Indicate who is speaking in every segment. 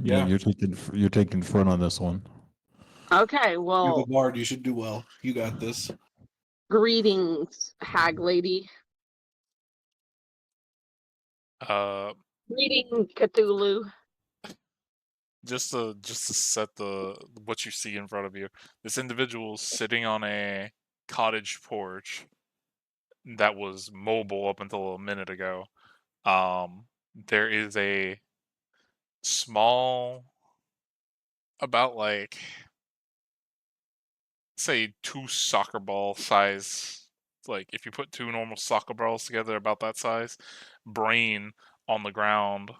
Speaker 1: Yeah,
Speaker 2: Yeah.
Speaker 3: you're taking front on this one.
Speaker 1: Okay,
Speaker 2: You're the
Speaker 1: well,
Speaker 2: bard. You should do well. You got this.
Speaker 1: greetings, hag lady.
Speaker 4: Uh,
Speaker 1: Greeting, Cthulhu.
Speaker 4: just to set the what you see in front of you. This individual sitting on a cottage porch that was mobile up until a minute ago. There is a small, about like say 2 soccer ball size, like if you put 2 normal soccer balls together about that size, brain on the ground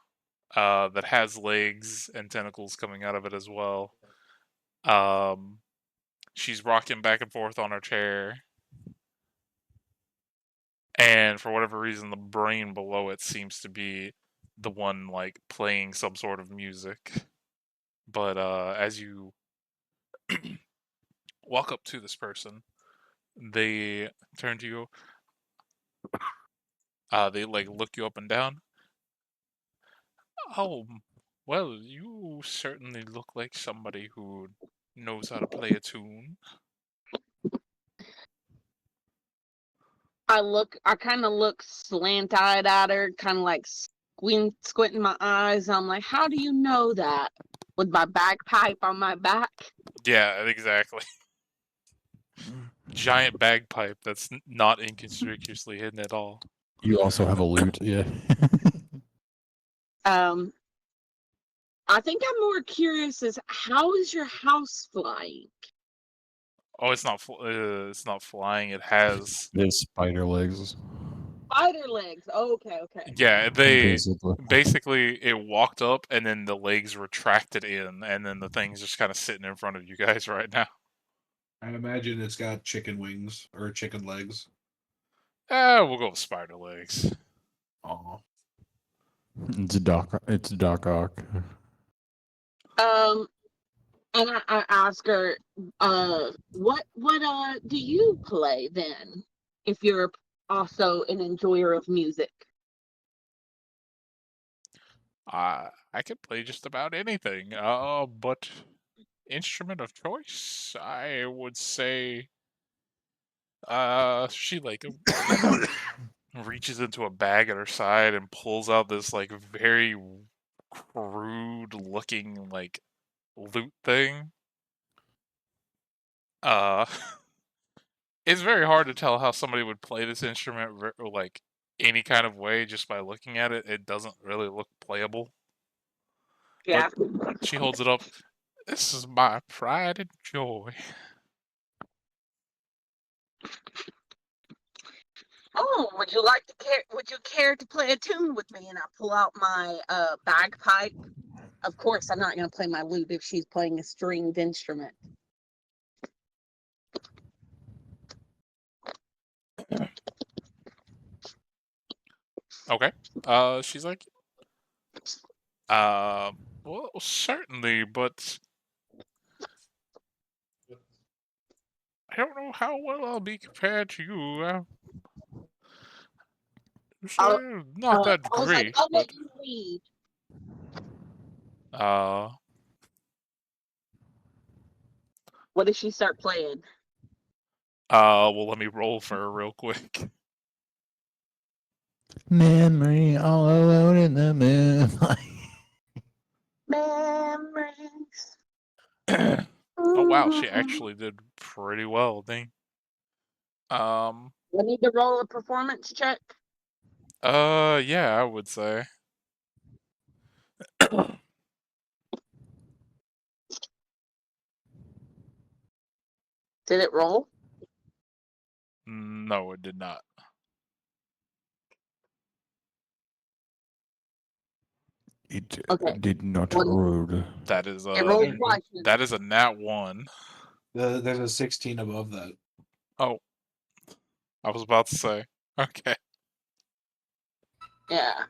Speaker 4: that has legs and tentacles coming out of it as well. Um, she's rocking back and forth on her chair, and for whatever reason, the brain below it seems to be the one like playing some sort of music. But as you walk up to this person, they turn to you. They like look you up and down. Oh, well, you certainly look like somebody who knows how to play a tune.
Speaker 1: I kind of look slant-eyed at her, kind of like squinting my eyes. I'm like, how do you know that? With my bagpipe on my back?
Speaker 4: Yeah, exactly. Giant bagpipe that's not inconspicuously hidden at all.
Speaker 3: You also have a lute, yeah.
Speaker 1: I think I'm more curious is how is your house flying?
Speaker 4: Oh, it's not. It's not flying. It has.
Speaker 3: There's spider legs.
Speaker 1: Spider legs. Okay, okay.
Speaker 4: Yeah, they
Speaker 3: Basically.
Speaker 4: basically it walked up and then the legs retracted in, and then the thing's just kind of sitting in front of you guys right now.
Speaker 2: I imagine it's got chicken wings or chicken legs.
Speaker 4: We'll go with spider legs.
Speaker 2: Aw.
Speaker 3: It's Doc Ock.
Speaker 1: And I ask her, what do you play then? If you're also an enjoyer of music.
Speaker 4: I could play just about anything. But instrument of choice, I would say. She like reaches into a bag at her side and pulls out this like very crude looking like lute thing. Uh, it's very hard to tell how somebody would play this instrument like any kind of way just by looking at it. It doesn't really look playable.
Speaker 1: Yeah.
Speaker 4: But she holds it up. This is my pride and joy.
Speaker 1: Oh, would you care to play a tune with me? And I pull out my bagpipe. Of course, I'm not going to play my lute if she's playing a stringed instrument.
Speaker 4: Okay. She's like, well, certainly, but I don't know how well I'll be compared to you. Not that
Speaker 1: I was like,
Speaker 4: great,
Speaker 1: I'll
Speaker 4: but
Speaker 1: let you lead. What does she start playing?
Speaker 4: Well, let me roll for her real quick.
Speaker 3: Memory all alone in the moonlight.
Speaker 1: Memories.
Speaker 4: Oh wow, she actually did pretty well, dang.
Speaker 1: I need to roll a performance check.
Speaker 4: Yeah, I would say.
Speaker 1: Did it roll?
Speaker 4: No, it did not.
Speaker 3: It
Speaker 1: Okay.
Speaker 3: did not
Speaker 1: Well,
Speaker 3: roll.
Speaker 4: That is
Speaker 1: it rolled twice.
Speaker 4: that is a nat 1.
Speaker 2: There's a 16 above that.
Speaker 4: Oh, I was about to say. Okay.
Speaker 1: Yeah.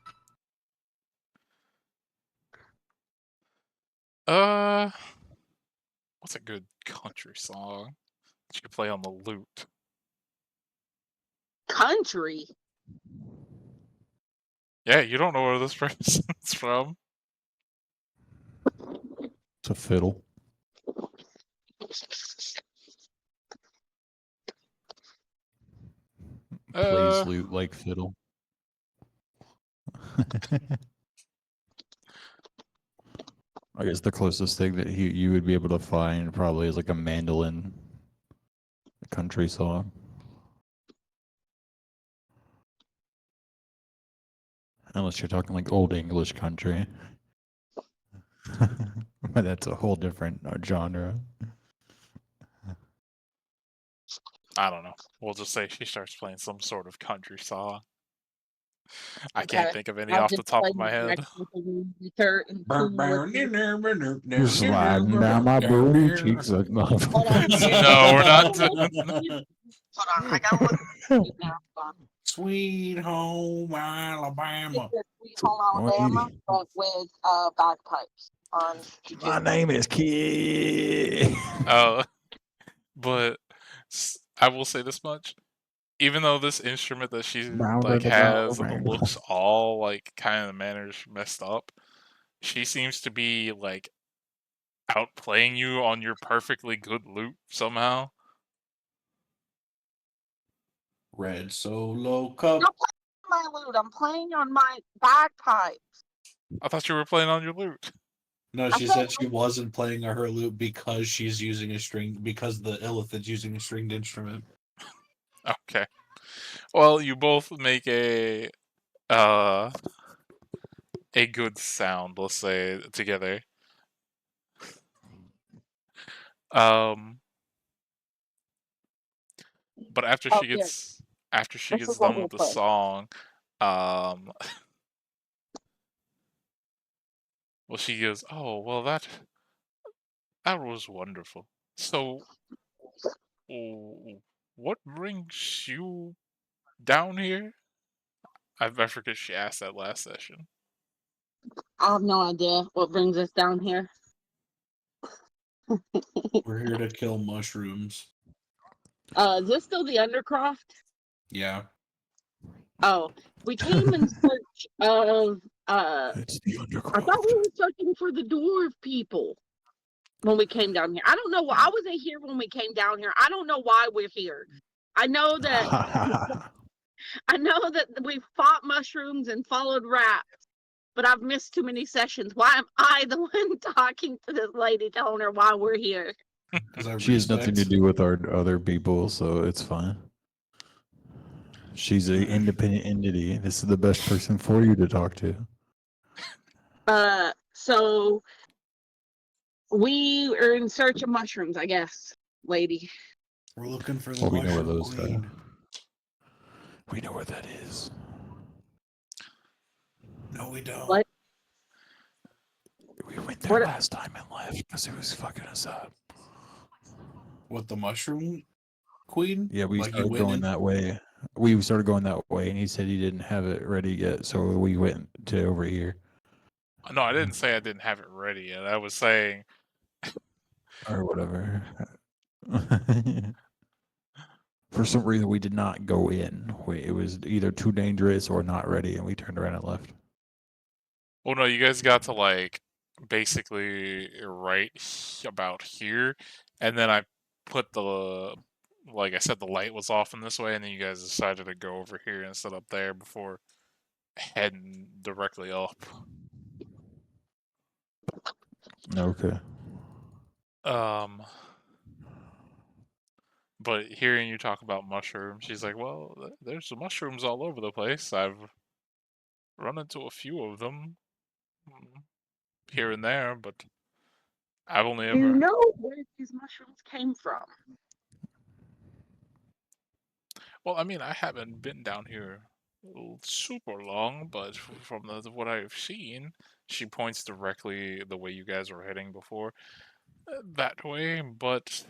Speaker 4: What's a good country song that you could play on the lute?
Speaker 1: Country.
Speaker 4: Yeah, you don't know where this person's from.
Speaker 3: It's a fiddle. Plays lute like fiddle. I guess the closest thing that you would be able to find probably is like a mandolin, a country song. Unless you're talking like old English country. But that's a whole different genre.
Speaker 4: I don't know. We'll just say she starts playing some sort of country song. I
Speaker 1: Okay.
Speaker 4: can't think of any
Speaker 1: I'll
Speaker 4: off the
Speaker 1: just
Speaker 4: top
Speaker 1: play
Speaker 4: of my head.
Speaker 3: You're sliding down my booty cheeks like
Speaker 1: Hold on.
Speaker 4: No, we're not.
Speaker 1: Hold on. I gotta look at it now. Hold on.
Speaker 2: Sweet home Alabama.
Speaker 1: It's Sweet Home Alabama, but with bagpipes on.
Speaker 3: My name is Kid.
Speaker 4: But I will say this much: even though this instrument that she
Speaker 3: Brown,
Speaker 4: like
Speaker 3: brown,
Speaker 4: has
Speaker 3: brown.
Speaker 4: looks all like kind of the manners messed up, she seems to be like outplaying you on your perfectly good lute somehow.
Speaker 2: Red Solo Cup.
Speaker 1: I'm playing my lute. I'm playing on my bagpipe.
Speaker 4: I thought you were playing on your lute.
Speaker 2: No,
Speaker 1: I
Speaker 2: she
Speaker 1: thought-
Speaker 2: said she wasn't playing her lute because she's using a string, because the Illith is using a stringed instrument.
Speaker 4: Okay. Well, you both make a good sound, let's say, together. But after
Speaker 1: Oh,
Speaker 4: she
Speaker 1: here.
Speaker 4: gets
Speaker 1: This is what
Speaker 4: done
Speaker 1: we'll
Speaker 4: with the
Speaker 1: play.
Speaker 4: song, well, she goes, "Oh, well, that was wonderful. So, what brings you down here?" I forget she asked that last session.
Speaker 1: I have no idea what brings us down here.
Speaker 2: We're here to kill mushrooms.
Speaker 1: Is this still the Undercroft?
Speaker 2: Yeah.
Speaker 1: Oh, we came in search of
Speaker 3: It's the
Speaker 1: I
Speaker 3: Undercroft.
Speaker 1: thought we were searching for the dwarf people when we came down here. I don't know. I wasn't here when we came down here. I don't know why we're here. I know that we fought mushrooms and followed rats, but I've missed too many sessions. Why am I the one talking to this lady, telling her why we're here?
Speaker 3: She has nothing to do with our other people, so it's fine. She's an independent entity. This is the best person for you to talk to.
Speaker 1: So we are in search of mushrooms, I guess, lady.
Speaker 2: We're looking for the
Speaker 3: Well, we know where
Speaker 2: mushroom
Speaker 3: those
Speaker 2: queen.
Speaker 3: are. We know where that is.
Speaker 2: No, we don't.
Speaker 1: What?
Speaker 3: We went there last time and left because it was fucking us up.
Speaker 2: What, the mushroom queen?
Speaker 3: Yeah, we
Speaker 2: Like you
Speaker 3: started
Speaker 2: went
Speaker 3: going
Speaker 2: in?
Speaker 3: that way. We started going that way, and he said he didn't have it ready yet, so we went to over here.
Speaker 4: No, I didn't say I didn't have it ready yet. I was saying,
Speaker 3: Or whatever. For some reason, we did not go in. It was either too dangerous or not ready, and we turned around and left.
Speaker 4: well, no, you guys got to like basically right about here, and then I put like I said, the light was off in this way, and then you guys decided to go over here instead up there before heading directly up.
Speaker 3: Okay.
Speaker 4: But hearing you talk about mushrooms, she's like, "Well, there's mushrooms all over the place. I've run into a few of them here and there, but I've only
Speaker 1: Do you
Speaker 4: ever."
Speaker 1: know where these mushrooms came from?
Speaker 4: Well, I mean, I haven't been down here super long, but from what I've seen, she points directly the way you guys were heading before, that way. But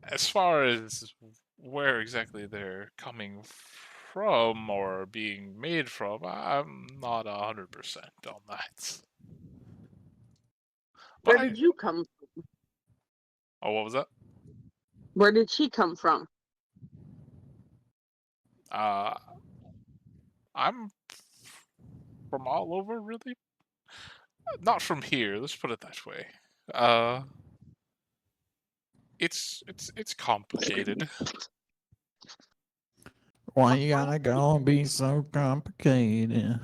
Speaker 4: as far as where exactly they're coming from or being made from, I'm not 100% on that. But
Speaker 1: Where did you come from?
Speaker 4: Oh, what was that?
Speaker 1: Where did she come from?
Speaker 4: I'm from all over, really. Not from here. Let's put it that way. It's complicated.
Speaker 3: Why you gotta go be so complicated?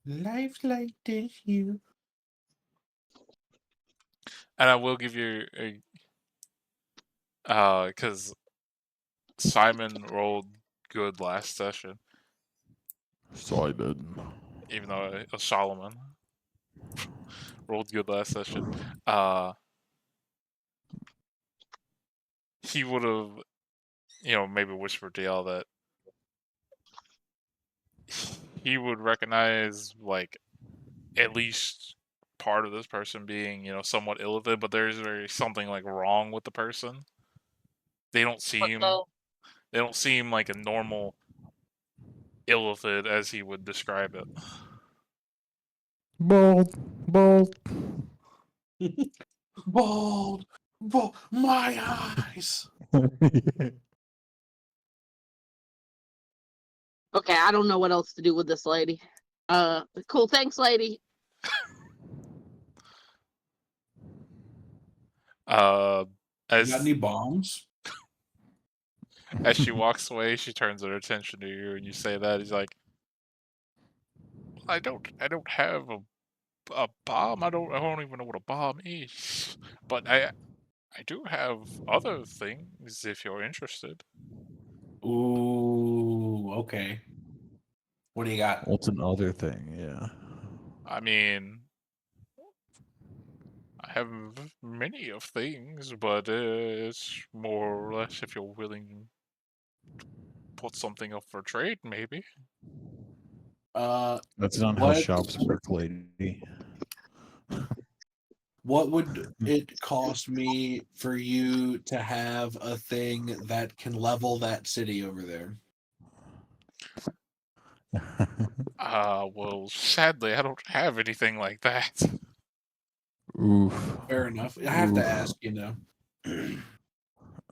Speaker 2: Life's like this, you.
Speaker 4: And I will give you a because Simon rolled good last session,
Speaker 3: Simon.
Speaker 4: even though Solomon rolled good last session. He would have, maybe whispered to y'all that he would recognize like at least part of this person being, somewhat illithid, but there's something like wrong with the person. They don't seem like a normal illithid as he would describe it.
Speaker 3: Bald.
Speaker 2: Bald, my eyes.
Speaker 1: Okay, I don't know what else to do with this lady. Cool. Thanks, lady.
Speaker 2: You got
Speaker 4: As
Speaker 2: any bombs?
Speaker 4: as she walks away, she turns her attention to you, and you say that he's like, I don't have a bomb. I don't even know what a bomb is, but I do have other things if you're interested.
Speaker 2: Ooh, okay. What do you got?
Speaker 3: What's another thing? Yeah.
Speaker 4: I mean, I have many of things, but it's more or less if you're willing to put something up for trade, maybe.
Speaker 3: That's not how shops work, lady.
Speaker 2: What would it cost me for you to have a thing that can level that city over there?
Speaker 4: Well, sadly, I don't have anything like that.
Speaker 3: Oof.
Speaker 2: Fair enough. I have to
Speaker 3: Oof.
Speaker 2: ask,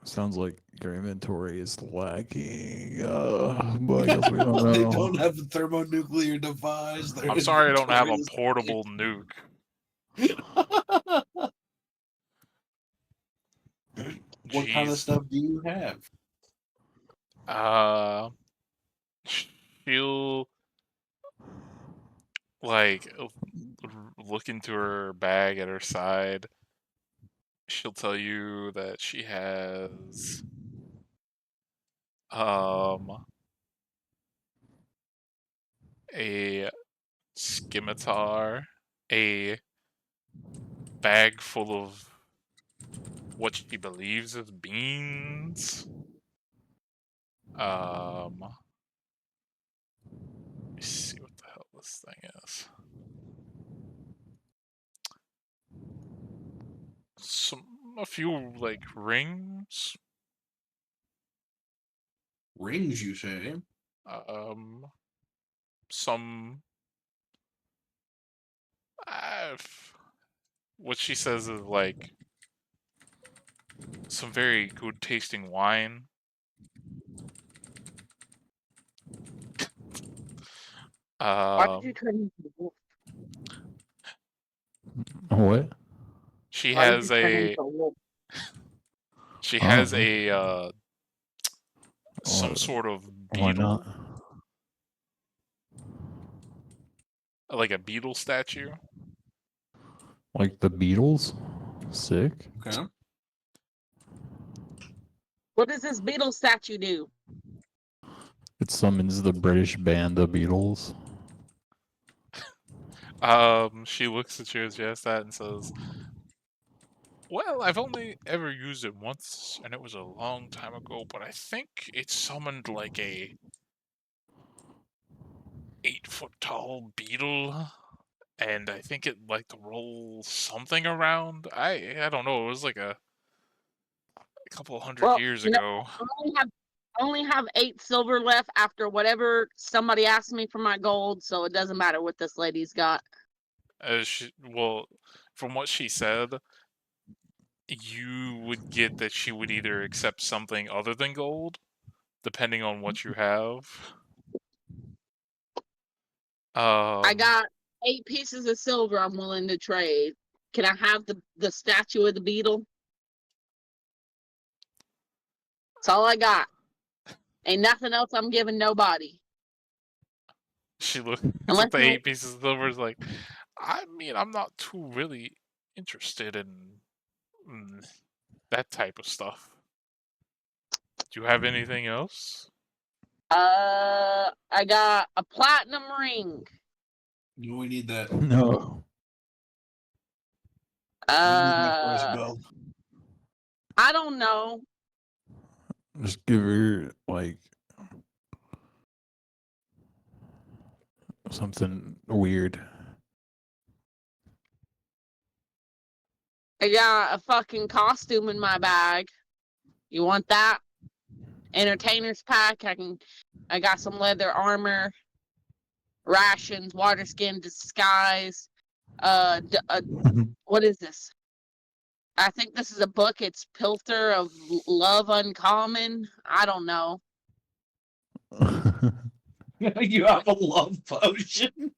Speaker 3: Sounds like your inventory is lacking. But I guess we don't know.
Speaker 2: They don't have a thermonuclear device. Their
Speaker 4: I'm sorry I don't have a
Speaker 2: inventory is
Speaker 4: portable nuke.
Speaker 2: What kind of
Speaker 4: Jeez.
Speaker 2: stuff do you have?
Speaker 4: She'll like look into her bag at her side. She'll tell you that she has a scimitar, a bag full of what she believes is beans. Let me see what the hell this thing is. A few like rings.
Speaker 2: Rings, you say?
Speaker 4: Some. What she says is like some very good tasting wine.
Speaker 1: Why did you turn into a wolf?
Speaker 3: What?
Speaker 4: She
Speaker 1: Why did
Speaker 4: has
Speaker 1: you turn
Speaker 4: a
Speaker 1: into a wolf?
Speaker 4: she has a some sort of
Speaker 3: Why
Speaker 4: beetle,
Speaker 3: not?
Speaker 4: like a beetle statue.
Speaker 3: Like the Beatles? Sick.
Speaker 2: Okay.
Speaker 1: What does this beetle statue do?
Speaker 3: It summons the British band, the Beatles.
Speaker 4: She looks at you as you ask that and says, well, I've only ever used it once, and it was a long time ago, but I think it summoned like a 8-foot tall beetle, and I think it liked to roll something around. I don't know, it was like a couple hundred years ago.
Speaker 1: I only have 8 silver left after whatever somebody asked me for my gold, so it doesn't matter what this lady's got.
Speaker 4: Well, from what she said, you would get that she would either accept something other than gold, depending on what you have.
Speaker 1: I got 8 pieces of silver I'm willing to trade. Can I have the statue of the beetle? That's all I got. Ain't nothing else I'm giving nobody.
Speaker 4: She looks
Speaker 1: Unless
Speaker 4: at the
Speaker 1: you
Speaker 4: 8 pieces of silver, is like, I mean, I'm not too really interested in that type of stuff. Do you have anything else?
Speaker 1: I got a platinum ring.
Speaker 2: We need that.
Speaker 3: No.
Speaker 2: We need that for us,
Speaker 1: Uh,
Speaker 2: Bill.
Speaker 1: I don't know.
Speaker 3: Just give her like something weird.
Speaker 1: I got a fucking costume in my bag. You want that? Entertainer's pack. I got some leather armor, rations, water skin disguise. What is this? I think this is a book. It's Pilter of Love Uncommon. I don't know.
Speaker 2: You have a love potion.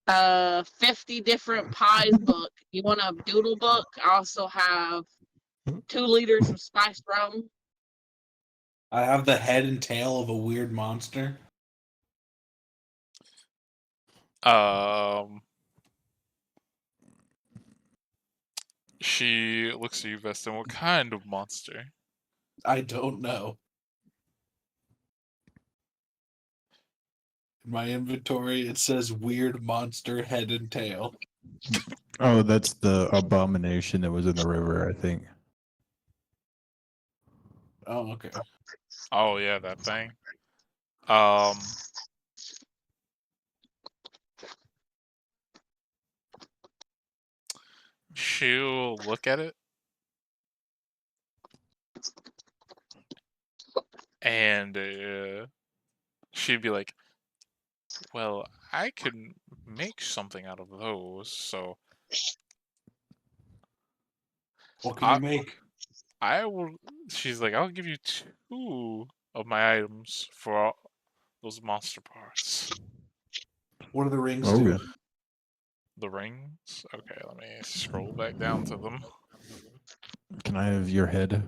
Speaker 1: 50 different pies book. You want a doodle book? I also have 2 liters of spiced rum.
Speaker 2: I have the head and tail of a weird monster.
Speaker 4: She looks at you, Veston. What kind of monster?
Speaker 2: I don't know. In my inventory, it says weird monster head and tail.
Speaker 3: Oh, that's the abomination that was in the river, I think.
Speaker 2: Oh, okay.
Speaker 4: Oh yeah, that thing. She'll look at it and she'd be like, well, I could make something out of those, so
Speaker 2: What can you make?
Speaker 4: I will. She's like, I'll give you 2 of my items for all those monster parts.
Speaker 2: What do the rings
Speaker 3: Oh,
Speaker 2: do?
Speaker 3: good.
Speaker 4: The rings? Okay, let me scroll back down to them.
Speaker 3: Can I have your head?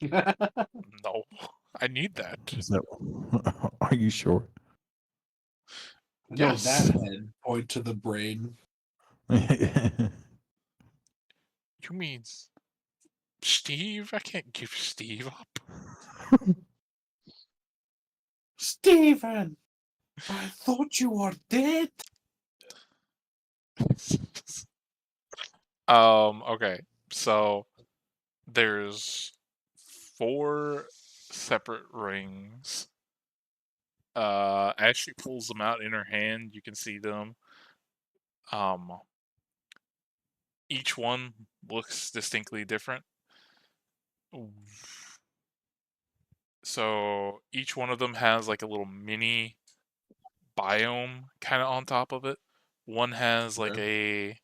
Speaker 4: No, I need that.
Speaker 3: Is that? Are you sure?
Speaker 2: No,
Speaker 4: Yes.
Speaker 2: that head. Point to the brain.
Speaker 4: You mean Steve? I can't give Steve up.
Speaker 2: Steven! I thought you were dead.
Speaker 4: Okay. So there's 4 separate rings. As she pulls them out in her hand, you can see them. Each one looks distinctly different. So each one of them has like a little mini biome kind of on top of it. One has like a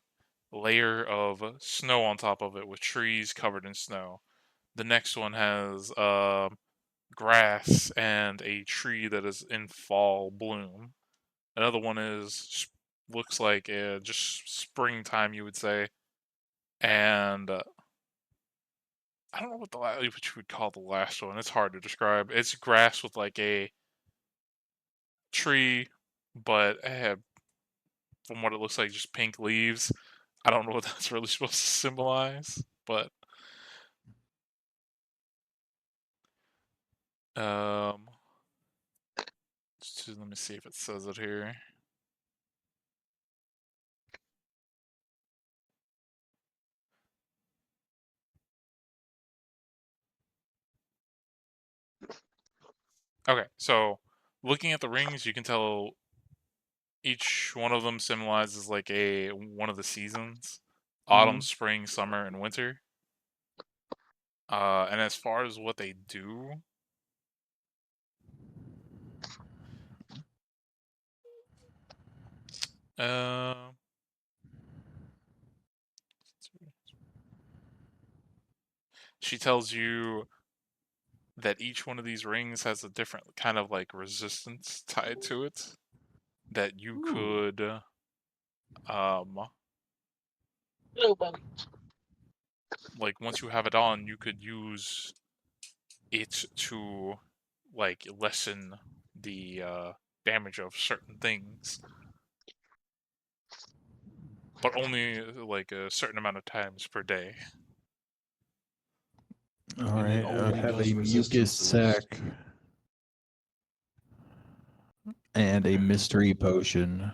Speaker 4: layer of snow on top of it with trees covered in snow. The next one has grass and a tree that is in fall bloom. Another one looks like just springtime, you would say, and I don't know what you would call the last one. It's hard to describe. It's grass with like a tree, but from what it looks like, just pink leaves. I don't know what that's really supposed to symbolize, but let me see if it says it here. Okay, so looking at the rings, you can tell each one of them symbolizes like one of the seasons: autumn, spring, summer, and winter. And as far as what they do, she tells you that each one of these rings has a different kind of like resistance tied to it. that you
Speaker 2: Ooh.
Speaker 4: could
Speaker 1: Little bunny.
Speaker 4: like once you have it on, you could use it to like lessen the damage of certain things, but only like a certain amount of times per day.
Speaker 3: All
Speaker 2: And
Speaker 3: right,
Speaker 2: it
Speaker 3: I
Speaker 2: only
Speaker 3: have
Speaker 2: does
Speaker 3: a mucus
Speaker 2: resistances.
Speaker 3: sac and a
Speaker 2: Okay.
Speaker 3: mystery potion,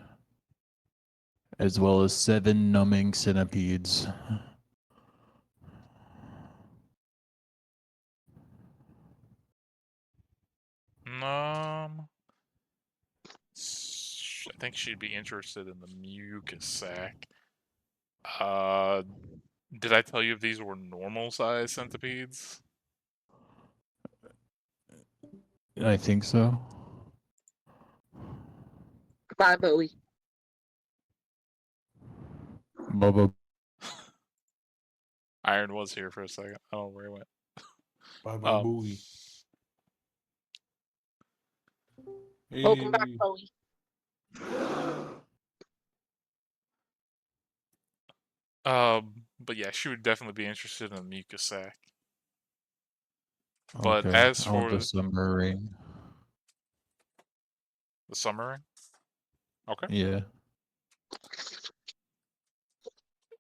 Speaker 3: as well as 7 numbing centipedes.
Speaker 4: I think she'd be interested in the mucus sac. Did I tell you if these were normal size centipedes?
Speaker 3: I think so.
Speaker 1: Bye, Bowie.
Speaker 3: Bubba.
Speaker 4: Iron was here for a second. I don't know where he went.
Speaker 2: Bye bye booey.
Speaker 1: Welcome back,
Speaker 2: Hey.
Speaker 1: Bowie.
Speaker 4: But yeah, she would definitely be interested in the mucus sac. But
Speaker 3: Okay,
Speaker 4: as
Speaker 3: I want
Speaker 4: for
Speaker 3: the summer ring.
Speaker 4: the summer ring, okay,
Speaker 3: Yeah.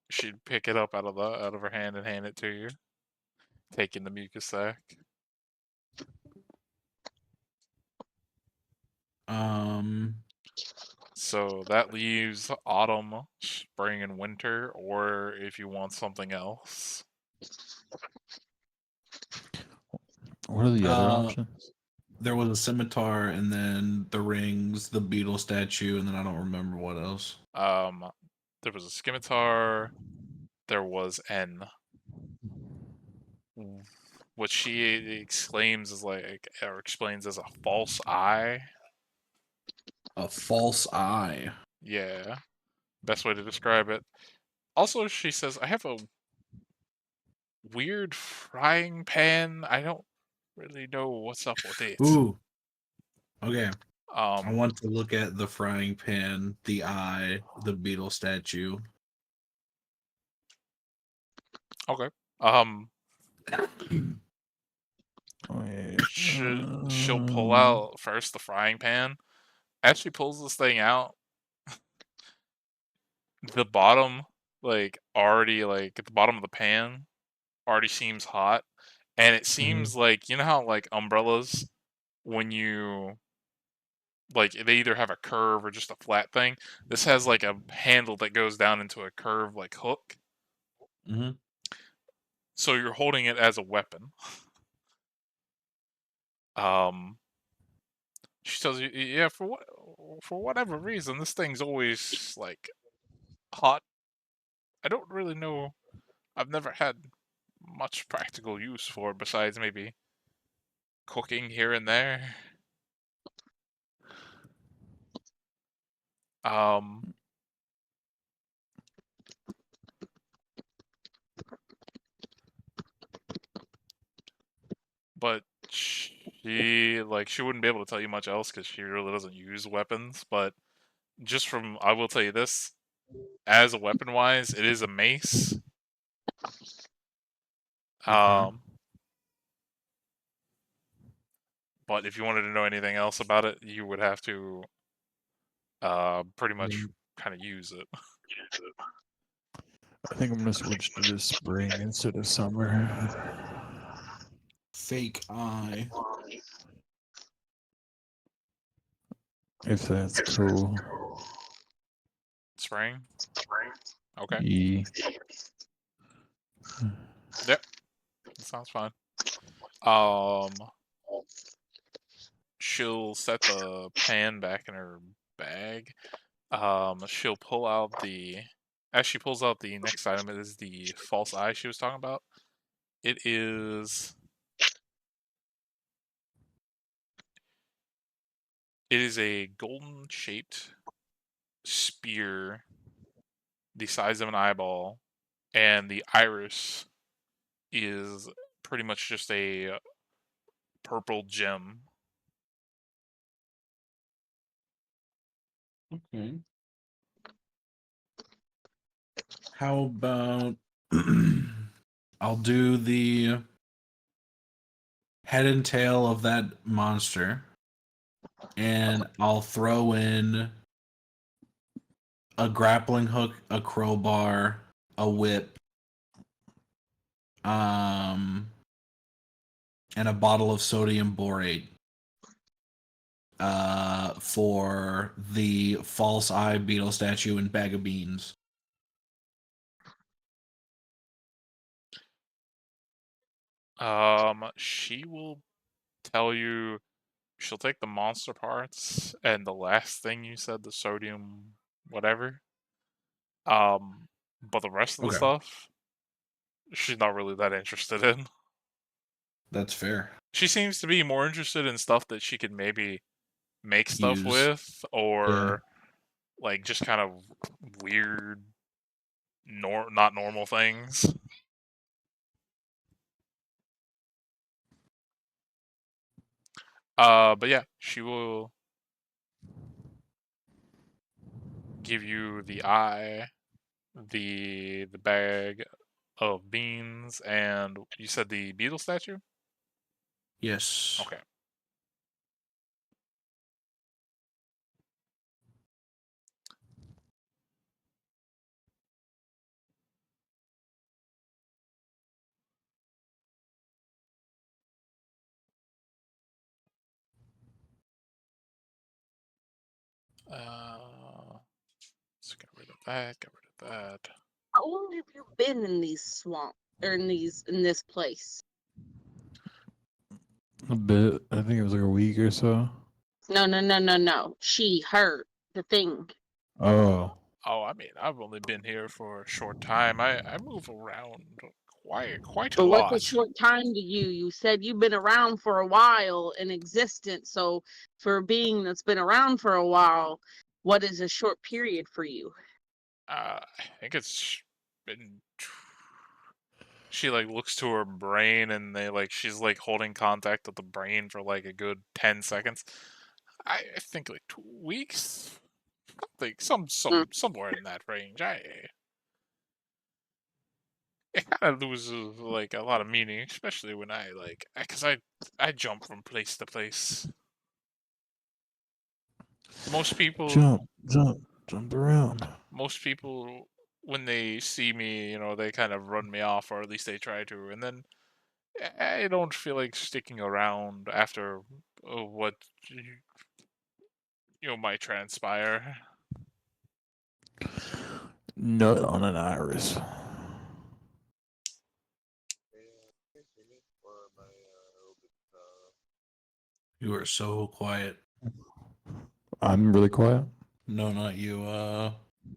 Speaker 4: she'd pick it up out of her hand and hand it to you, taking the mucus sac. So that leaves autumn, spring, and winter, or if you want something else.
Speaker 3: What are the other
Speaker 2: Uh,
Speaker 3: options?
Speaker 2: there was a scimitar, and then the rings, the beetle statue, and then I don't remember what else.
Speaker 4: There was a scimitar. There was what she exclaims is like, or explains as a false eye.
Speaker 2: A false eye.
Speaker 4: Yeah, best way to describe it. Also, she says, I have a weird frying pan. I don't really know what's up with it.
Speaker 2: Ooh. Okay. I
Speaker 4: Um,
Speaker 2: want to look at the frying pan, the eye, the beetle statue.
Speaker 4: okay.
Speaker 3: Wait,
Speaker 4: She'll pull out first the frying pan. As she pulls this thing out, the bottom, like already, like at the bottom of the pan, already seems hot, and it seems like, you know how like umbrellas, when you like, they either have a curve or just a flat thing. This has like a handle that goes down into a curve like hook.
Speaker 2: Mm-hmm.
Speaker 4: So you're holding it as a weapon. She tells you, yeah, for whatever reason, this thing's always like hot. I don't really know. I've never had much practical use for it besides maybe cooking here and there. Um, but she wouldn't be able to tell you much else because she really doesn't use weapons. But just from, I will tell you this, as a weapon wise, it is a mace.
Speaker 2: Okay.
Speaker 4: But if you wanted to know anything else about it, you would have to pretty much kind of use it.
Speaker 3: I think I'm gonna switch to the spring instead of summer.
Speaker 2: Fake eye.
Speaker 3: If that's cool.
Speaker 4: Spring? Okay.
Speaker 3: E.
Speaker 4: Yep. That sounds fine. She'll set the pan back in her bag. She'll pull out as she pulls out the next item, it is the false eye she was talking about. It is a golden shaped spear the size of an eyeball, and the iris is pretty much just a purple gem.
Speaker 2: Okay. How about I'll do the head and tail of that monster, and I'll throw in a grappling hook, a crowbar, a whip, and a bottle of sodium borate for the false eye beetle statue and bag of beans.
Speaker 4: She will tell you she'll take the monster parts and the last thing you said, the sodium whatever. But the rest of the
Speaker 2: Okay.
Speaker 4: stuff, she's not really that interested in.
Speaker 2: That's fair.
Speaker 4: She seems to be more interested in stuff that she could maybe make stuff
Speaker 2: Use.
Speaker 4: with, or like just kind of weird, not normal things. But yeah, she will give you the eye, the bag of beans, and you said the beetle statue?
Speaker 2: Yes.
Speaker 4: Okay. Let's get rid of that, get rid of that.
Speaker 1: How long have you been in these swamp or in this place?
Speaker 3: A bit. I think it was like a week or so.
Speaker 1: No. She, her, the thing.
Speaker 3: Oh.
Speaker 4: Oh, I mean, I've only been here for a short time. I move around quite a
Speaker 1: But what's a
Speaker 4: lot.
Speaker 1: short time to you? You said you've been around for a while in existence. So for a being that's been around for a while, what is a short period for you?
Speaker 4: I think it's been. She like looks to her brain and she's like holding contact with the brain for like a good 10 seconds. I think like 2 weeks. Like
Speaker 1: Mm.
Speaker 4: somewhere in that range. It kind of loses like a lot of meaning, especially when because I jump from place to place. Most people
Speaker 3: Jump around.
Speaker 4: most people when they see me, they kind of run me off, or at least they try to, and then I don't feel like sticking around after what might transpire.
Speaker 3: Nut on an iris.
Speaker 2: You are so quiet.
Speaker 3: I'm really quiet.
Speaker 2: No, not you,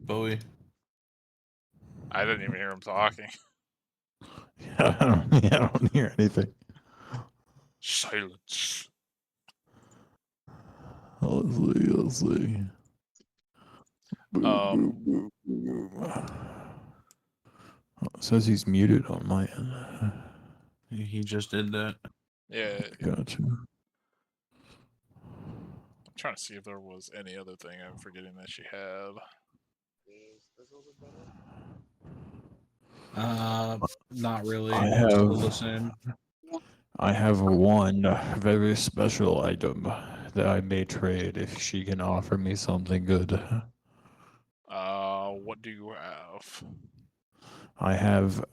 Speaker 2: Bowie.
Speaker 4: I didn't even hear him talking.
Speaker 3: Yeah, I don't hear anything.
Speaker 4: Silence.
Speaker 3: Let's see. It says he's muted on my end.
Speaker 2: He just did that.
Speaker 4: Yeah,
Speaker 3: Gotcha.
Speaker 4: I'm trying to see if there was any other thing I'm forgetting that she had.
Speaker 2: Not really.
Speaker 3: I
Speaker 2: It's still
Speaker 3: have-
Speaker 2: the same.
Speaker 3: I have one very special item that I may trade if she can offer me something good.
Speaker 4: What do you have?
Speaker 3: I have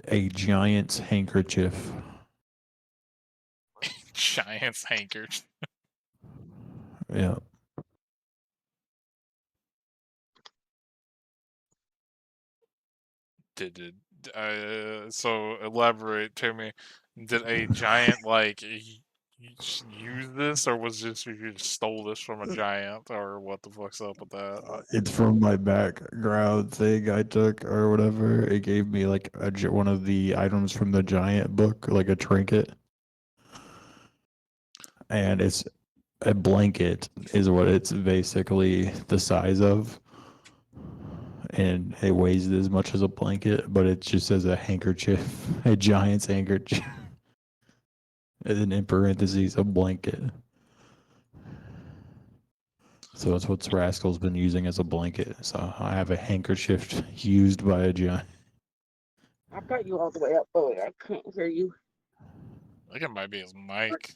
Speaker 3: a giant's handkerchief.
Speaker 4: Giant's handkerchief.
Speaker 3: Yeah.
Speaker 4: So elaborate to me. Did a giant use this, or was this you just stole this from a giant, or what the fuck's up with that?
Speaker 3: It's from my background thing I took or whatever. It gave me like one of the items from the giant book, like a trinket. And it's a blanket is what it's basically the size of. And it weighs as much as a blanket, but it just says a handkerchief, a giant's handkerchief. And then in parentheses, a blanket. So that's what Rascal's been using as a blanket. So I have a handkerchief used by a giant.
Speaker 1: I've got you all the way up, boy. I can't hear you.
Speaker 4: I think it might be his mic.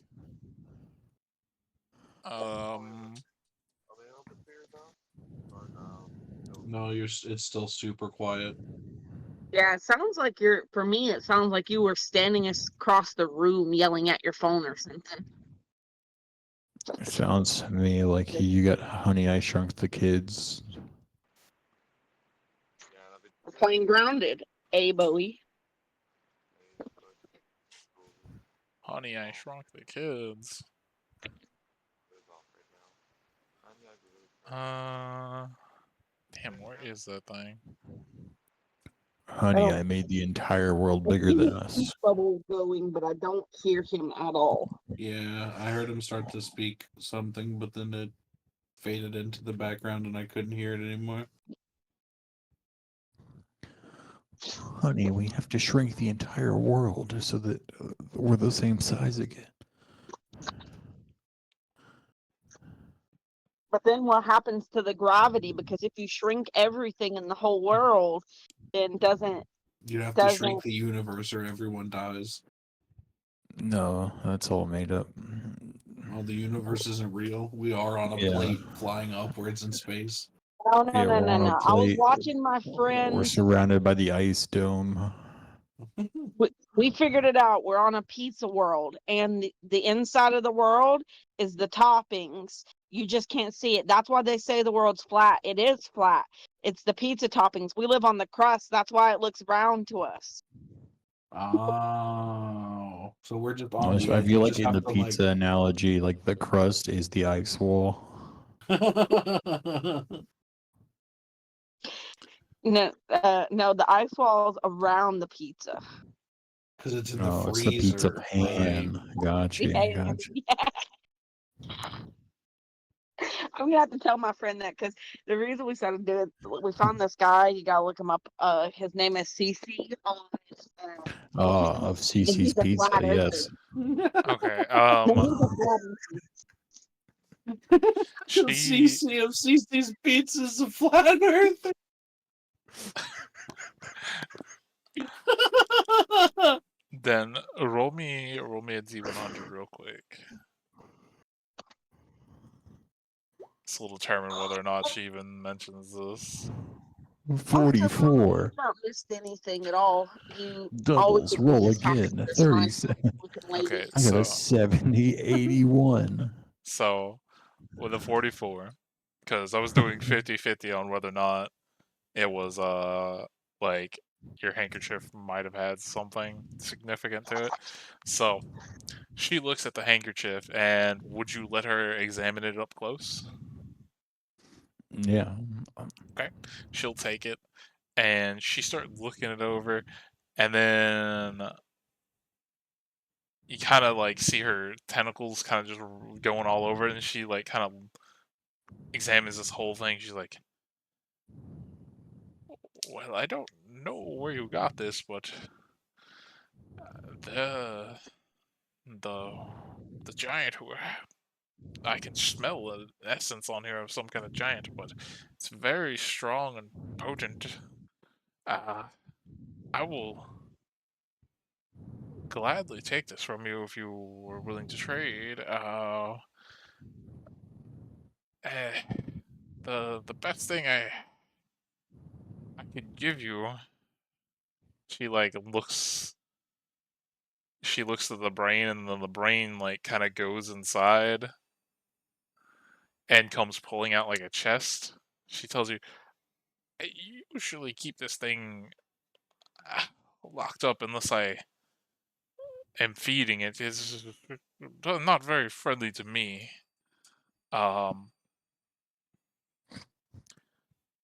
Speaker 2: No, it's still super quiet.
Speaker 1: Yeah, it sounds like for me, it sounds like you were standing across the room yelling at your phone or something.
Speaker 3: It sounds to me like you got Honey, I Shrunk the Kids.
Speaker 1: We're playing Grounded, Bowie.
Speaker 4: Honey, I Shrunk the Kids. Damn, where is that thing?
Speaker 3: Honey, I made the entire world bigger than us.
Speaker 1: Bubble going, but I don't hear him at all.
Speaker 2: Yeah, I heard him start to speak something, but then it faded into the background and I couldn't hear it anymore.
Speaker 3: Honey, we have to shrink the entire world so that we're the same size again.
Speaker 1: But then what happens to the gravity? Because if you shrink everything in the whole world, then
Speaker 2: You'd have to shrink the universe or everyone dies.
Speaker 3: No, that's all made up.
Speaker 2: Well, the universe isn't real. We are on a plate flying upwards in space.
Speaker 1: No. I was watching my friend.
Speaker 3: We're surrounded by the ice dome.
Speaker 1: We figured it out. We're on a pizza world, and the inside of the world is the toppings. You just can't see it. That's why they say the world's flat. It is flat. It's the pizza toppings. We live on the crust. That's why it looks round to us.
Speaker 2: Oh, so we're just on the
Speaker 3: I
Speaker 2: edge.
Speaker 3: feel like in the pizza analogy, like the crust is the ice wall.
Speaker 1: No, the ice wall is around the pizza.
Speaker 2: Because it's in the freezer.
Speaker 3: It's the pizza pan.
Speaker 2: Right.
Speaker 3: Gotcha.
Speaker 1: Yeah. I'm gonna have to tell my friend that, because the reason we started doing it, we found this guy. You gotta look him up. His name is CC.
Speaker 3: Of CC's Pizza, yes.
Speaker 4: Okay.
Speaker 2: CC of CC's Pizza is a flat earth.
Speaker 4: Then roll me a D100 real quick. This will determine whether or not she even mentions this.
Speaker 3: 44.
Speaker 1: Not missed anything at all. You
Speaker 3: Doubles, roll again. 37.
Speaker 4: Okay,
Speaker 3: I got a 70, 81.
Speaker 4: So, with a 44, because I was doing 50-50 on whether or not it was, like, your handkerchief might have had something significant to it. So, she looks at the handkerchief, and would you let her examine it up close?
Speaker 3: Yeah.
Speaker 4: Okay. She'll take it, and she starts looking it over, and then you kind of like see her tentacles kind of just going all over it, and she like kind of examines this whole thing. She's like, well, I don't know where you got this, but the giant who I can smell an essence on here of some kind of giant, but it's very strong and potent. I will gladly take this from you if you were willing to trade. The best thing I could give you. She like looks. She looks at the brain, and then the brain like kind of goes inside and comes pulling out like a chest. She tells you, I usually keep this thing locked up unless I am feeding it. It's not very friendly to me.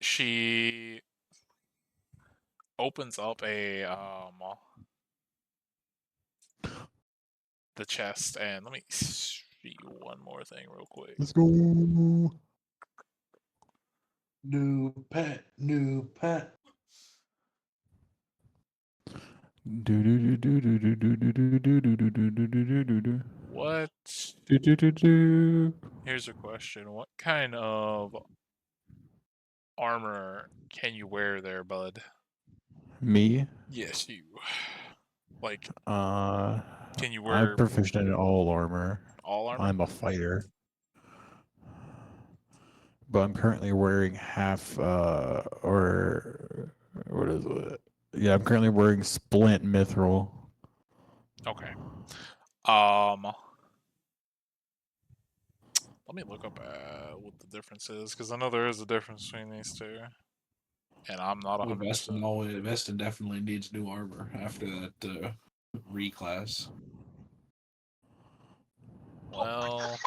Speaker 4: She opens up the chest, and let me see one more thing real quick.
Speaker 3: Let's go.
Speaker 2: New pet.
Speaker 4: What?
Speaker 3: Do.
Speaker 4: Here's a question. What kind of armor can you wear there, bud?
Speaker 3: Me?
Speaker 4: Yes, you. Like,
Speaker 3: Uh,
Speaker 4: can you
Speaker 3: I'm
Speaker 4: wear
Speaker 3: proficient in all armor.
Speaker 4: all armor?
Speaker 3: I'm a fighter. But I'm currently wearing half, or what is it? Yeah, I'm currently wearing splint mithril.
Speaker 4: Okay. Let me look up what the difference is, because I know there is a difference between these two, and I'm not
Speaker 2: Well,
Speaker 4: 100%.
Speaker 2: Vestin definitely needs new armor after that reclass.
Speaker 4: Well,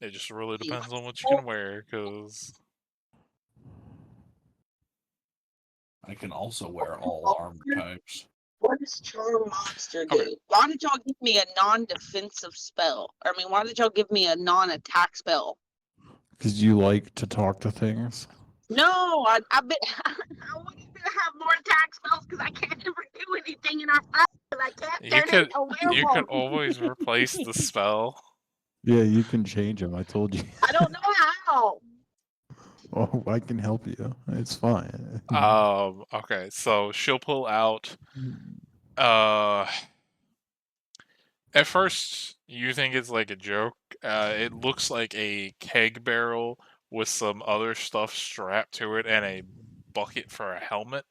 Speaker 4: it just really depends on what you can wear, because
Speaker 2: I can also wear all armor types.
Speaker 1: What does Charm Monster do?
Speaker 4: Okay.
Speaker 1: Why did y'all give me a non-defensive spell? I mean, why did y'all give me a non-attack spell?
Speaker 3: Because you like to talk to things.
Speaker 1: No, I bet I want you to have more attack spells because I can't ever do anything in our fight because I can't
Speaker 4: you
Speaker 1: turn
Speaker 4: could
Speaker 1: into a
Speaker 4: you could
Speaker 1: werewolf.
Speaker 4: always replace the spell.
Speaker 3: Yeah, you can change them. I told you.
Speaker 1: I don't know how.
Speaker 3: Oh, I can help you. It's fine.
Speaker 4: Okay, so she'll pull out. Uh, at first you think it's like a joke. It looks like a keg barrel with some other stuff strapped to it and a bucket for a helmet.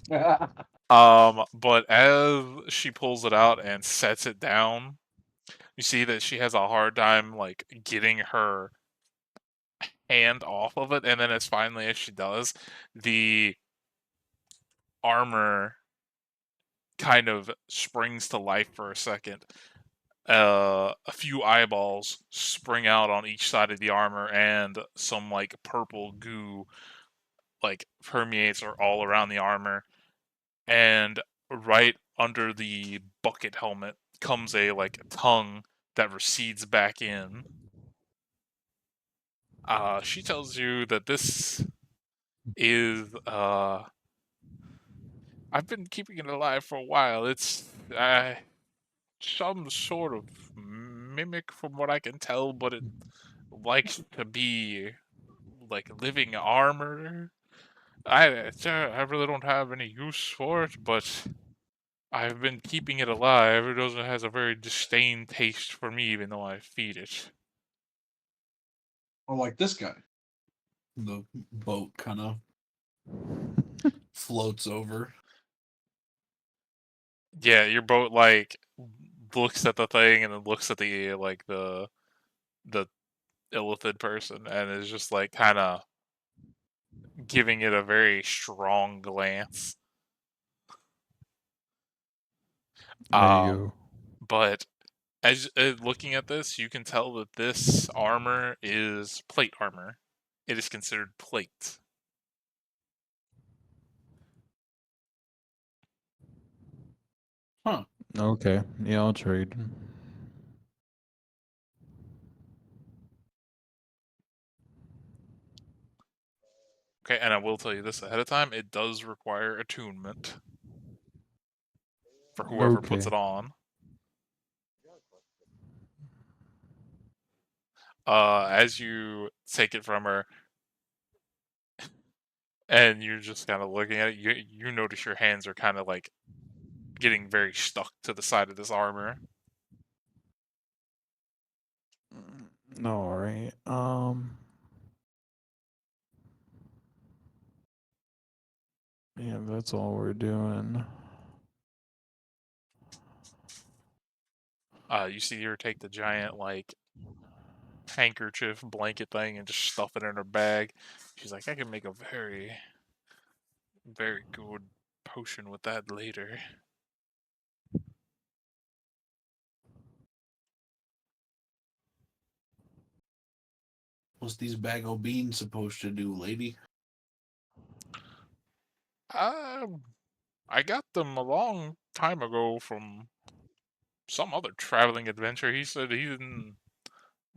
Speaker 4: But as she pulls it out and sets it down, you see that she has a hard time like getting her hand off of it, and then as finally as she does, the armor kind of springs to life for a second. A few eyeballs spring out on each side of the armor, and some like purple goo like permeates or all around the armor. And right under the bucket helmet comes a like tongue that recedes back in. She tells you that this is I've been keeping it alive for a while. It's some sort of mimic from what I can tell, but it likes to be like living armor. I really don't have any use for it, but I've been keeping it alive. It doesn't has a very disdain taste for me, even though I feed it.
Speaker 2: Or like this guy. The boat kind of floats over.
Speaker 4: Yeah, your boat like looks at the thing and then looks at the like the illithid person and is just like kind of giving it a very strong glance.
Speaker 3: There you go.
Speaker 4: But as looking at this, you can tell that this armor is plate armor. It is considered plate.
Speaker 2: Huh.
Speaker 3: Okay. Yeah, I'll trade.
Speaker 4: Okay, and I will tell you this ahead of time: it does require attunement for whoever puts
Speaker 3: Okay.
Speaker 4: it on. As you take it from her, and you're just kind of looking at it, you notice your hands are kind of like getting very stuck to the side of this armor.
Speaker 3: All right. Yeah, that's all we're doing.
Speaker 4: You see her take the giant like handkerchief blanket thing and just stuff it in her bag. She's like, I can make a very, very good potion with that later.
Speaker 2: What's these bag o' beans supposed to do, lady?
Speaker 4: I got them a long time ago from some other traveling adventure. He said he didn't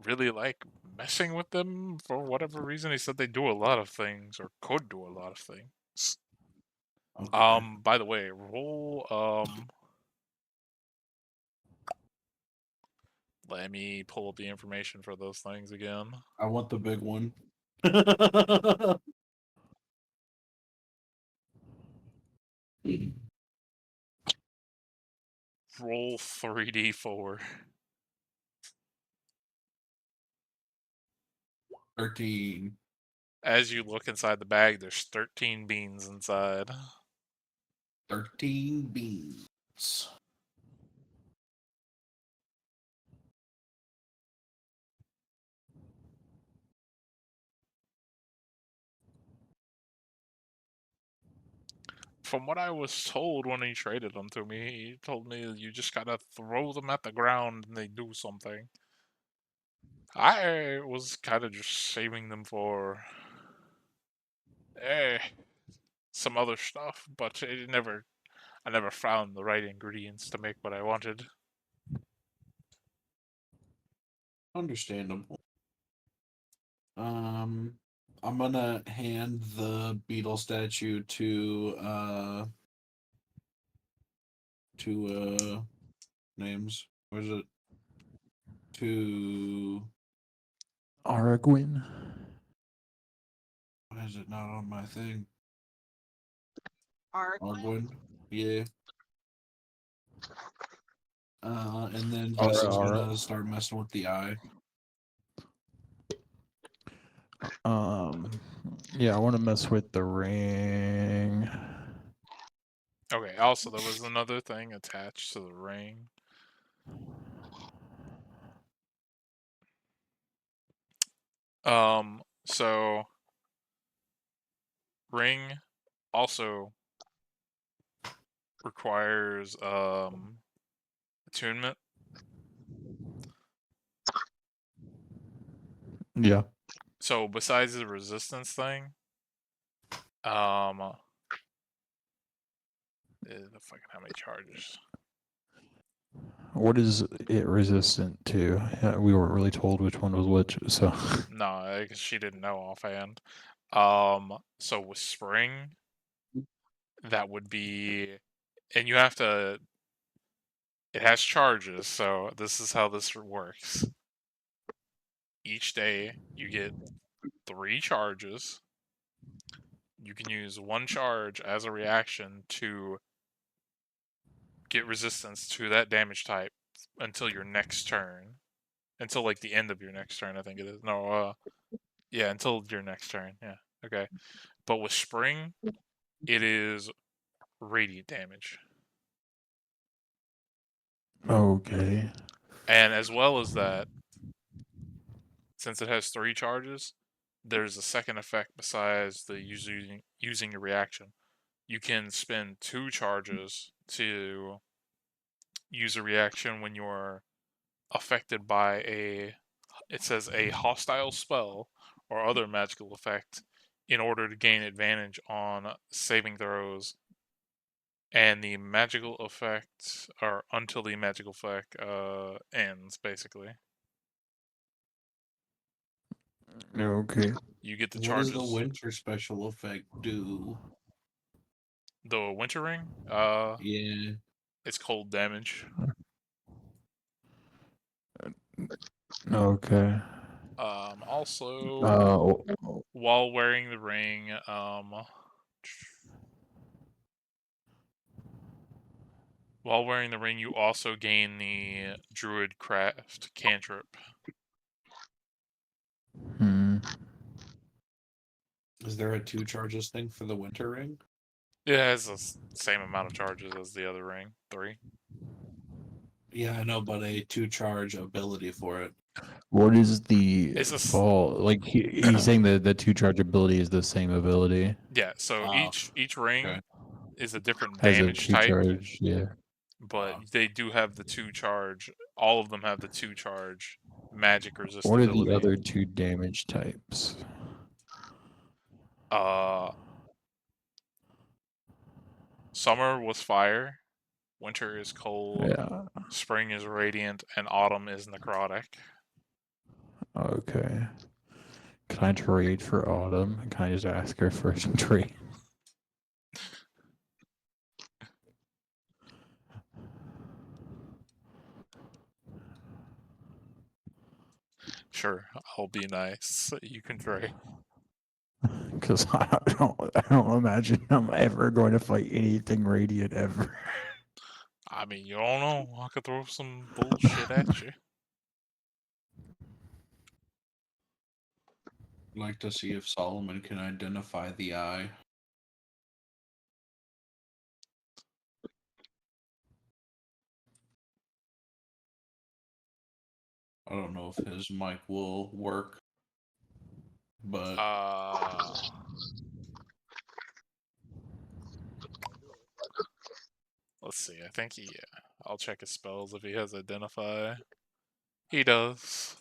Speaker 4: really like messing with them for whatever reason. He said they do a lot of things or could do a lot of things.
Speaker 2: Okay.
Speaker 4: By the way, roll Let me pull up the information for those things again.
Speaker 2: I want the big one.
Speaker 4: Roll 3d4.
Speaker 2: 13.
Speaker 4: As you look inside the bag, there's 13 beans inside.
Speaker 2: 13 beans.
Speaker 4: From what I was told when he traded them to me, he told me you just gotta throw them at the ground and they do something. I was kind of just saving them for some other stuff, but I never found the right ingredients to make what I wanted.
Speaker 2: Understandable. I'm gonna hand the beetle statue to names. What is it? To
Speaker 3: Aragwin.
Speaker 2: why is it not on my thing?
Speaker 1: Argwin?
Speaker 2: Argwin. Yeah. And then Jesse's gonna start messing with the eye.
Speaker 3: Yeah, I want to mess with the ring.
Speaker 4: Okay, also, there was another thing attached to the ring. So ring also requires attunement.
Speaker 3: Yeah.
Speaker 4: So besides the resistance thing, the fucking how many charges?
Speaker 3: What is it resistant to? We weren't really told which one was which, so.
Speaker 4: No, because she didn't know offhand. So with spring, that would be, and you have to. It has charges, so this is how this works. Each day you get 3 charges. You can use 1 charge as a reaction to get resistance to that damage type until your next turn. Until like the end of your next turn, I think it is. No, yeah, until your next turn. Yeah, okay. But with spring, it is radiant damage.
Speaker 3: Okay.
Speaker 4: And as well as that, since it has 3 charges, there's a second effect besides the using your reaction. You can spend 2 charges to use a reaction when you're affected by it says a hostile spell or other magical effect in order to gain advantage on saving throws and the magical effect, or until the magical effect ends, basically.
Speaker 3: Okay.
Speaker 4: You get the
Speaker 2: What does
Speaker 4: charges.
Speaker 2: the winter special effect do?
Speaker 4: The winter ring,
Speaker 2: Yeah.
Speaker 4: it's cold damage.
Speaker 3: Okay.
Speaker 4: Also, while wearing the ring, you also gain the Druid Craft cantrip.
Speaker 2: Is there a 2 charges thing for the winter ring?
Speaker 4: It has the same amount of charges as the other ring, 3.
Speaker 2: Yeah, I know, but a 2 charge ability for it.
Speaker 3: What is the
Speaker 4: It's a
Speaker 3: fall? Like he's saying that the 2 charge ability is the same ability.
Speaker 4: Yeah, so
Speaker 2: Oh,
Speaker 4: each ring
Speaker 2: okay.
Speaker 4: is a different
Speaker 3: Has a
Speaker 4: damage
Speaker 3: 2
Speaker 4: type,
Speaker 3: charge, yeah.
Speaker 4: but they do have the 2 charge. All of them have the 2 charge magic resist
Speaker 3: What are
Speaker 4: ability.
Speaker 3: the other 2 damage types?
Speaker 4: Summer was fire, winter is cold,
Speaker 3: Yeah.
Speaker 4: spring is radiant, and autumn is necrotic.
Speaker 3: Okay. Can I trade for Autumn? Can I just ask her for some trade?
Speaker 4: Sure, I'll be nice. You can try.
Speaker 3: Because I don't imagine I'm ever going to fight anything radiant ever.
Speaker 4: I mean, you don't know. I could throw some bullshit at you.
Speaker 2: I'd like to see if Solomon can identify the eye. I don't know if his mic will work, but
Speaker 4: Let's see. I think he. I'll check his spells if he has identify. He does.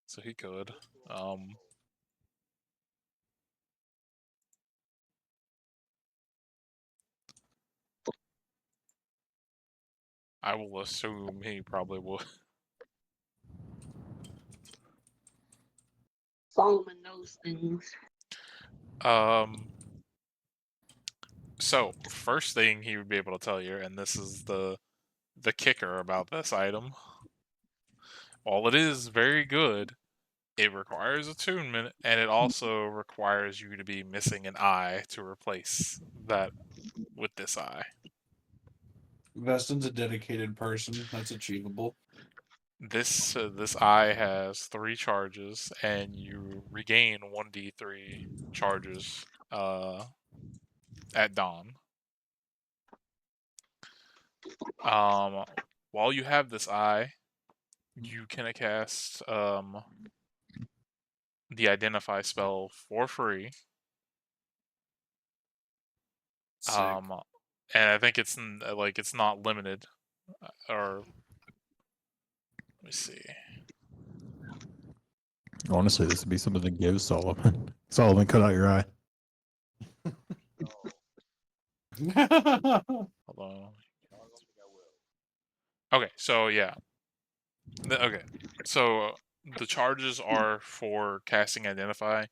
Speaker 4: So he could. I will assume he probably would.
Speaker 1: Solomon knows things.
Speaker 4: So first thing he would be able to tell you, and this is the kicker about this item. While it is very good, it requires attunement, and it also requires you to be missing an eye to replace that with this eye.
Speaker 2: Veston's a dedicated person. That's achievable.
Speaker 4: This eye has 3 charges, and you regain 1d3 charges at dawn. While you have this eye, you can cast the identify spell for free.
Speaker 2: Sick.
Speaker 4: And I think it's it's not limited, or let me see.
Speaker 3: Honestly, this would be something to give Solomon. Solomon, cut out your eye.
Speaker 4: Hold on. Okay, so yeah. Okay, so the charges are for casting identify.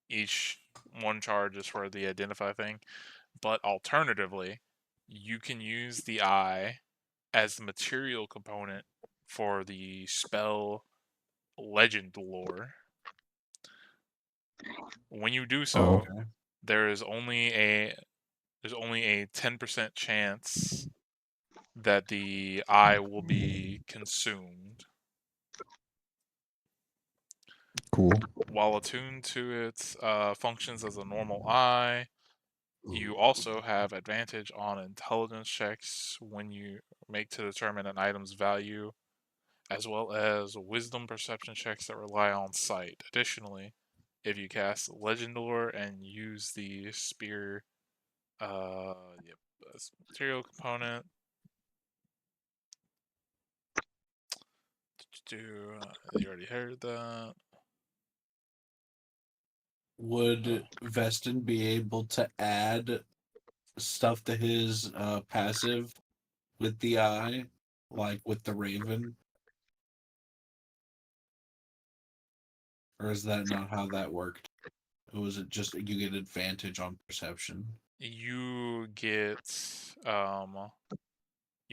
Speaker 4: Each one charge is for the identify thing, but alternatively, you can use the eye as the material component for the spell legend lore. When you do so,
Speaker 3: Oh,
Speaker 4: there is only a 10% chance that the eye will be consumed.
Speaker 3: cool.
Speaker 4: While attuned to its functions as a normal eye, you also have advantage on intelligence checks when you make to determine an item's value, as well as wisdom perception checks that rely on sight. Additionally, if you cast Legend Lore and use the spear, material component, you already heard that.
Speaker 2: Would Veston be able to add stuff to his passive with the eye, like with the Raven? Or is that not how that worked? Or was it just you get advantage on perception?
Speaker 4: You get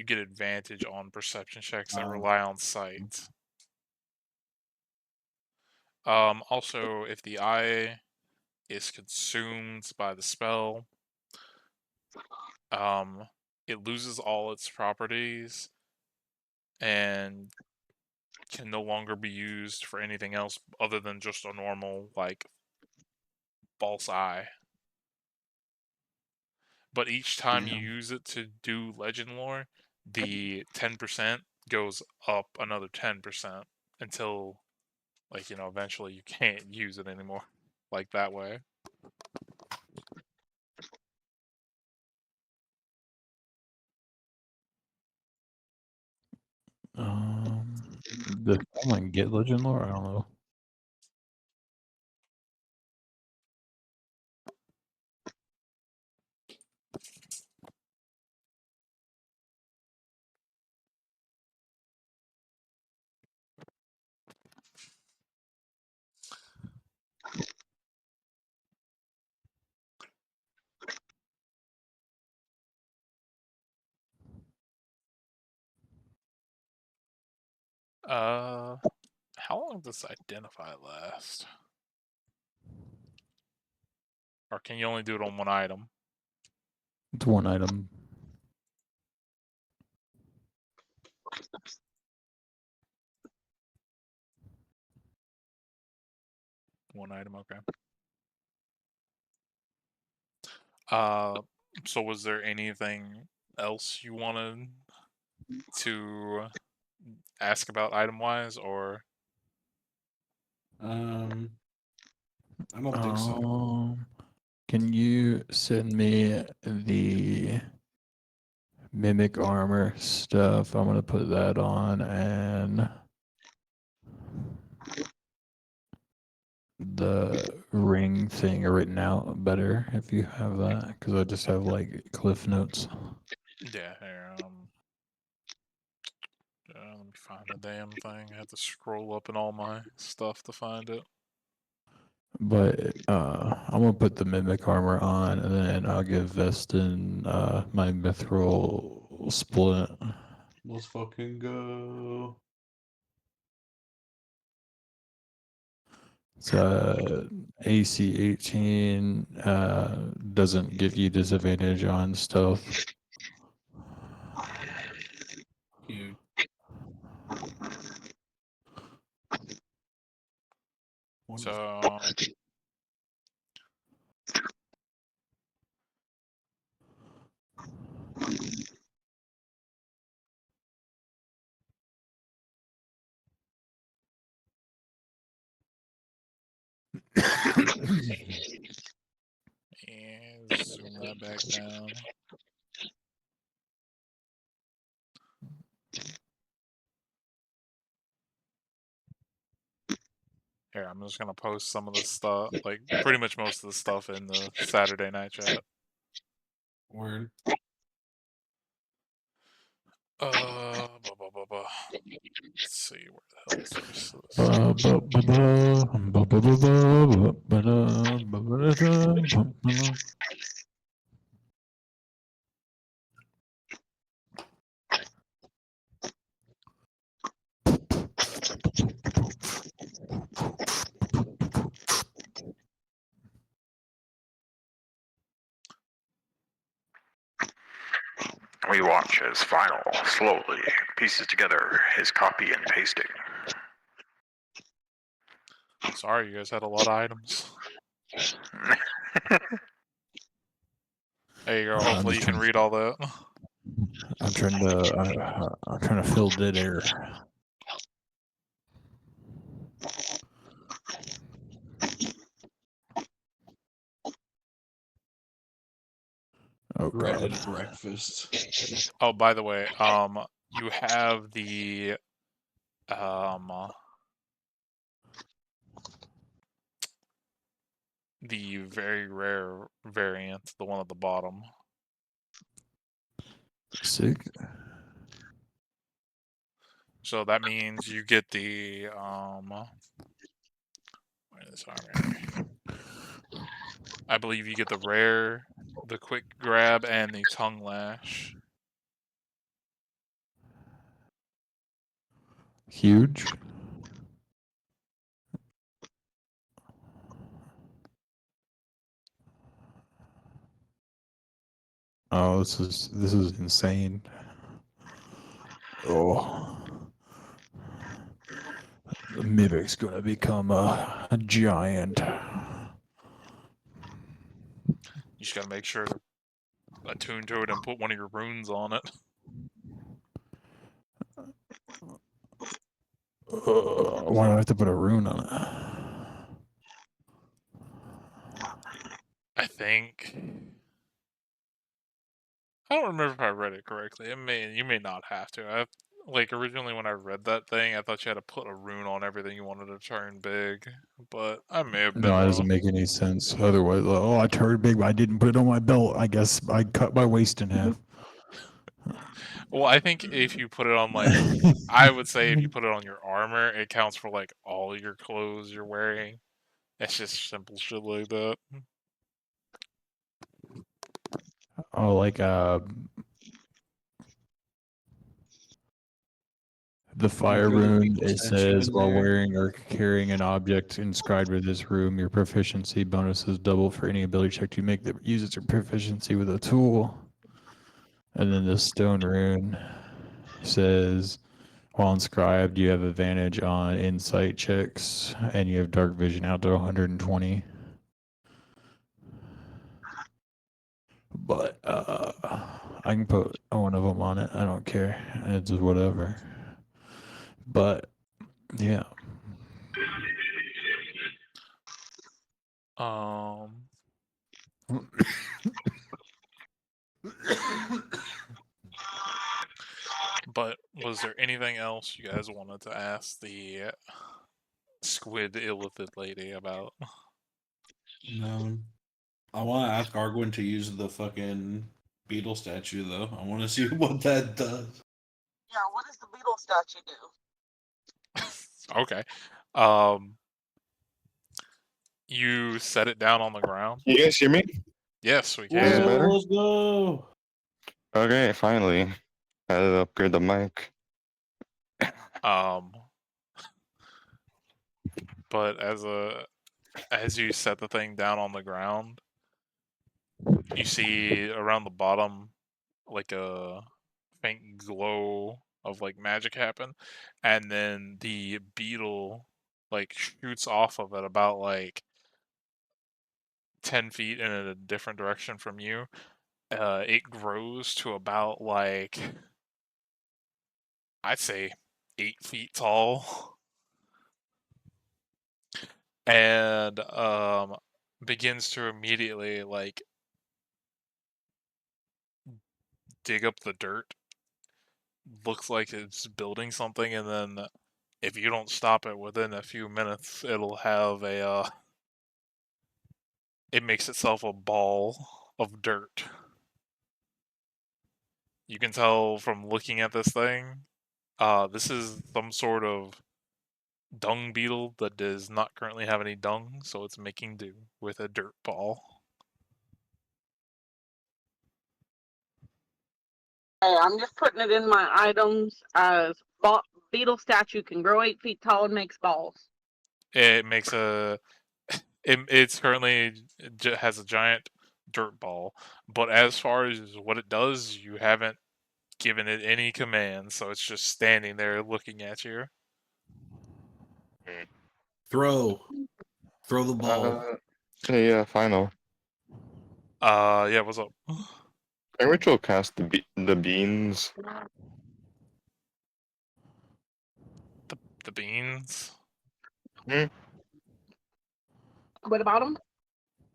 Speaker 4: advantage on perception checks that rely on sight. Also, if the eye is consumed by the spell, it loses all its properties and can no longer be used for anything else other than just a normal, like, false eye. But each time you use it to do legend lore, the 10% goes up another 10% until, like, eventually you can't use it anymore, like, that way.
Speaker 3: Does someone get Legend Lore? I don't know.
Speaker 4: How long does identify last? Or can you only do it on one item?
Speaker 3: It's one item.
Speaker 4: One item, okay. So was there anything else you wanted to ask about item-wise, or?
Speaker 2: I don't think so.
Speaker 3: Can you send me the mimic armor stuff? I'm gonna put that on, and the ring thing written out better if you have that, because I just have like cliff notes.
Speaker 4: Yeah, here, let me find the damn thing. I had to scroll up in all my stuff to find it.
Speaker 3: But I'm gonna put the mimic armor on, and then I'll give Vestin my mithril split.
Speaker 2: Let's fucking go.
Speaker 3: It's AC 18, doesn't give you disadvantage on stealth.
Speaker 2: Cute.
Speaker 4: So and zoom that back down. Here, I'm just gonna post some of the stuff, like pretty much most of the stuff in the Saturday night chat.
Speaker 2: Word.
Speaker 4: Let's see, where the hell is the rest of this?
Speaker 5: We watch as Final slowly pieces together his copy and pasting.
Speaker 4: Sorry, you guys had a lot of items. There you go. Hopefully you can read all that.
Speaker 3: I'm trying to fill dead air. Oh god.
Speaker 2: Rapid breakfast.
Speaker 4: Oh, by the way, you have the very rare variant, the one at the bottom.
Speaker 3: Sick.
Speaker 4: So that means you get the where is armor? I believe you get the rare, the quick grab, and the tongue lash.
Speaker 3: Huge. Oh, this is insane. Oh, the mimic's gonna become a giant.
Speaker 4: You just gotta make sure to attune to it and put one of your runes on it.
Speaker 3: Why do I have to put a rune on it?
Speaker 4: I think. I don't remember if I read it correctly. You may not have to. Like originally when I read that thing, I thought you had to put a rune on everything you wanted to turn big, but I may have been
Speaker 3: No, it
Speaker 4: wrong.
Speaker 3: doesn't make any sense. Otherwise, oh, I turned big, but I didn't put it on my belt. I guess I cut my waist in half.
Speaker 4: Well, I think if you put it on like, I would say if you put it on your armor, it counts for like all your clothes you're wearing. It's just simple shit like that.
Speaker 3: Oh, like the The fire
Speaker 2: Good
Speaker 3: rune,
Speaker 2: people
Speaker 3: it
Speaker 2: statue
Speaker 3: says,
Speaker 2: in
Speaker 3: while
Speaker 2: there.
Speaker 3: wearing or carrying an object inscribed with this rune, your proficiency bonus is double for any ability check you make that uses your proficiency with a tool. And then the stone rune says, while inscribed, you have advantage on insight checks, and you have dark vision out to 120. But I can put one of them on it. I don't care. It's just whatever. But yeah.
Speaker 4: But was there anything else you guys wanted to ask the squid illithid lady about?
Speaker 2: No. I want to ask Argwin to use the fucking beetle statue, though. I want to see what that does.
Speaker 1: Yeah, what does the beetle statue do?
Speaker 4: Okay. You set it down on the ground.
Speaker 6: You guys hear me?
Speaker 4: Yes, we
Speaker 6: Is it
Speaker 4: can.
Speaker 6: better?
Speaker 2: Let's go.
Speaker 6: Okay, finally. I had to upgrade the mic.
Speaker 4: But as you set the thing down on the ground, you see around the bottom like a faint glow of like magic happen, and then the beetle like shoots off of it about like 10 feet in a different direction from you. It grows to about like, I'd say 8 feet tall, and begins to immediately like dig up the dirt. Looks like it's building something, and then if you don't stop it within a few minutes, it'll have a it makes itself a ball of dirt. You can tell from looking at this thing, this is some sort of dung beetle that does not currently have any dung, so it's making do with a dirt ball.
Speaker 1: Hey, I'm just putting it in my items as beetle statue can grow 8 feet tall and makes balls.
Speaker 4: It makes it's currently has a giant dirt ball, but as far as what it does, you haven't given it any commands, so it's just standing there looking at you.
Speaker 2: Throw the ball.
Speaker 6: Hey, final.
Speaker 4: Yeah, what's up?
Speaker 6: Can ritual cast the beans?
Speaker 4: The beans?
Speaker 1: What about them?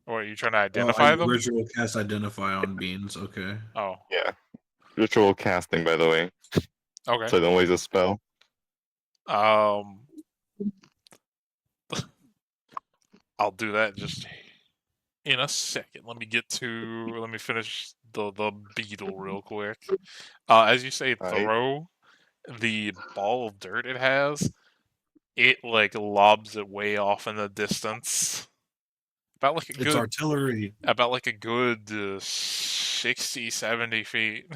Speaker 4: Or are you trying to identify them?
Speaker 2: Ritual cast identify on beans. Okay.
Speaker 4: Oh,
Speaker 6: Yeah. Ritual casting, by the way.
Speaker 4: okay.
Speaker 6: So I don't waste a spell.
Speaker 4: I'll do that just in a second. Let me finish the beetle real quick. As you say,
Speaker 6: Aight.
Speaker 4: throw the ball of dirt it has. It like lobs it way off in the distance. About like a
Speaker 2: It's
Speaker 4: good
Speaker 2: artillery.
Speaker 4: 60, 70 feet.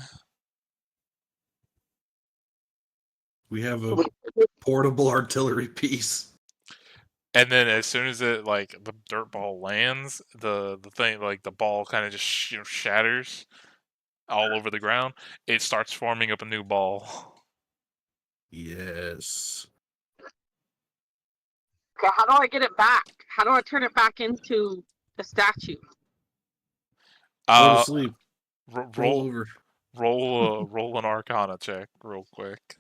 Speaker 2: We have a portable artillery piece.
Speaker 4: And then as soon as it like the dirt ball lands, the thing like the ball kind of just shatters all over the ground. It starts forming up a new ball.
Speaker 2: Yes.
Speaker 1: Okay, how do I get it back? How do I turn it back into the statue?
Speaker 2: Go to sleep. Roll
Speaker 4: Roll
Speaker 2: over.
Speaker 4: roll an Arcana check real quick.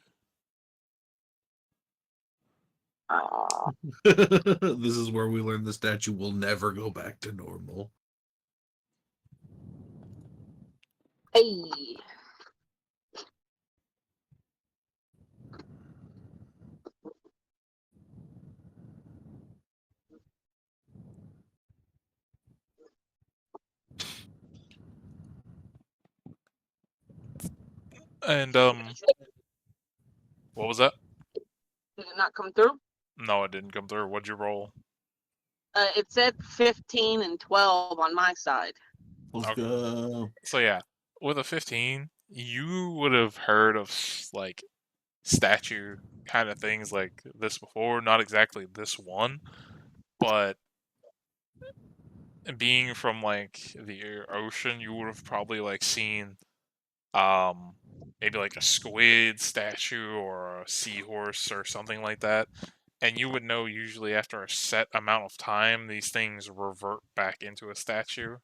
Speaker 2: This is where we learn the statue will never go back to normal.
Speaker 1: Hey.
Speaker 4: And what was that?
Speaker 1: Did it not come through?
Speaker 4: No, it didn't come through. What'd you roll?
Speaker 1: It said 15 and 12 on my side.
Speaker 2: Let's
Speaker 4: Okay.
Speaker 2: go.
Speaker 4: So yeah, with a 15, you would have heard of like statue kind of things like this before. Not exactly this one, but being from like the ocean, you would have probably like seen maybe like a squid statue or a seahorse or something like that. And you would know usually after a set amount of time, these things revert back into a statue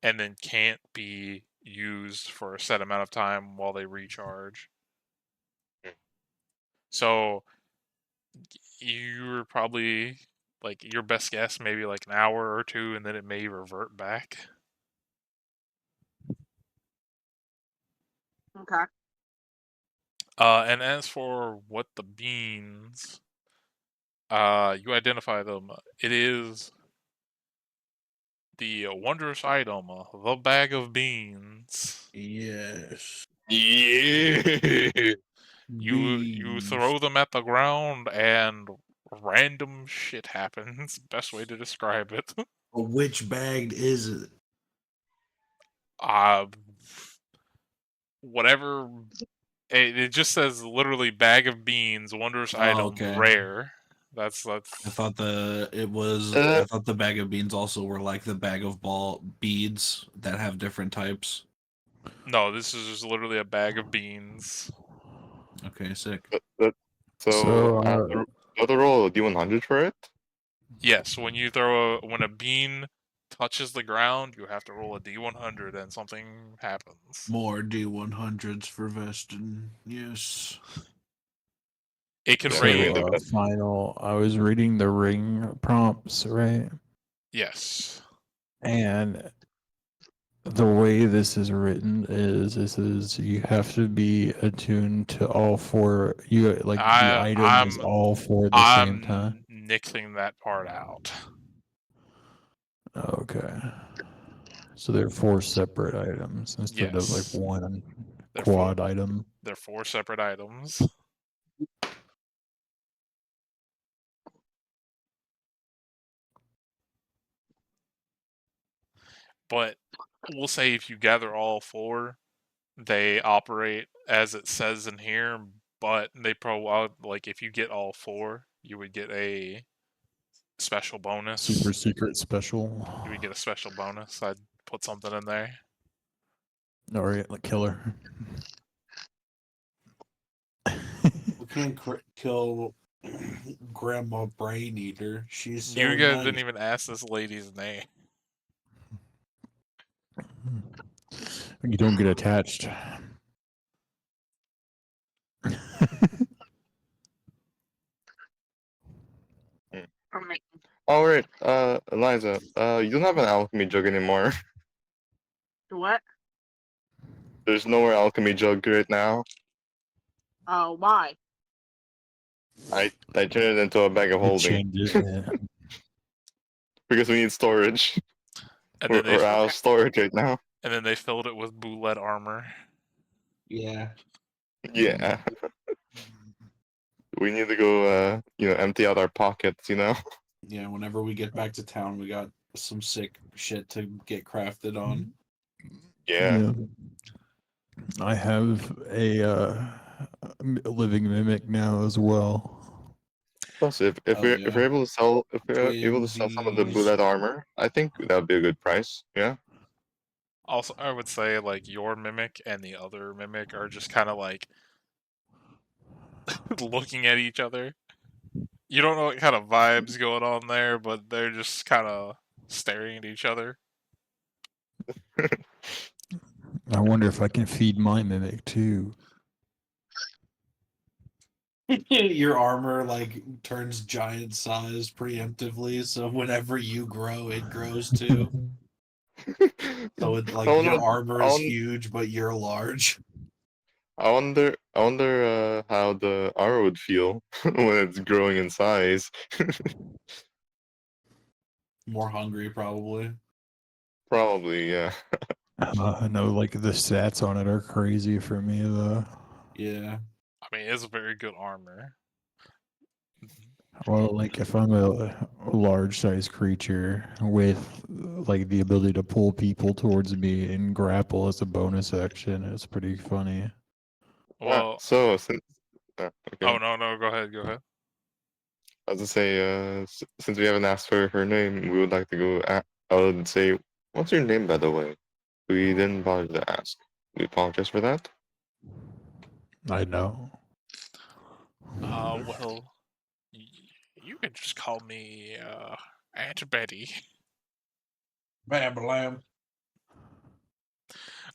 Speaker 4: and then can't be used for a set amount of time while they recharge. So you're probably like your best guess, maybe like an hour or two, and then it may revert back.
Speaker 1: Okay.
Speaker 4: And as for what the beans, you identify them. It is the wondrous item, the bag of beans.
Speaker 2: Yes.
Speaker 6: Yeah.
Speaker 4: You throw them at the ground and random shit happens. Best way to describe it.
Speaker 2: Which bag is it?
Speaker 4: Whatever. It just says literally bag of beans, wondrous item,
Speaker 2: okay.
Speaker 4: rare. That's.
Speaker 2: I thought
Speaker 6: Uh,
Speaker 2: I thought the bag of beans also were like the bag of ball beads that have different types.
Speaker 4: No, this is just literally a bag of beans.
Speaker 2: Okay, sick.
Speaker 6: So do I have to roll a D100 for it?
Speaker 4: Yes, when a bean touches the ground, you have to roll a D100 and something happens.
Speaker 2: More D100s for Veston. Yes.
Speaker 4: It can
Speaker 6: Yeah,
Speaker 3: So,
Speaker 4: rain.
Speaker 3: final. I was reading the ring prompts, right?
Speaker 4: Yes.
Speaker 3: And the way this is written is you have to be attuned to all four. You like the item is all four at the same time.
Speaker 4: I'm nixing that part out.
Speaker 3: Okay. So they're four separate items instead of like
Speaker 4: Yes.
Speaker 3: one
Speaker 4: They're
Speaker 3: quad item.
Speaker 4: They're four separate items. But we'll say if you gather all four, they operate as it says in here, but they like if you get all four, you would get a special bonus.
Speaker 3: Super secret special.
Speaker 4: You would get a special bonus. I'd put something in there.
Speaker 3: Or like killer.
Speaker 2: We can't kill Grandma Brain Eater. She's so
Speaker 4: You guys
Speaker 2: nice.
Speaker 4: didn't even ask this lady's name.
Speaker 3: You don't get attached.
Speaker 6: All right, Eliza, you don't have an alchemy jug anymore.
Speaker 1: What?
Speaker 6: There's no more alchemy jug right now.
Speaker 1: Oh, why?
Speaker 6: I turned it into a bag of
Speaker 3: They
Speaker 6: holding
Speaker 3: changed it. Yeah.
Speaker 6: because we need storage.
Speaker 4: And
Speaker 6: We're
Speaker 4: then
Speaker 6: out of storage right now.
Speaker 4: and then they filled it with boulette armor.
Speaker 2: Yeah.
Speaker 6: Yeah. We need to go, empty out our pockets,
Speaker 2: Yeah, whenever we get back to town, we got some sick shit to get crafted on.
Speaker 6: Yeah.
Speaker 3: I have a living mimic now as well.
Speaker 6: Plus, if we're able to sell some of the
Speaker 2: Twinsies.
Speaker 6: bullet armor, I think that would be a good price. Yeah.
Speaker 4: Also, I would say like your mimic and the other mimic are just kind of like looking at each other. You don't know what kind of vibes going on there, but they're just kind of staring at each other.
Speaker 3: I wonder if I can feed my mimic too.
Speaker 2: Your armor like turns giant size preemptively, so whenever you grow, it grows too. So it like your armor is huge, but you're large.
Speaker 6: I wonder how the armor would feel when it's growing in size.
Speaker 2: More hungry, probably.
Speaker 6: Probably, yeah.
Speaker 3: I know, like the stats on it are crazy for me though.
Speaker 2: Yeah.
Speaker 4: I mean, it's very good armor.
Speaker 3: Well, like if I'm a large size creature with like the ability to pull people towards me and grapple as a bonus action, it's pretty funny.
Speaker 4: Well,
Speaker 6: So since Okay.
Speaker 4: Oh no, go ahead.
Speaker 6: I was gonna say, since we haven't asked for her name, we would like to go. I would say, what's your name, by the way? We didn't bother to ask. We apologize for that.
Speaker 3: I know.
Speaker 4: Well, you can just call me Aunt Betty.
Speaker 2: Bam, blam.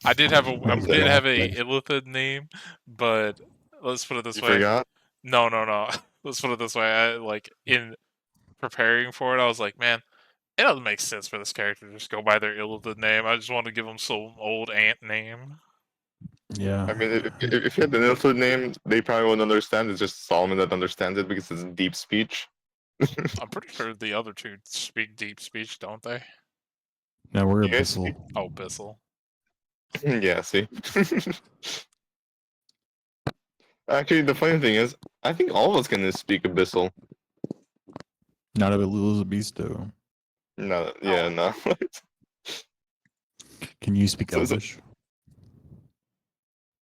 Speaker 4: I did have a
Speaker 3: Exactly.
Speaker 4: Illithid name, but let's put it this
Speaker 6: You
Speaker 4: way.
Speaker 6: forgot?
Speaker 4: No. Let's put it this way. In preparing for it, I was like, man, it doesn't make sense for this character to just go by their Illithid name. I just want to give them some old aunt name.
Speaker 3: Yeah.
Speaker 6: I mean, if you had the Nilford name, they probably wouldn't understand. It's just Solomon that understands it because it's deep speech.
Speaker 4: I'm pretty sure the other two speak deep speech, don't they?
Speaker 3: No, we're
Speaker 6: You guys
Speaker 3: Abyssal.
Speaker 4: Oh, Bissell.
Speaker 6: Yeah, see. Actually, the funny thing is, I think all of us can speak Abyssal.
Speaker 3: Not a little Beasto.
Speaker 6: No, yeah, no.
Speaker 3: Can you speak
Speaker 6: So-
Speaker 3: Elvish?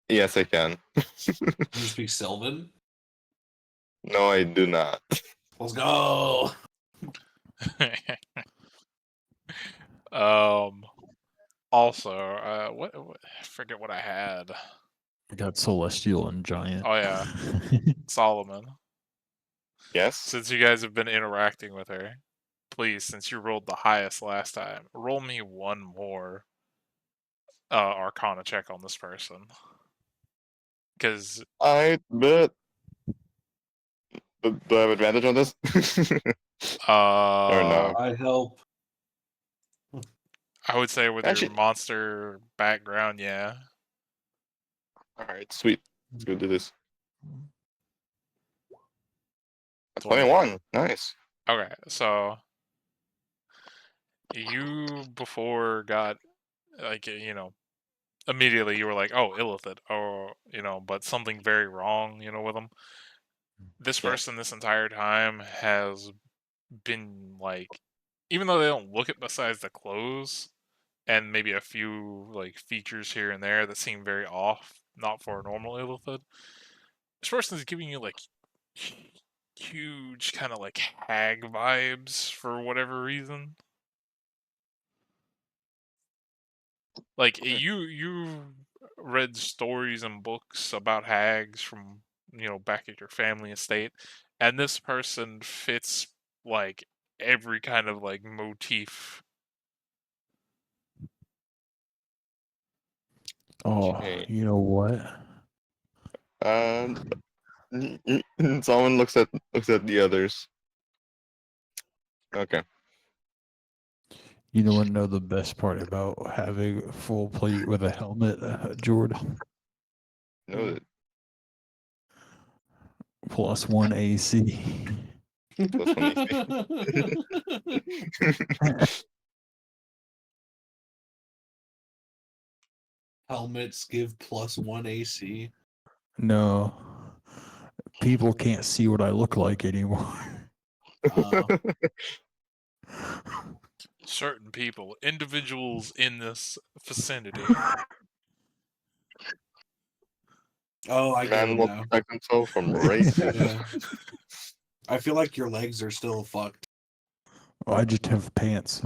Speaker 6: Yes, I can.
Speaker 2: You speak Sylvan?
Speaker 6: No, I do not.
Speaker 2: Let's go.
Speaker 4: Also, what I forget what I had.
Speaker 3: I got Celestial and Giant.
Speaker 4: Oh yeah, Solomon.
Speaker 6: Yes?
Speaker 4: Since you guys have been interacting with her, please, since you rolled the highest last time, roll me one more Arcana check on this person. Because
Speaker 6: I bet. Do I have advantage on this? Or no?
Speaker 2: I help.
Speaker 4: I would say with
Speaker 6: Actually-
Speaker 4: your monster background, yeah.
Speaker 6: Alright, sweet. Let's go do this.
Speaker 4: 20.
Speaker 6: 21. Nice.
Speaker 4: Okay, so you before got like immediately you were like, oh, Illithid, or but something very wrong, with them. This
Speaker 6: Yeah.
Speaker 4: person this entire time has been like, even though they don't look it besides the clothes and maybe a few like features here and there that seem very off, not for a normal Illithid. This person is giving you like huge kind of like hag vibes for whatever reason. Like you read stories and books about hags from back at your family estate, and this person fits like every kind of like motif.
Speaker 3: Oh,
Speaker 6: Okay.
Speaker 3: you know what?
Speaker 6: Someone looks at the others. Okay.
Speaker 3: You know what? Know the best part about having a full plate with a helmet, Jordan?
Speaker 6: No,
Speaker 3: +1 AC.
Speaker 6: plus 1 AC.
Speaker 2: Helmets give +1 AC.
Speaker 3: No, people can't see what I look like anymore.
Speaker 4: Certain people, individuals in this vicinity.
Speaker 2: Oh, I get
Speaker 6: Man
Speaker 2: it
Speaker 6: will
Speaker 2: now.
Speaker 6: protect himself from racism.
Speaker 2: Yeah. I feel like your legs are still fucked.
Speaker 3: Oh, I just have pants.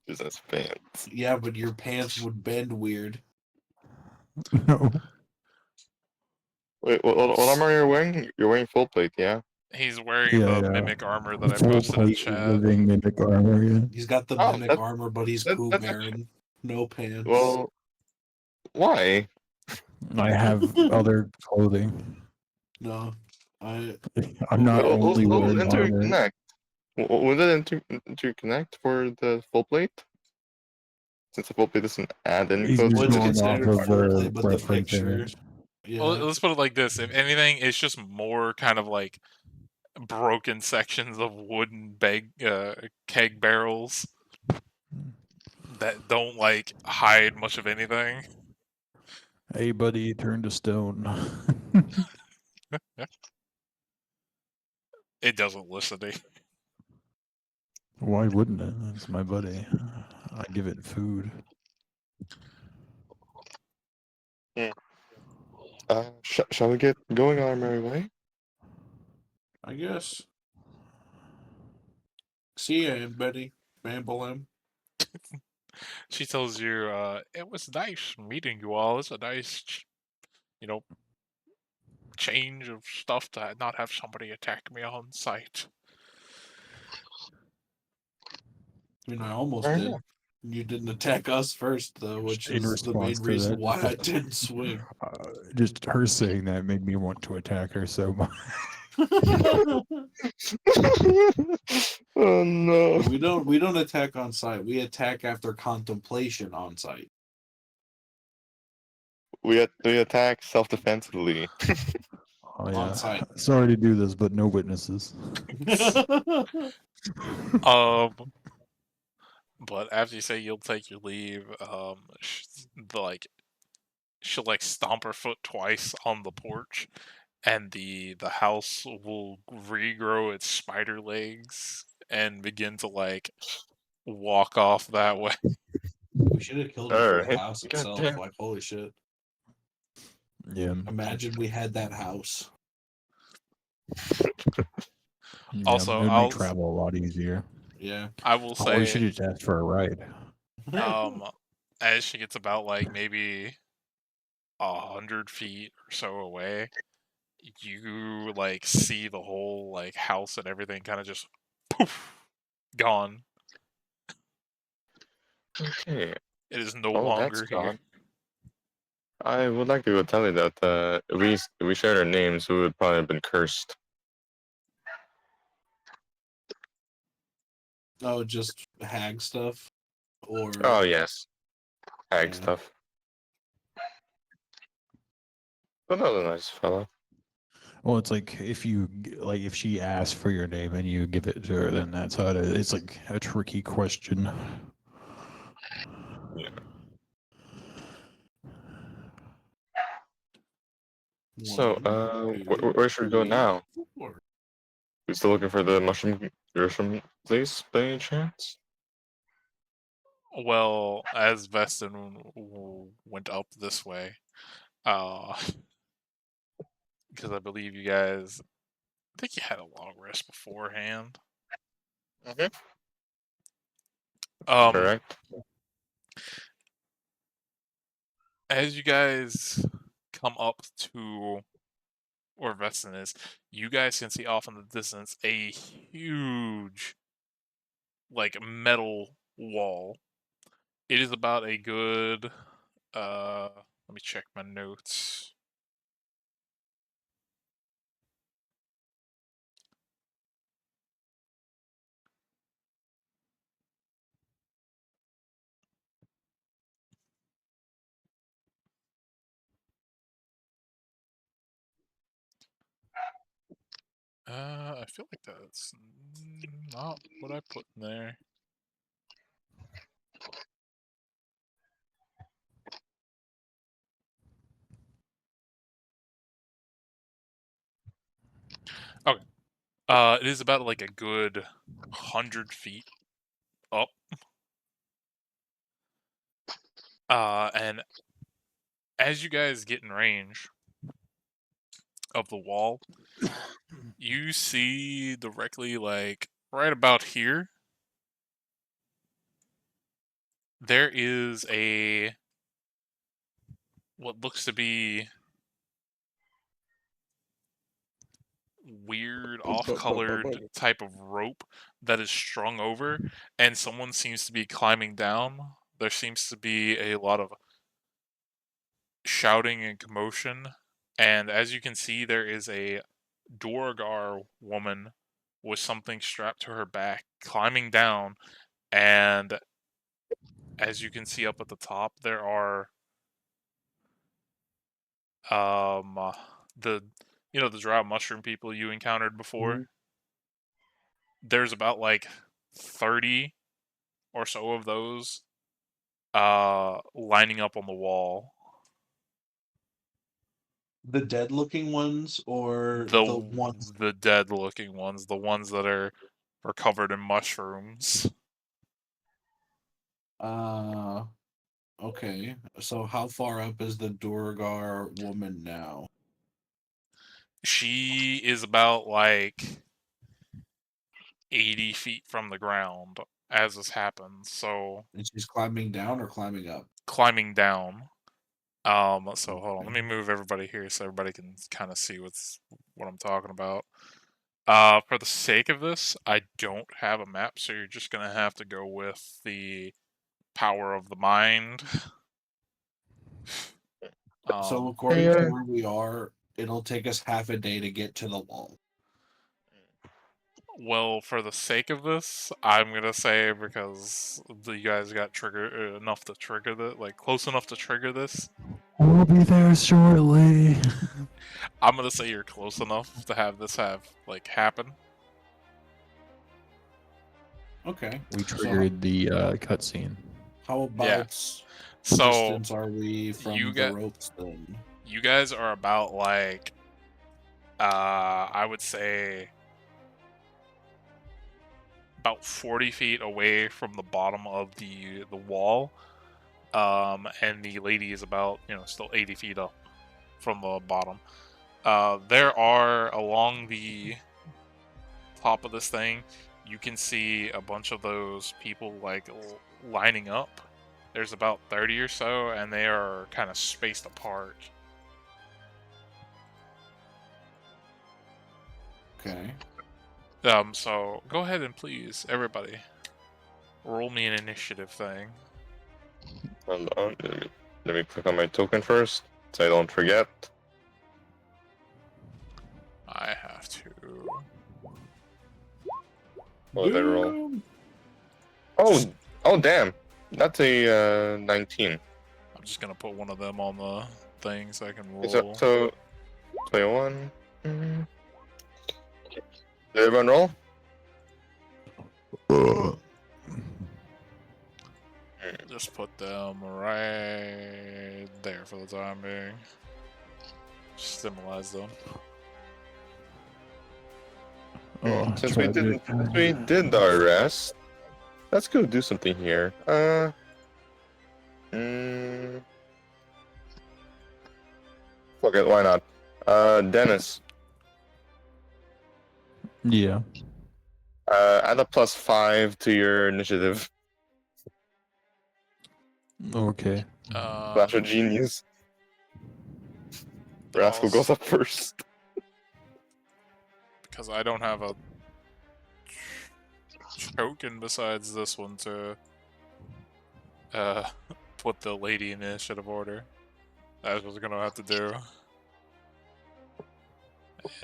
Speaker 6: Jesus pants.
Speaker 2: Yeah, but your pants would bend weird.
Speaker 3: No.
Speaker 6: Wait, what armor are you wearing? You're wearing full plate, yeah?
Speaker 4: He's wearing
Speaker 3: Yeah,
Speaker 4: the
Speaker 3: yeah.
Speaker 4: mimic armor that I
Speaker 3: Full
Speaker 4: posted in
Speaker 3: plate
Speaker 4: chat.
Speaker 3: living mimic armor. Yeah.
Speaker 2: He's got the
Speaker 6: Oh,
Speaker 2: mimic armor, but he's
Speaker 6: that's
Speaker 2: Pooh
Speaker 6: actually-
Speaker 2: Baron. No pants.
Speaker 6: Well, why?
Speaker 3: I have other clothing.
Speaker 2: No.
Speaker 3: I'm not
Speaker 2: Well,
Speaker 3: only
Speaker 6: We'll
Speaker 3: wearing armor.
Speaker 6: interconnect. Would it interconnect for the full plate? Since the full plate doesn't add any
Speaker 3: He's
Speaker 6: clothes.
Speaker 3: just
Speaker 2: Well,
Speaker 3: going
Speaker 2: it's
Speaker 3: off
Speaker 2: considered
Speaker 3: of
Speaker 2: full
Speaker 3: the
Speaker 2: plate, but the
Speaker 3: reference
Speaker 2: picture.
Speaker 3: image.
Speaker 2: Yeah.
Speaker 4: Well, let's put it like this: if anything, it's just more kind of like broken sections of wooden keg barrels that don't like hide much of anything.
Speaker 3: Hey, buddy, turn to stone.
Speaker 4: It doesn't listen to you.
Speaker 3: Why wouldn't it? It's my buddy. I give it food.
Speaker 6: Shall we get going on our merry way?
Speaker 2: I guess. See ya, Betty. Bambalem.
Speaker 4: She tells you, it was nice meeting you all. It's a nice, change of stuff to not have somebody attack me on sight.
Speaker 2: I almost
Speaker 6: Fair
Speaker 2: did.
Speaker 6: enough.
Speaker 2: You didn't attack us first, though, which
Speaker 3: In
Speaker 2: is the main
Speaker 3: response to
Speaker 2: reason
Speaker 3: that,
Speaker 2: why I didn't swing.
Speaker 3: just her saying that made me want to attack her so much.
Speaker 6: Oh no.
Speaker 2: we don't attack on sight. We attack after contemplation on sight.
Speaker 6: We attack self-defensively.
Speaker 3: Oh,
Speaker 2: On
Speaker 3: yeah.
Speaker 2: site.
Speaker 3: Sorry to do this, but no witnesses.
Speaker 4: But after you say you'll take your leave, she'll like stomp her foot twice on the porch, and the house will regrow its spider legs and begin to like walk off that way.
Speaker 2: We should have killed her for the
Speaker 6: Alright.
Speaker 2: house itself.
Speaker 6: Goddamn.
Speaker 2: Like, holy shit.
Speaker 3: Yeah.
Speaker 2: Imagine we had that house.
Speaker 3: Yeah,
Speaker 4: Also,
Speaker 3: it would make travel a lot easier.
Speaker 2: Yeah.
Speaker 4: I will
Speaker 3: Oh, you should
Speaker 4: say,
Speaker 3: just ask for a ride.
Speaker 4: as she gets about like maybe 100 feet or so away, you like see the whole like house and everything kind of just poof, gone.
Speaker 6: Okay.
Speaker 4: It is no
Speaker 6: Oh, that's
Speaker 4: longer here.
Speaker 6: gone. I would like to tell you that if we shared our names, we would probably have been cursed.
Speaker 2: Oh, just hag stuff? Or
Speaker 6: Oh yes, hag
Speaker 2: Yeah.
Speaker 6: stuff. Another nice fellow.
Speaker 3: Well, it's like if she asks for your name and you give it to her, then that's how it is. It's like a tricky question.
Speaker 6: Yeah. So, where should we go now? We still looking for the mushroom place by any chance?
Speaker 4: Well, as Vestin went up this way, because I believe you guys, I think you had a long rest beforehand.
Speaker 6: Correct.
Speaker 4: As you guys come up to where Vestin is, you guys can see off in the distance a huge, like, metal wall. It is about a good, let me check my notes. I feel like that's not what I put in there. Okay. It is about like a good 100 feet up. And as you guys get in range of the wall, you see directly, like, right about here, there is what looks to be weird off-colored type of rope that is strung over, and someone seems to be climbing down. There seems to be a lot of shouting and commotion, and as you can see, there is a Duergar woman with something strapped to her back climbing down, and as you can see up at the top, there are the the dry mushroom people you encountered before. There's about like 30 or so of those lining up on the wall.
Speaker 2: The dead looking ones or the ones
Speaker 4: The dead looking ones, the ones that are covered in mushrooms.
Speaker 2: okay. So how far up is the Duergar woman now?
Speaker 4: She is about like 80 feet from the ground as this happens. So
Speaker 2: And she's climbing down or climbing up?
Speaker 4: climbing down. So hold on, let me move everybody here so everybody can kind of see what I'm talking about. For the sake of this, I don't have a map, so you're just gonna have to go with the power of the mind.
Speaker 2: So according to where we are, it'll take us half a day to get to the wall.
Speaker 4: Well, for the sake of this, I'm gonna say because you guys got trigger enough to trigger this, like close enough to trigger this.
Speaker 3: We'll be there shortly.
Speaker 4: I'm gonna say you're close enough to have this happen.
Speaker 2: Okay.
Speaker 3: We triggered the cutscene.
Speaker 2: How about
Speaker 4: So
Speaker 2: distance are we from
Speaker 4: you
Speaker 2: the ropes then?
Speaker 4: You guys are about like I would say about 40 feet away from the bottom of the wall. And the lady is about, still 80 feet up from the bottom. There are, along the top of this thing, you can see a bunch of those people like lining up. There's about 30 or so, and they are kind of spaced apart.
Speaker 2: Okay.
Speaker 4: So go ahead and please, everybody, roll me an initiative thing.
Speaker 6: Hold on. Let me click on my token first, so I don't forget.
Speaker 4: I have to.
Speaker 6: What did I roll? Oh, damn! That's a 19.
Speaker 4: I'm just gonna put one of them on the thing so I can roll.
Speaker 6: So 21. Did everyone roll?
Speaker 4: Just put them right there for the time being. Just symbolize them.
Speaker 3: Oh,
Speaker 6: Since we did our rest, let's go do something here. Fuck it, why not? Dennis.
Speaker 3: Yeah.
Speaker 6: Add a +5 to your initiative.
Speaker 3: Okay.
Speaker 6: Flash of genius. Rascal goes up first.
Speaker 4: Because I don't have a token besides this one to put the lady in initiative order. That's what I was gonna have to do.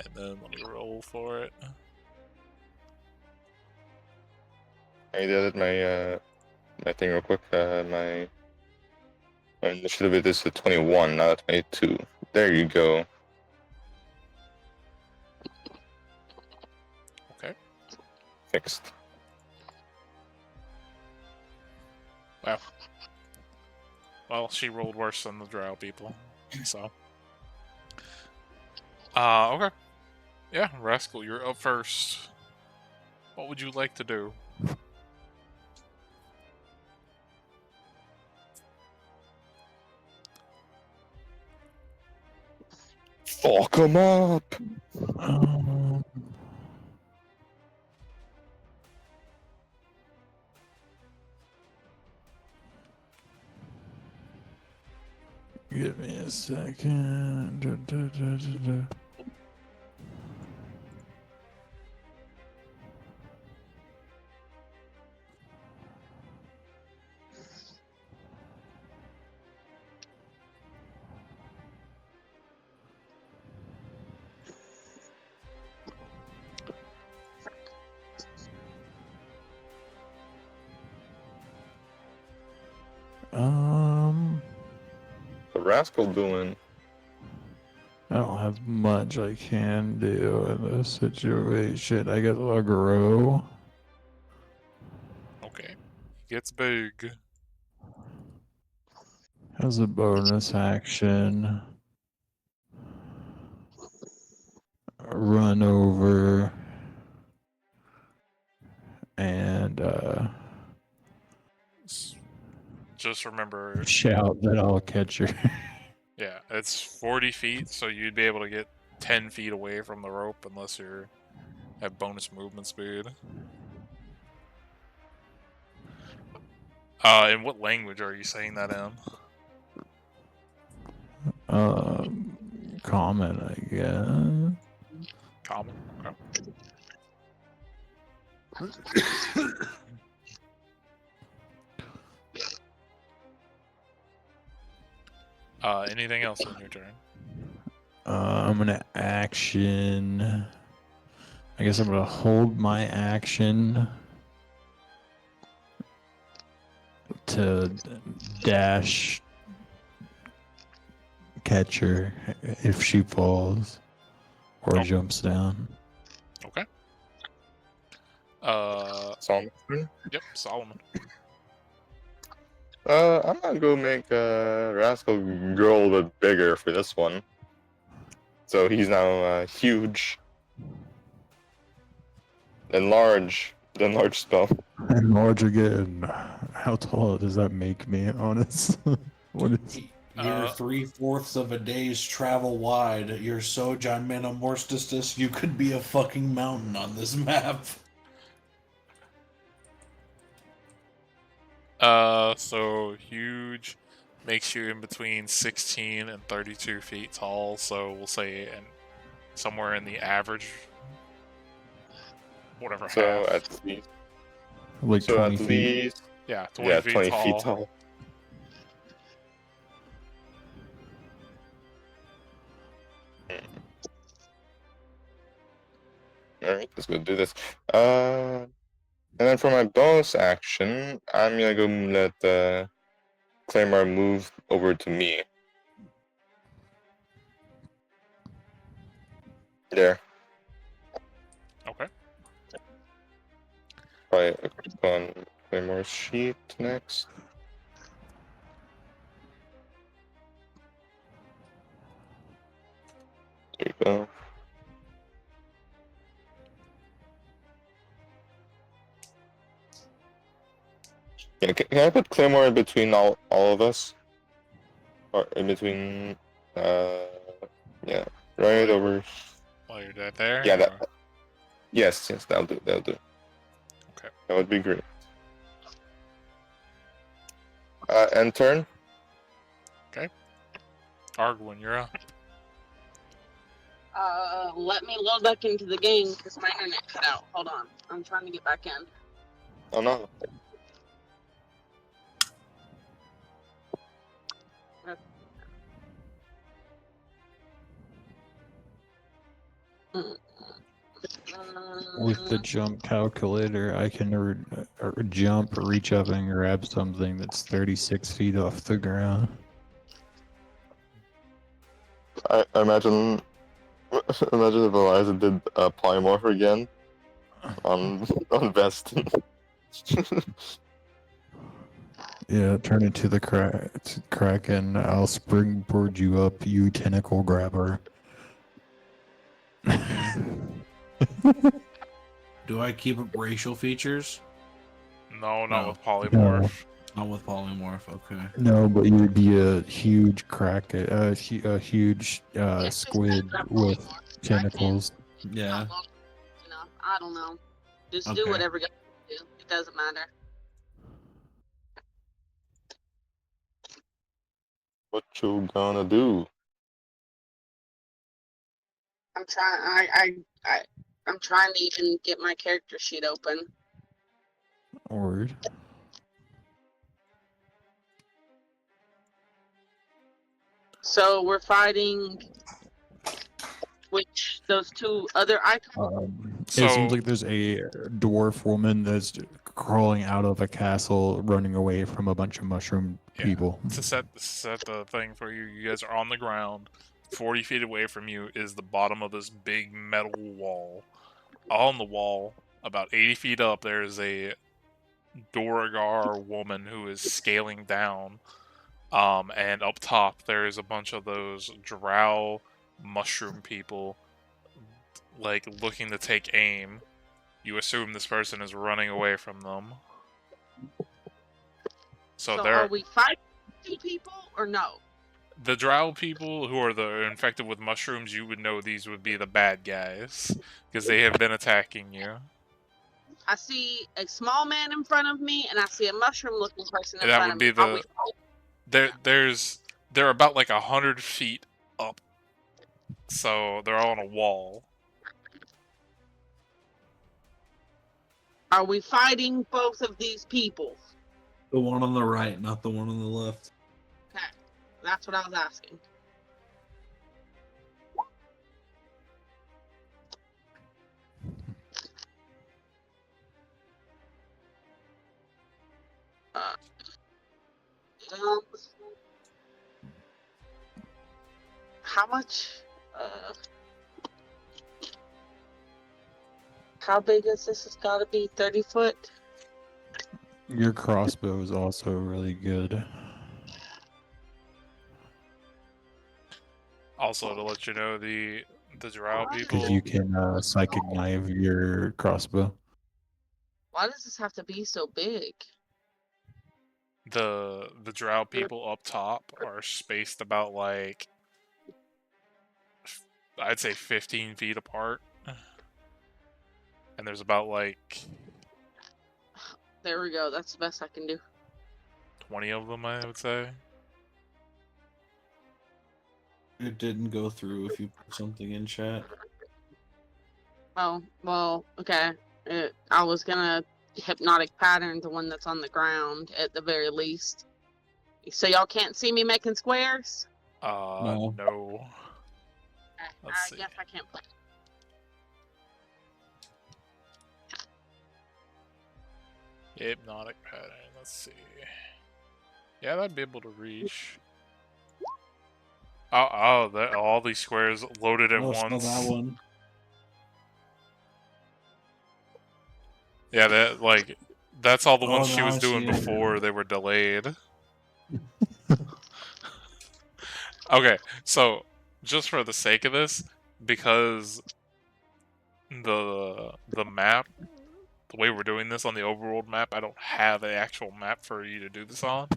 Speaker 4: And then let me roll for it.
Speaker 6: I did my thing real quick. My initiative is a 21, not a 22. There you go.
Speaker 4: Okay.
Speaker 6: Fixed.
Speaker 4: Wow. Well, she rolled worse than the drow people, so. Okay. Yeah, Rascal, you're up first. What would you like to do?
Speaker 6: Fuck him up!
Speaker 3: Give me a second.
Speaker 6: The Rascal doing?
Speaker 3: I don't have much I can do in this situation. I got a grow.
Speaker 4: Okay. Gets big.
Speaker 3: Has a bonus action. Run over. And
Speaker 4: Just remember.
Speaker 3: shout that I'll catch her.
Speaker 4: Yeah, it's 40 feet, so you'd be able to get 10 feet away from the rope unless you have bonus movement speed. In what language are you saying that in?
Speaker 3: Common, I guess.
Speaker 4: Common? Okay. Anything else on your turn?
Speaker 3: I'm gonna action. I guess I'm gonna hold my action to dash catch her if she falls or jumps down.
Speaker 4: Okay.
Speaker 6: Solomon.
Speaker 4: Yep, Solomon.
Speaker 6: I'm gonna go make Rascal grow a little bit bigger for this one. So he's now huge. Enlarge. The enlarge spell.
Speaker 3: Enlarge again. How tall does that make me, honest? What is...
Speaker 2: You're 3/4 of a day's travel wide. You're so gigantomorphous, you could be a fucking mountain on this map.
Speaker 4: So huge makes you in between 16 and 32 feet tall, so we'll say somewhere in the average, whatever,
Speaker 6: So
Speaker 4: half.
Speaker 6: at least.
Speaker 3: Like
Speaker 6: So
Speaker 3: 20
Speaker 6: at
Speaker 3: feet?
Speaker 6: least.
Speaker 4: Yeah, 20
Speaker 6: Yeah,
Speaker 4: feet
Speaker 6: 20
Speaker 4: tall.
Speaker 6: feet tall. Alright, let's go do this. And then for my bonus action, I'm gonna go let Claymore move over to me. There.
Speaker 4: Okay.
Speaker 6: Probably click on Claymore's sheet next. There you go. Yeah, can I put Claymore in between all of us? Or in between, yeah, right over.
Speaker 4: While you're dead there?
Speaker 6: Yeah,
Speaker 4: or...
Speaker 6: that. Yes, that'll do.
Speaker 4: Okay.
Speaker 6: That would be great. End turn.
Speaker 4: Okay. Arguin, you're up.
Speaker 1: Let me load back into the game because my internet cut out. Hold on. I'm trying to get back in.
Speaker 6: Oh no.
Speaker 3: With the jump calculator, I can jump, reach up, and grab something that's 36 feet off the ground.
Speaker 6: I imagine if Eliza did polymorph again on Vest.
Speaker 3: Yeah, turn into the Kraken. I'll springboard you up, you tentacle grabber.
Speaker 2: Do I keep up racial features?
Speaker 4: No, not
Speaker 2: No.
Speaker 4: with polymorph.
Speaker 3: No.
Speaker 2: Not with polymorph, okay.
Speaker 3: No, but you would be a huge Kraken, a huge squid with tentacles.
Speaker 2: Yeah.
Speaker 1: I don't know. Just
Speaker 2: Okay.
Speaker 1: do whatever you do. It doesn't matter.
Speaker 6: What you gonna do?
Speaker 1: I'm trying. I'm trying to even get my character sheet open.
Speaker 3: Word.
Speaker 1: So we're fighting those two other icons.
Speaker 3: It seems like there's a dwarf woman that's crawling out of a castle, running away from a bunch of mushroom people.
Speaker 4: To set the thing for you, you guys are on the ground. 40 feet away from you is the bottom of this big metal wall. On the wall, about 80 feet up, there is a Dorogar woman who is scaling down. And up top, there is a bunch of those drow mushroom people, like, looking to take aim. You assume this person is running away from them. So
Speaker 1: are we fighting two people or no?
Speaker 4: The drow people who are the infected with mushrooms, you would know these would be the bad guys because they have been attacking you.
Speaker 1: I see a small man in front of me, and I see a mushroom-looking person in
Speaker 4: And that
Speaker 1: front
Speaker 4: would
Speaker 1: of
Speaker 4: be
Speaker 1: me. Are we?
Speaker 4: they're about like 100 feet up, so they're all on a wall.
Speaker 1: Are we fighting both of these people?
Speaker 2: The one on the right, not the one on the left.
Speaker 1: Okay, that's what I was asking. Um, how much? How big is this? It's got to be 30 foot.
Speaker 3: Your crossbow is also really good.
Speaker 4: Also, to let you know, the drow
Speaker 3: Because
Speaker 4: people.
Speaker 3: you can psychic knife your crossbow.
Speaker 1: Why does this have to be so big?
Speaker 4: The drow people up top are spaced about like I'd say 15 feet apart, and there's about like
Speaker 1: There we go. That's the best I can do.
Speaker 4: 20 of them, I would say.
Speaker 2: It didn't go through if you put something in chat.
Speaker 1: Oh, well, okay. I was gonna hypnotic pattern the one that's on the ground at the very least. So y'all can't see me making squares?
Speaker 2: No.
Speaker 4: No. Let's
Speaker 1: I
Speaker 4: see.
Speaker 1: guess I can't play.
Speaker 4: Hypnotic pattern. Let's see. Yeah, I'd be able to reach. All these squares loaded at
Speaker 2: Oh, saw
Speaker 4: once.
Speaker 2: that one.
Speaker 4: Yeah, that's all the
Speaker 2: Oh,
Speaker 4: ones she
Speaker 2: now
Speaker 4: was
Speaker 2: I
Speaker 4: doing
Speaker 2: see it.
Speaker 4: before they were delayed. Okay, so just for the sake of this, because the map, the way we're doing this on the overworld map, I don't have an actual map for you to do this on.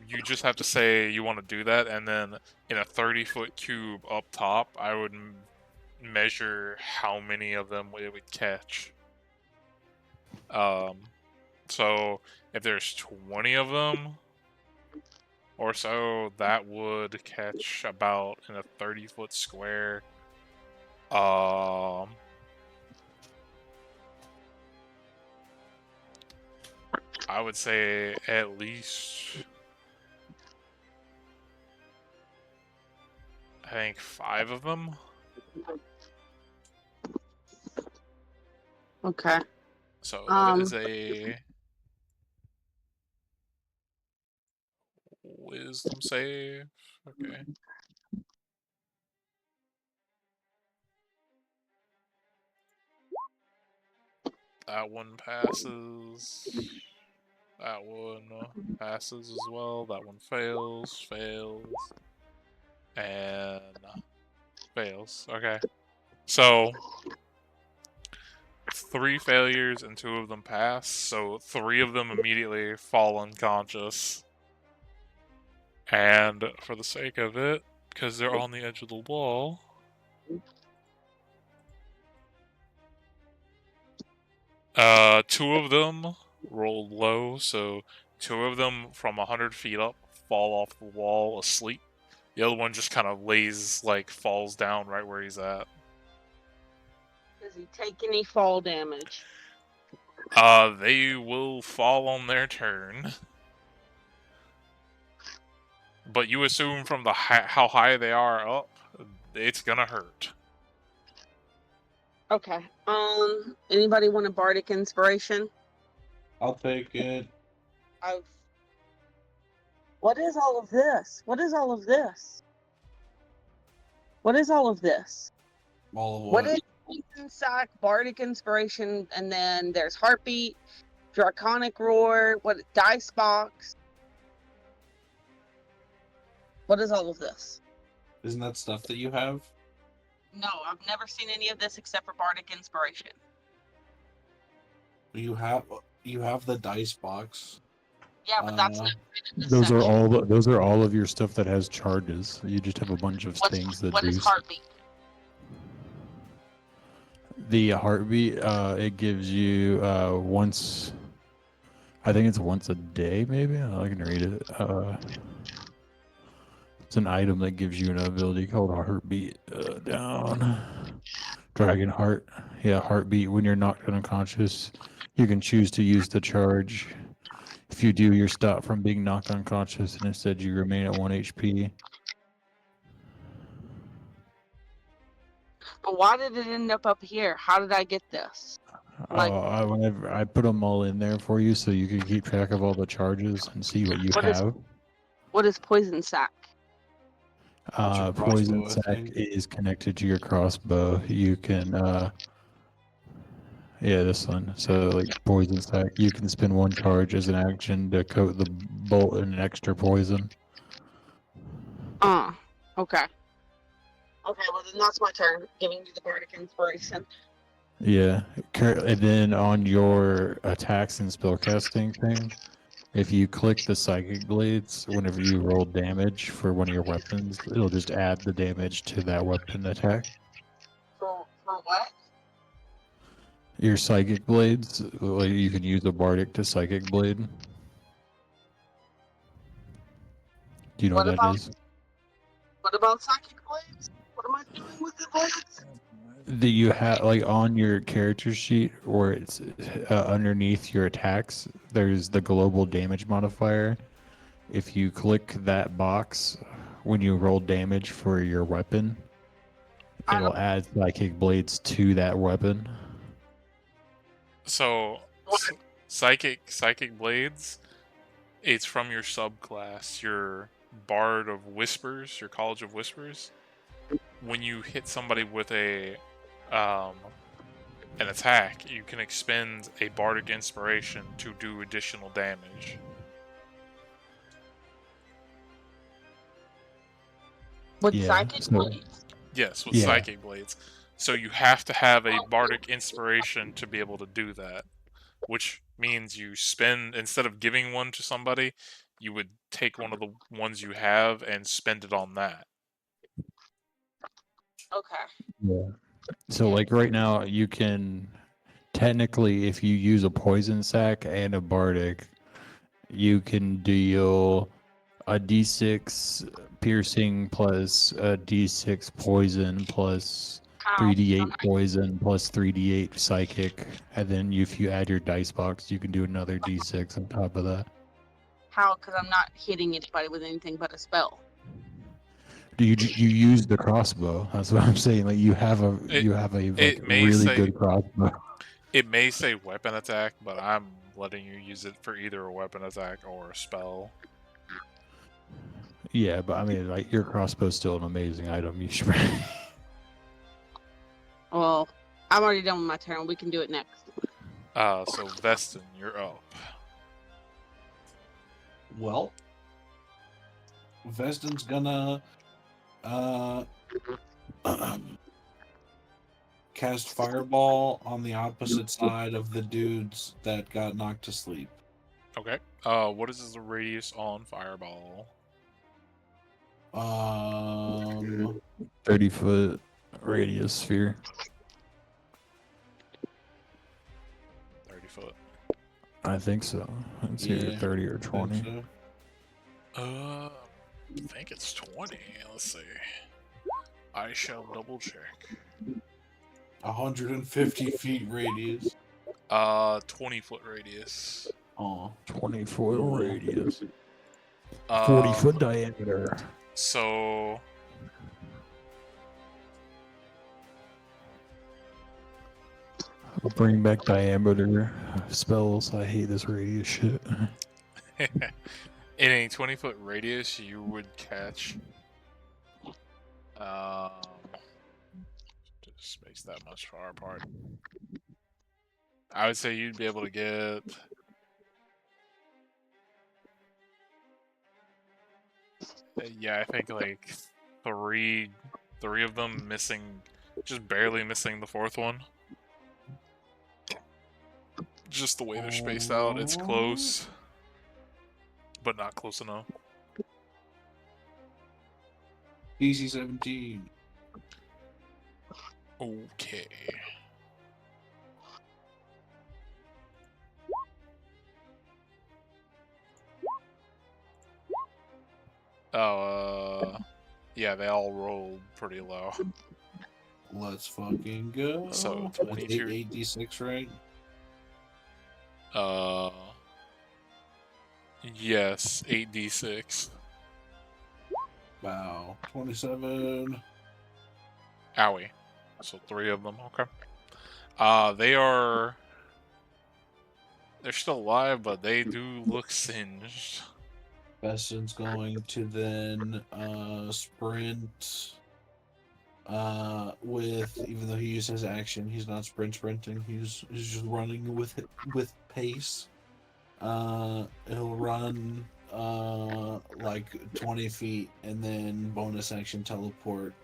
Speaker 4: You just have to say you want to do that, and then in a 30-foot cube up top, I would measure how many of them it would catch. So if there's 20 of them or so, that would catch about in a 30-foot square. I would say at least, I think 5 of them.
Speaker 1: Okay.
Speaker 4: So that is
Speaker 1: Um,
Speaker 4: a wisdom save. Okay. That one passes. That one passes as well. That one fails, and fails. Okay. So 3 failures and 2 of them pass. So 3 of them immediately fall unconscious. And for the sake of it, because they're on the edge of the wall, two of them rolled low, so 2 of them from 100 feet up fall off the wall asleep. The other one just kind of falls down right where he's at.
Speaker 1: does he take any fall damage?
Speaker 4: They will fall on their turn. But you assume from the how high they are up, it's gonna hurt.
Speaker 1: Okay. Anybody want a bardic inspiration?
Speaker 2: I'll take it.
Speaker 1: What is all of this? What is all of this? What is all of this?
Speaker 2: All of
Speaker 1: What
Speaker 2: what?
Speaker 1: is sack, bardic inspiration, and then there's heartbeat, draconic roar, what dice box? What is all of this?
Speaker 2: Isn't that stuff that you have?
Speaker 1: No, I've never seen any of this except for bardic inspiration.
Speaker 2: You have the dice box.
Speaker 1: Yeah, but that's not in this
Speaker 3: Those are
Speaker 1: section.
Speaker 3: those are all of your stuff that has charges. You just have a bunch of things that
Speaker 1: What is
Speaker 3: boost.
Speaker 1: heartbeat?
Speaker 3: The heartbeat, it gives you once. I think it's once a day, maybe. I can read it. It's an item that gives you an ability called heartbeat. Down. Dragon heart. Yeah, heartbeat. When you're knocked unconscious, you can choose to use the charge. If you do, you're stopped from being knocked unconscious, and instead you remain at 1 HP.
Speaker 1: But why did it end up here? How did I get this? Like,
Speaker 3: Whenever I put them all in there for you, so you can keep track of all the charges and see what you have.
Speaker 1: What is poison sac?
Speaker 2: That's your
Speaker 3: Poison
Speaker 2: crossbow, I
Speaker 3: sac
Speaker 2: think.
Speaker 3: is connected to your crossbow. You can, yeah, this one. So like poison sac, you can spend one charge as an action to coat the bolt in an extra poison.
Speaker 1: Okay. Okay, well then that's my turn, giving you the bardic inspiration.
Speaker 3: Yeah, and then on your attacks and spellcasting thing, if you click the psychic blades, whenever you roll damage for one of your weapons, it'll just add the damage to that weapon attack.
Speaker 1: For what?
Speaker 3: Your psychic blades, like you can use a bardic to psychic blade. Do you know what that is?
Speaker 1: What about psychic blades? What am I doing with the blades?
Speaker 3: That you have like on your character sheet, or it's underneath your attacks, there's the global damage modifier. If you click that box when you roll damage for your weapon, it'll add psychic blades to that weapon.
Speaker 4: So, psychic blades, it's from your subclass, your Bard of Whispers, your College of Whispers. When you hit somebody with an attack, you can expend a Bardic Inspiration to do additional damage.
Speaker 1: With psychic blades?
Speaker 4: Yes, with psychic blades. So you have to have a Bardic Inspiration to be able to do that, which means you spend, instead of giving one to somebody, you would take one of the ones you have and spend it on that.
Speaker 1: Okay.
Speaker 3: Yeah. So like right now, you can technically, if you use a poison sac and a bardic, you can deal a d6 piercing plus a d6 poison plus 3d8 poison plus 3d8 psychic, and then if you add your dice box, you can do another d6 on top of that.
Speaker 1: How? Because I'm not hitting anybody with anything but a spell.
Speaker 3: Do you use the crossbow? That's what I'm saying. Like you have a really good crossbow.
Speaker 4: It may say weapon attack, but I'm letting you use it for either a weapon attack or a spell.
Speaker 3: Yeah, but I mean, like your crossbow's still an amazing item. You should.
Speaker 1: Well, I'm already done with my turn. We can do it next.
Speaker 4: So Vestin, you're up.
Speaker 2: Well, Vestin's gonna cast Fireball on the opposite side of the dudes that got knocked to sleep.
Speaker 4: Okay. What is the radius on Fireball?
Speaker 3: 30-foot radius sphere.
Speaker 4: 30 foot.
Speaker 3: I think so. It's either 30 or 20.
Speaker 4: I think it's 20. Let's see. I shall double check.
Speaker 2: 150 feet radius.
Speaker 4: 20-foot radius.
Speaker 2: Oh.
Speaker 3: 20-foot radius. 40-foot diameter.
Speaker 4: So
Speaker 3: bring back diameter spells. I hate this radius shit.
Speaker 4: in a 20-foot radius, you would catch just space that much far apart. I would say you'd be able to get yeah, I think like three of them missing, just barely missing the fourth one. Just the way they're spaced out, it's close. but not close enough.
Speaker 2: DC 17.
Speaker 4: Okay. Yeah, they all rolled pretty low.
Speaker 2: Let's fucking go.
Speaker 4: So,
Speaker 2: It's
Speaker 4: 22.
Speaker 2: 8d6, right?
Speaker 4: Yes, 8d6.
Speaker 2: Wow. 27.
Speaker 4: Owie. So 3 of them, okay. They're still alive, but they do look singed.
Speaker 2: Beston's going to then sprint with, even though he used his action, he's not sprinting, he's just running with pace. He'll run like 20 feet and then bonus action teleport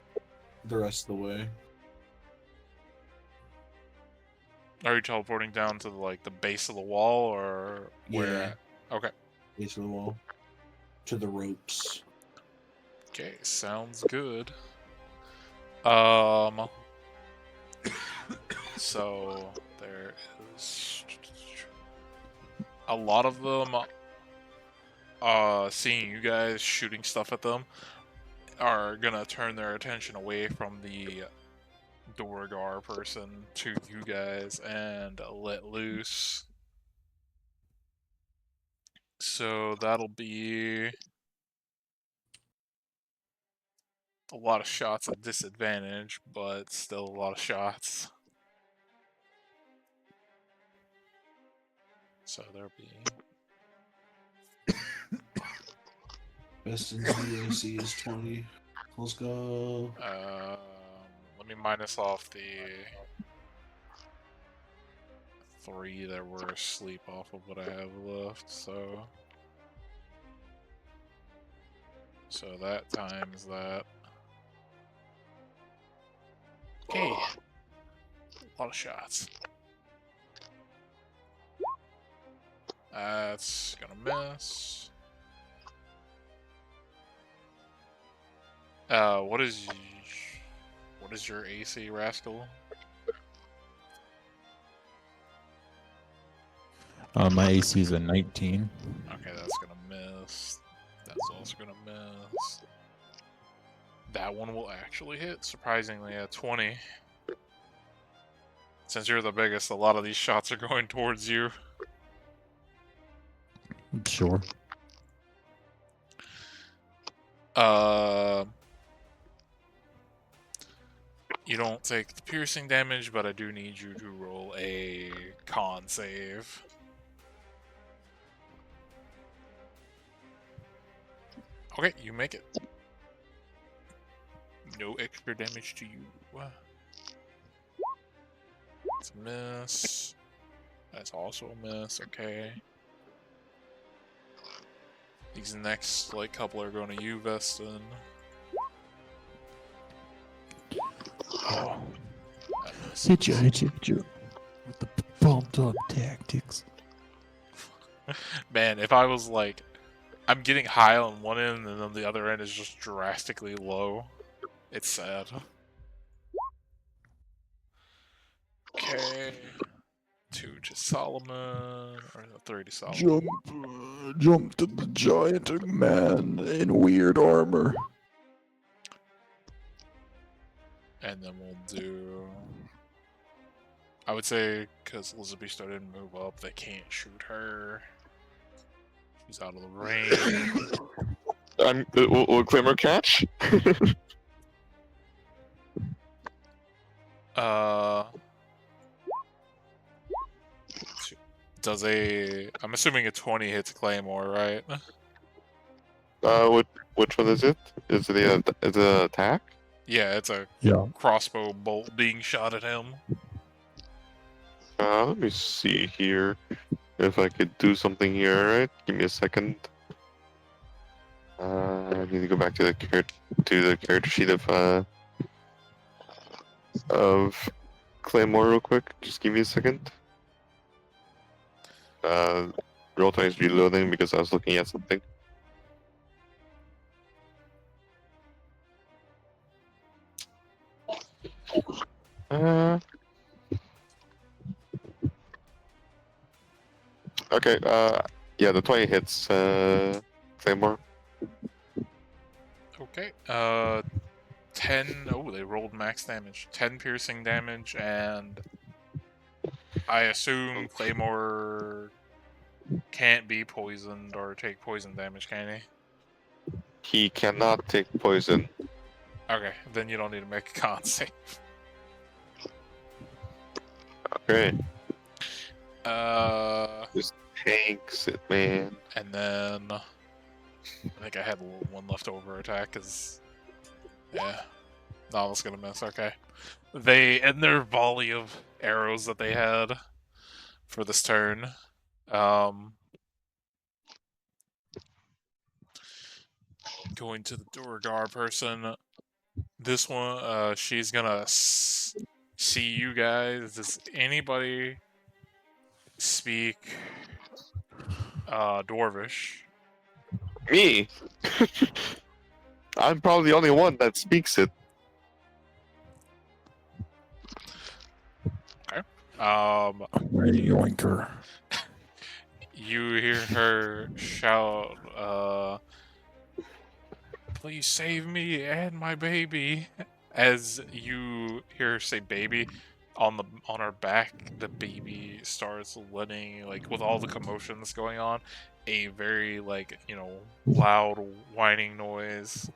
Speaker 2: the rest of the way.
Speaker 4: Are you teleporting down to the base of the wall, or where?
Speaker 2: Yeah.
Speaker 4: Okay.
Speaker 2: Base of the wall. To the ropes.
Speaker 4: Okay, sounds good. So there is a lot of them. Seeing you guys shooting stuff at them are gonna turn their attention away from the Dorgar person to you guys and let loose. So that'll be a lot of shots at disadvantage, but still a lot of shots. So there'll be...
Speaker 2: Beston's VAC is 20. Let's go.
Speaker 4: Let me minus off the 3 that were asleep off of what I have left, so that times that. Okay. A lot of shots. That's gonna miss. What is your AC, Rascal?
Speaker 3: My AC is a 19.
Speaker 4: Okay, that's gonna miss. That's also gonna miss. That one will actually hit, surprisingly, at 20. Since you're the biggest, a lot of these shots are going towards you.
Speaker 3: Sure.
Speaker 4: You don't take the piercing damage, but I do need you to roll a con save. Okay, you make it. No extra damage to you. It's a miss. That's also a miss, okay. These next couple are going to you, Veston. Oh.
Speaker 3: Hit you. With the pumped up tactics.
Speaker 4: Man, if I was I'm getting high on one end and then the other end is just drastically low. It's sad. Okay. 2 to Solomon, or 3 to Solomon.
Speaker 3: Jump to the giant man in weird armor.
Speaker 4: And then we'll do... I would say, because Elizabeth didn't move up, they can't shoot her. She's out of the range.
Speaker 6: Will Glimmer catch?
Speaker 4: I'm assuming a 20 hits Claymore, right?
Speaker 6: Which one is it? Is it the attack?
Speaker 4: Yeah, it's a crossbow bolt being shot at him.
Speaker 6: Let me see here if I could do something here. Alright, give me a second. I need to go back to the character sheet of Claymore real quick. Just give me a second. Roll 20 is reloading because I was looking at something. Okay, yeah, the 20 hits, Claymore.
Speaker 4: Okay. 10. Oh, they rolled max damage. 10 piercing damage, and I assume Claymore can't be poisoned or take poison damage, can he?
Speaker 6: He cannot take poison.
Speaker 4: Okay, then you don't need to make a con save.
Speaker 6: Okay.
Speaker 4: Uh,
Speaker 6: Just tanks it, man.
Speaker 4: and then I think I had one leftover attack, cause yeah, no, I was gonna miss. Okay, they end their volley of arrows that they had for this turn. Going to the Durgar person. This one, she's gonna see you guys. Does anybody speak Dwarvish?
Speaker 6: Me? I'm probably the only one that speaks it.
Speaker 4: Okay.
Speaker 3: Ready, yoinker.
Speaker 4: You hear her shout, "Please save me and my baby!" As you hear her say "baby," on her back, the baby starts letting, like, with all the commotion that's going on, a very, like, loud whining noise.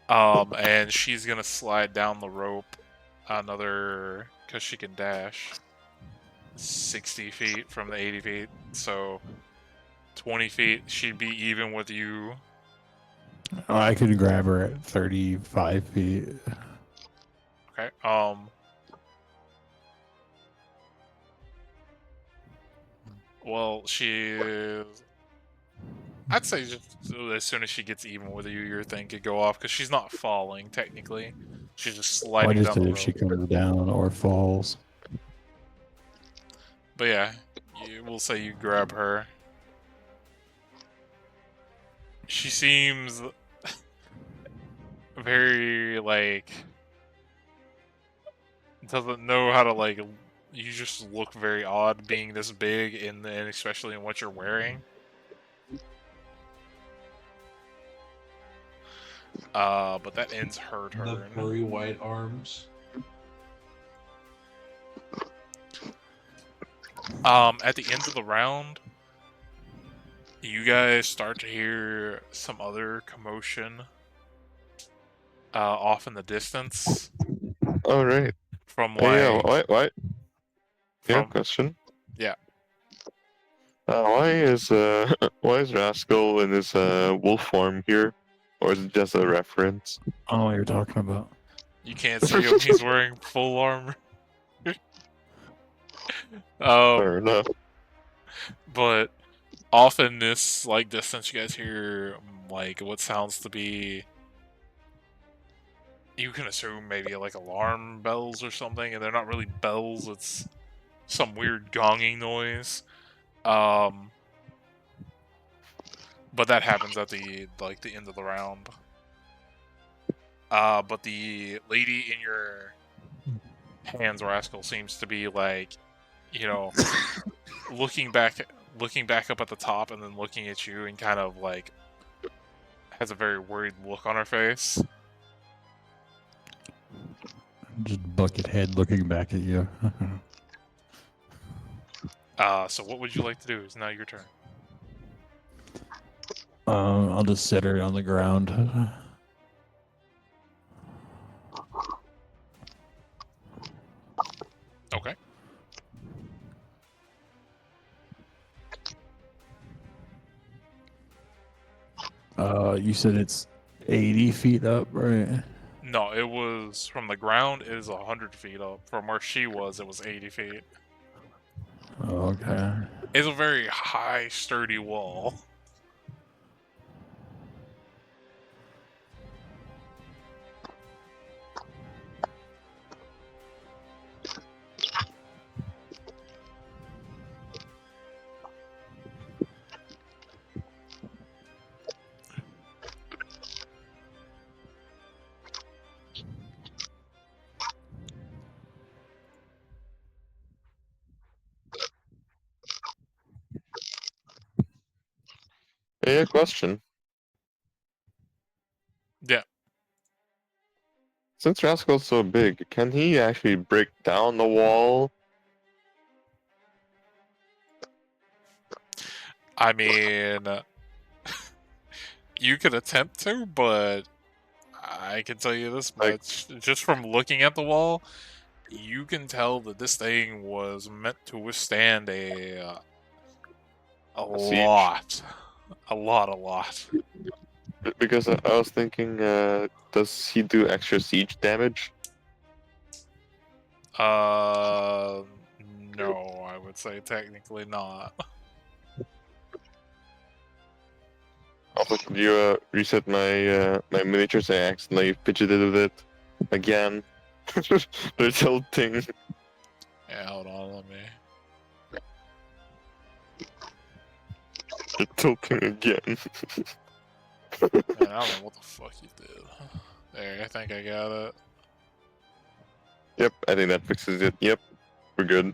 Speaker 4: And she's gonna slide down the rope another, because she can dash 60 feet from the 80 feet, so 20 feet. She'd be even with you.
Speaker 3: Oh, I could grab her at 35 feet.
Speaker 4: Okay. Well, I'd say just as soon as she gets even with you, your thing could go off, because she's not falling, technically. She's just
Speaker 3: I
Speaker 4: sliding
Speaker 3: just
Speaker 4: down
Speaker 3: said
Speaker 4: the
Speaker 3: if she
Speaker 4: rope.
Speaker 3: comes down or falls.
Speaker 4: But yeah, we'll say you grab her. She seems very, like, doesn't know how to, like, you just look very odd being this big, and especially in what you're wearing. But that ends her turn.
Speaker 2: The furry white arms.
Speaker 4: At the end of the round, you guys start to hear some other commotion off in the distance.
Speaker 6: All right.
Speaker 4: From, like,
Speaker 6: Hey, yeah, what? Yeah,
Speaker 4: from,
Speaker 6: question.
Speaker 4: yeah.
Speaker 6: Why is Rascal in his wolf form here, or is it just a reference?
Speaker 3: I don't know what you're talking about.
Speaker 4: You can't see him. He's wearing full armor.
Speaker 6: Fair enough.
Speaker 4: But off in this, like, distance, you guys hear, like, what sounds to be, you can assume maybe like alarm bells or something, and they're not really bells, it's some weird gonging noise. But that happens at the end of the round. But the lady in your hands, Rascal, seems to be, like, looking back up at the top and then looking at you, and kind of, like, has a very worried look on her face.
Speaker 3: Just bucket head looking back at you.
Speaker 4: So what would you like to do? It's now your turn.
Speaker 3: I'll just set her on the ground.
Speaker 4: Okay.
Speaker 3: You said it's 80 feet up, right?
Speaker 4: No, it was from the ground. It is 100 feet up. From where she was, it was 80 feet.
Speaker 3: Okay.
Speaker 4: It's a very high, sturdy wall.
Speaker 6: a question.
Speaker 4: Yeah.
Speaker 6: Since Rascal's so big, can he actually break down the wall?
Speaker 4: I mean, you could attempt to, but I can tell you this much. Just from looking at the wall, you can tell that this thing was meant to withstand a
Speaker 6: siege?
Speaker 4: lot.
Speaker 6: Because I was thinking, does he do extra siege damage?
Speaker 4: No, I would say technically not.
Speaker 6: Also, could you reset my my miniatures? I accidentally fidgeted with it again. They're tilting.
Speaker 4: Yeah, hold on, let me.
Speaker 6: They're tilting again.
Speaker 4: Man, I don't know what the fuck you did. There, I think I got it.
Speaker 6: Yep, I think that fixes it. Yep, we're good.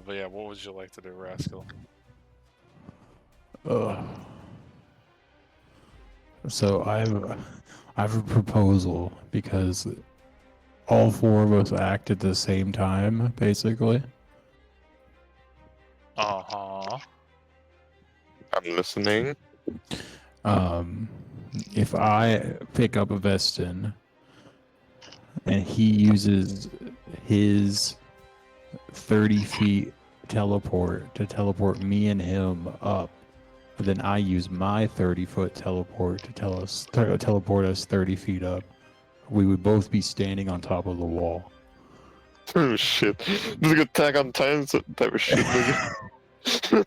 Speaker 4: But yeah, what would you like to do, Rascal?
Speaker 3: So I have a proposal because all four of us act at the same time, basically.
Speaker 4: Uh-huh.
Speaker 6: I'm listening.
Speaker 3: If I pick up a Vestin and he uses his 30 feet teleport to teleport me and him up, but then I use my 30-foot teleport to teleport us 30 feet up, we would both be standing on top of the wall.
Speaker 6: Oh shit. This is a good Attack on Titan type of shit, nigga.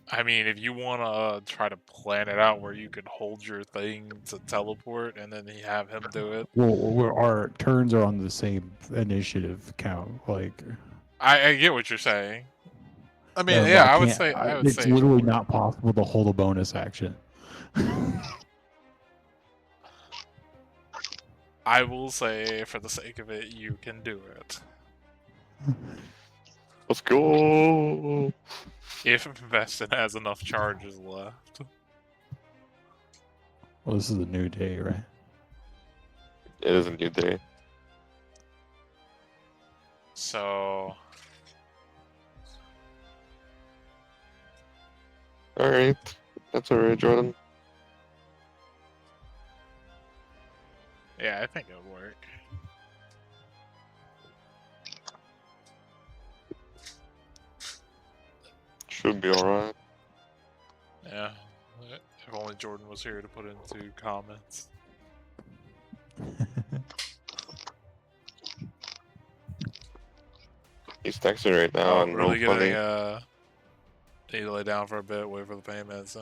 Speaker 4: I mean, if you want to try to plan it out where you can hold your thing to teleport and then have him do it.
Speaker 3: Well, our turns are on the same initiative count. Like,
Speaker 4: I get what you're saying. I mean,
Speaker 3: no,
Speaker 4: yeah, I would
Speaker 3: can't-
Speaker 4: say
Speaker 3: it's literally not possible to hold a bonus action.
Speaker 4: I will say, for the sake of it, you can do it.
Speaker 6: Let's go.
Speaker 4: If Vestin has enough charges left.
Speaker 3: Well, this is a new day, right?
Speaker 6: It is a new day.
Speaker 4: So...
Speaker 6: Alright. That's alright, Jordan.
Speaker 4: yeah, I think it would work.
Speaker 6: Should be alright.
Speaker 4: Yeah. If only Jordan was here to put into comments.
Speaker 6: He's texting right now and
Speaker 4: really
Speaker 6: no funny.
Speaker 4: Need to lay down for a bit, wait for the payments.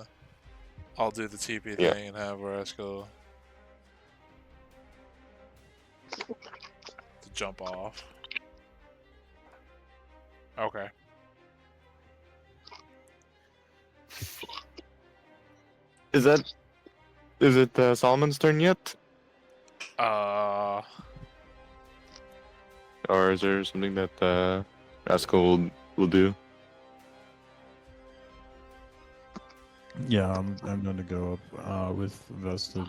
Speaker 4: I'll do the TP
Speaker 6: Yeah.
Speaker 4: thing and have Rascal to jump off. Okay.
Speaker 6: Is it Solomon's turn yet? Or is there something that Rascal will do?
Speaker 3: Yeah, I'm gonna go up with Vested.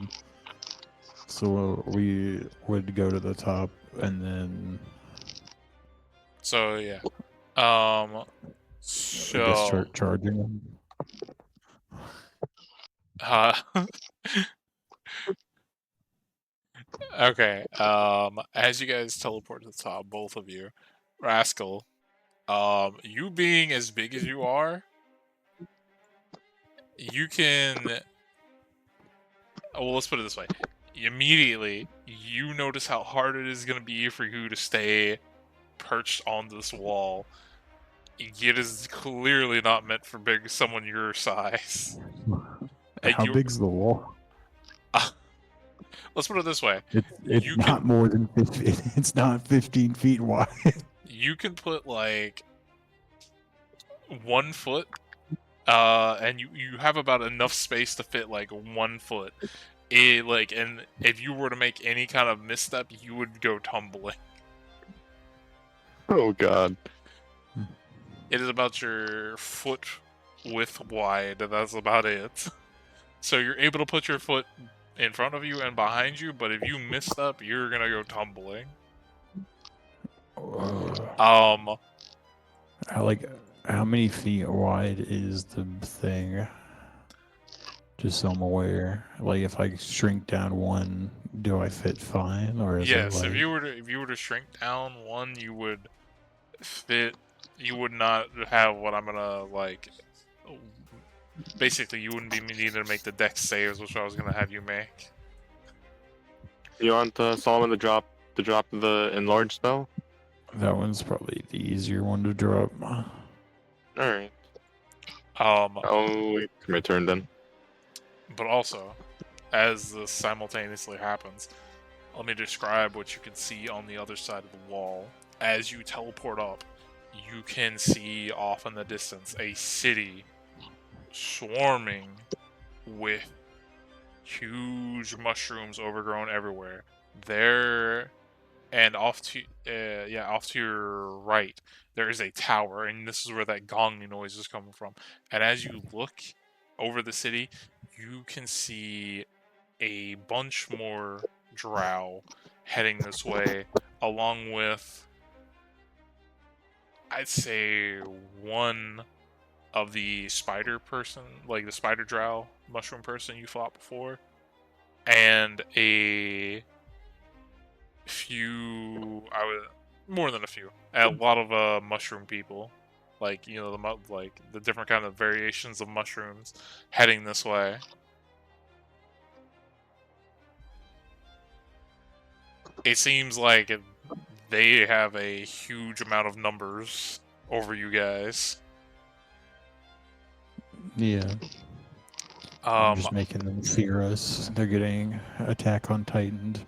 Speaker 3: So we would go to the top and then
Speaker 4: So yeah.
Speaker 3: I guess start charging them.
Speaker 4: Okay. As you guys teleport to the top, both of you, Rascal, you being as big as you are, you can. Well, let's put it this way. Immediately, you notice how hard it is going to be for you to stay perched on this wall. It is clearly not meant for someone your size.
Speaker 3: How big's the wall?
Speaker 4: Let's put it this way.
Speaker 3: It's not more than 15. It's not 15 feet wide.
Speaker 4: You can put like 1 foot, and you have about enough space to fit like 1 foot. And if you were to make any kind of misstep, you would go tumbling.
Speaker 6: Oh god.
Speaker 4: It is about your foot width wide, and that's about it. So you're able to put your foot in front of you and behind you, but if you misstep, you're gonna go tumbling.
Speaker 3: How many feet wide is the thing? Just so I'm aware. Like, if I shrink down one, do I fit fine, or is
Speaker 4: Yes,
Speaker 3: it like?
Speaker 4: if you were to shrink down one, you would fit. You would not have what I'm gonna like. Basically, you wouldn't be needing to make the dex saves, which I was gonna have you make.
Speaker 6: You want Solomon to drop the enlarge spell?
Speaker 3: That one's probably the easier one to drop.
Speaker 6: Alright.
Speaker 4: Um,
Speaker 6: Wait for my turn then.
Speaker 4: but also, as this simultaneously happens, let me describe what you can see on the other side of the wall. As you teleport up, you can see off in the distance a city swarming with huge mushrooms overgrown everywhere. Off to your right, there is a tower, and this is where that gonging noise is coming from. And as you look over the city, you can see a bunch more drow heading this way, along with, I'd say, one of the spider person, like the spider drow mushroom person you fought before, and a few, more than a few, a lot of mushroom people, like the different kind of variations of mushrooms heading this way. It seems like they have a huge amount of numbers over you guys.
Speaker 3: Yeah. I'm just making them fear us. They're getting Attack on Titaned.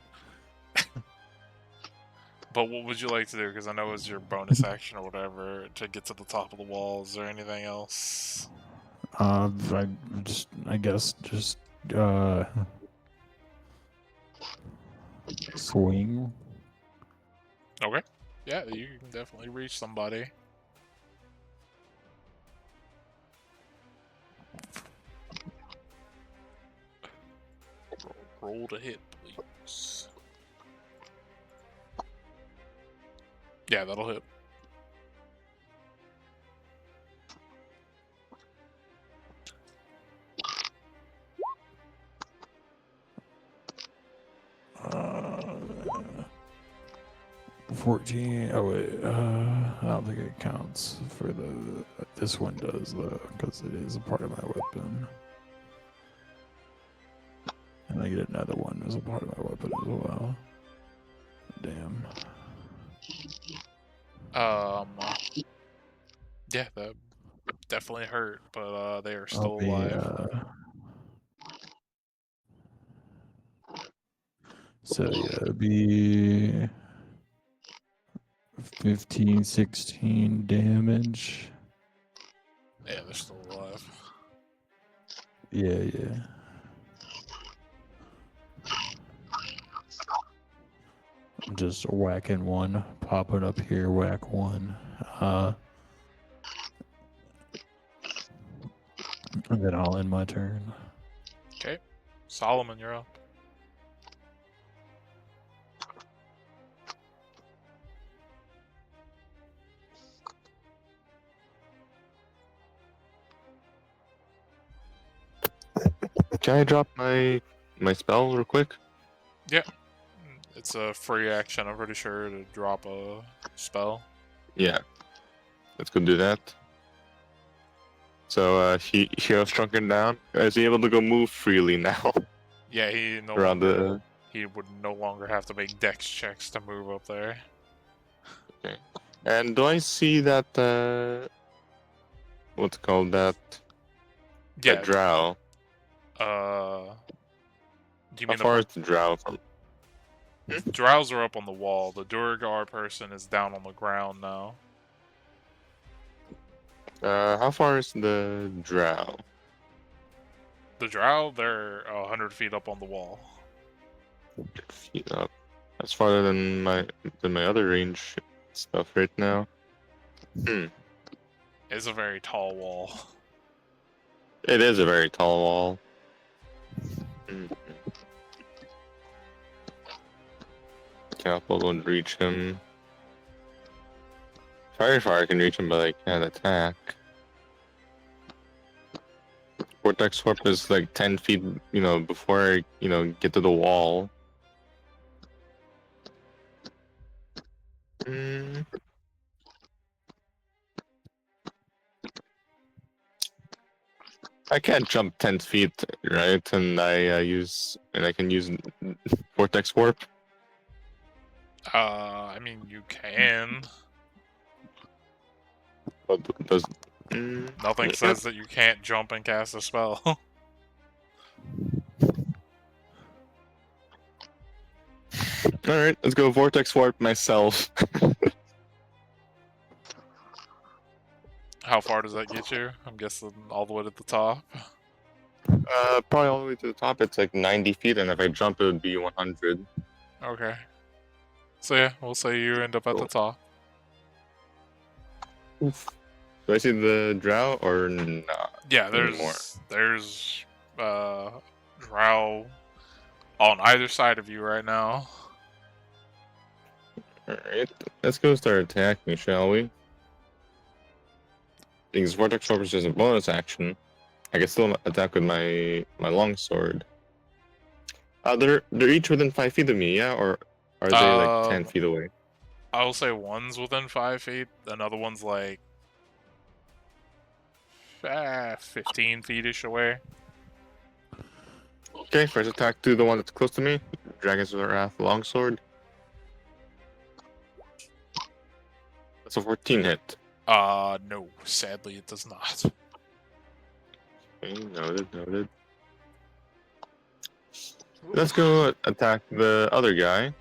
Speaker 4: But what would you like to do? Because I know it's your bonus action or whatever to get to the top of the wall. Is there anything else?
Speaker 3: I guess swing.
Speaker 4: Okay. Yeah, you can definitely reach somebody. Roll to hit, please. Yeah, that'll hit.
Speaker 3: Uh, 14. Oh wait, I don't think it counts for the. This one does though, because it is a part of my weapon. And I get another one as a part of my weapon as well. Damn.
Speaker 4: Yeah, that definitely hurt, but they are still
Speaker 3: I'll
Speaker 4: alive.
Speaker 3: So yeah, it'd be 15, 16 damage.
Speaker 4: Yeah, they're still alive.
Speaker 3: Yeah. Just whacking one, popping up here, whack one. And then I'll end my turn.
Speaker 4: Okay. Solomon, you're up.
Speaker 6: Can I drop my spell real quick?
Speaker 4: Yeah. It's a free action, I'm pretty sure, to drop a spell.
Speaker 6: Yeah. Let's go do that. So he has shrunken down. Is he able to go move freely now?
Speaker 4: Yeah, he would no longer have to make dex checks to move up there.
Speaker 6: Okay. And do I see that what's it called, that
Speaker 4: Yeah.
Speaker 6: drow?
Speaker 4: Do you
Speaker 6: How
Speaker 4: mean
Speaker 6: far is the drow from?
Speaker 4: Drows are up on the wall. The Durgar person is down on the ground now.
Speaker 6: How far is the drow?
Speaker 4: The drow, they're 100 feet up on the wall.
Speaker 6: 100 feet up. That's farther than my other range stuff right now.
Speaker 4: It's a very tall wall.
Speaker 6: It is a very tall wall. Catapult won't reach him. Fire can reach him, but I can't attack. Vortex Warp is like 10 feet, before I, get to the wall. I can't jump 10 feet, right? And I can use Vortex Warp.
Speaker 4: I mean, you can.
Speaker 6: But does
Speaker 4: Nothing says that you can't jump and cast a spell.
Speaker 6: Alright, let's go Vortex Warp myself.
Speaker 4: How far does that get you? I'm guessing all the way to the top.
Speaker 6: Probably all the way to the top. It's like 90 feet, and if I jump, it would be 100.
Speaker 4: Okay. So yeah, we'll say you end up at the top.
Speaker 6: Oof. Do I see the drow or not?
Speaker 4: Yeah, there's drow on either side of you right now.
Speaker 6: Alright, let's go start attacking, shall we? Because Vortex Warp is just a bonus action. I can still attack with my longsword. They're each within 5 feet of me, yeah? Or are they like 10 feet away?
Speaker 4: I will say one's within 5 feet, another one's like 15 feet-ish away.
Speaker 6: Okay, first attack to the one that's close to me. Dragon's Wrath longsword. That's a 14 hit.
Speaker 4: No, sadly it does not.
Speaker 6: Okay, noted. Let's go attack the other guy.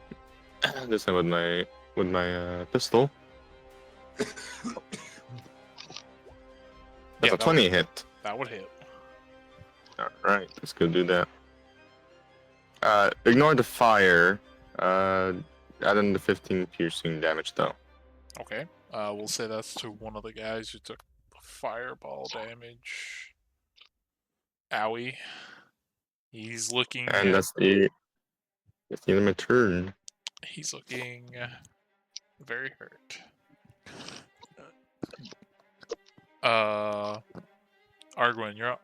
Speaker 6: This time with my pistol. That's a 20 hit.
Speaker 4: That would hit.
Speaker 6: Alright, let's go do that. Ignore the fire. Add in the 15 piercing damage though.
Speaker 4: Okay. We'll say that's to one of the guys who took fireball damage. Owie. He's looking.
Speaker 6: And that's the end of my turn.
Speaker 4: He's looking very hurt. Arguin, you're up.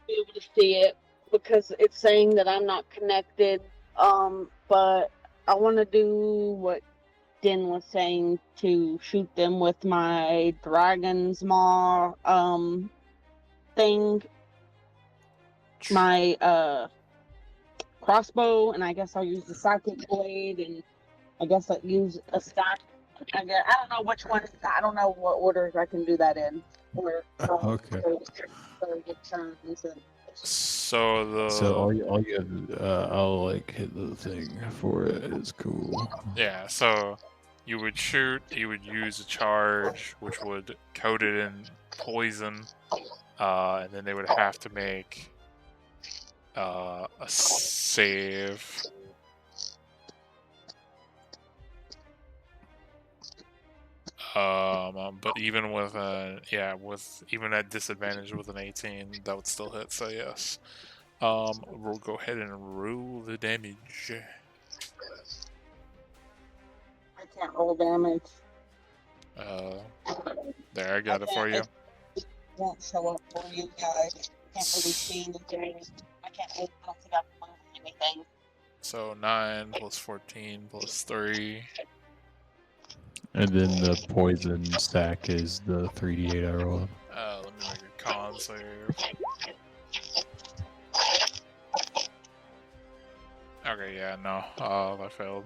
Speaker 1: Be able to see it because it's saying that I'm not connected. But I want to do what Din was saying to shoot them with my dragon's maw thing. My crossbow, and I guess I'll use the psychic blade, and I guess I'll use a stack. I don't know which one. I don't know what orders I can do that in. Or
Speaker 3: Okay. So all you have, I'll like hit the thing for it. It's cool.
Speaker 4: Yeah, so you would shoot, you would use a charge, which would coat it in poison, and then they would have to make a save. But even with even at disadvantage with an 18, that would still hit. So yes, we'll go ahead and roll the damage.
Speaker 1: I can't roll damage.
Speaker 4: There, I got it for you.
Speaker 1: It won't show up for you guys. Can't really see anything. I don't think I can move anything.
Speaker 4: So 9 plus 14 plus 3.
Speaker 3: And then the poison stack is the 3d8 I roll.
Speaker 4: Let me make a con save. Okay, yeah, no. That failed.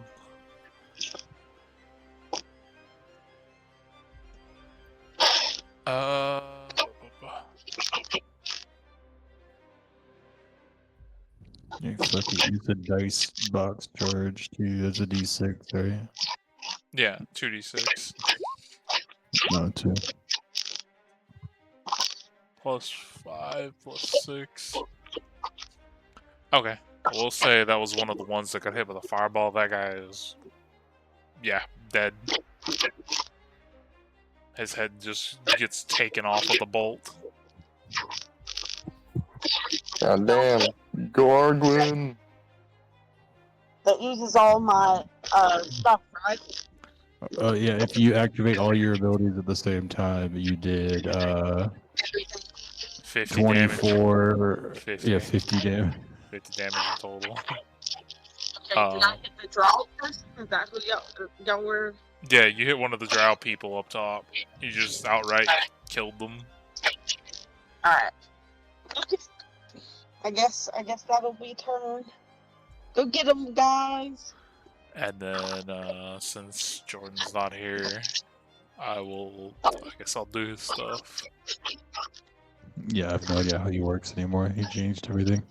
Speaker 3: You fucking use a dice box charge too. That's a d6, right?
Speaker 4: Yeah, 2d6.
Speaker 3: No, 2.
Speaker 4: plus 5 plus 6. Okay, we'll say that was one of the ones that got hit with a fireball. That guy is, yeah, dead. His head just gets taken off with a bolt.
Speaker 6: God damn. Gorgon.
Speaker 1: That uses all my stuff, right?
Speaker 3: Yeah, if you activate all your abilities at the same time, you did
Speaker 4: 50
Speaker 3: 24.
Speaker 4: 50.
Speaker 3: Yeah, 50 damage.
Speaker 4: 50 damage in total.
Speaker 1: Okay, did I hit the draw person? Is that who y'all were?
Speaker 4: Yeah, you hit one of the drow people up top. You just outright killed them.
Speaker 1: Alright. I guess that'll be turn. Go get them, guys.
Speaker 4: And then, since Jordan's not here, I guess I'll do his stuff.
Speaker 3: Yeah, I have no idea how he works anymore. He changed everything.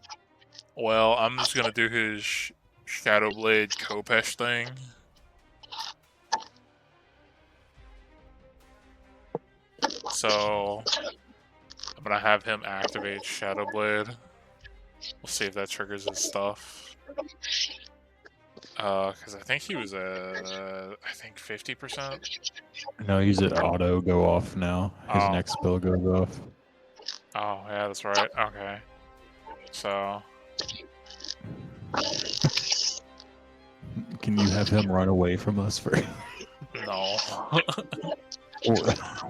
Speaker 4: Well, I'm just gonna do his Shadowblade Kopesh thing. So, I'm gonna have him activate Shadowblade. We'll see if that triggers his stuff. Because I think he was at, 50%.
Speaker 3: No, he's at auto go off now. His next spell goes off.
Speaker 4: Oh, yeah, that's right. Okay. So...
Speaker 3: Can you have him run away from us for?
Speaker 4: No.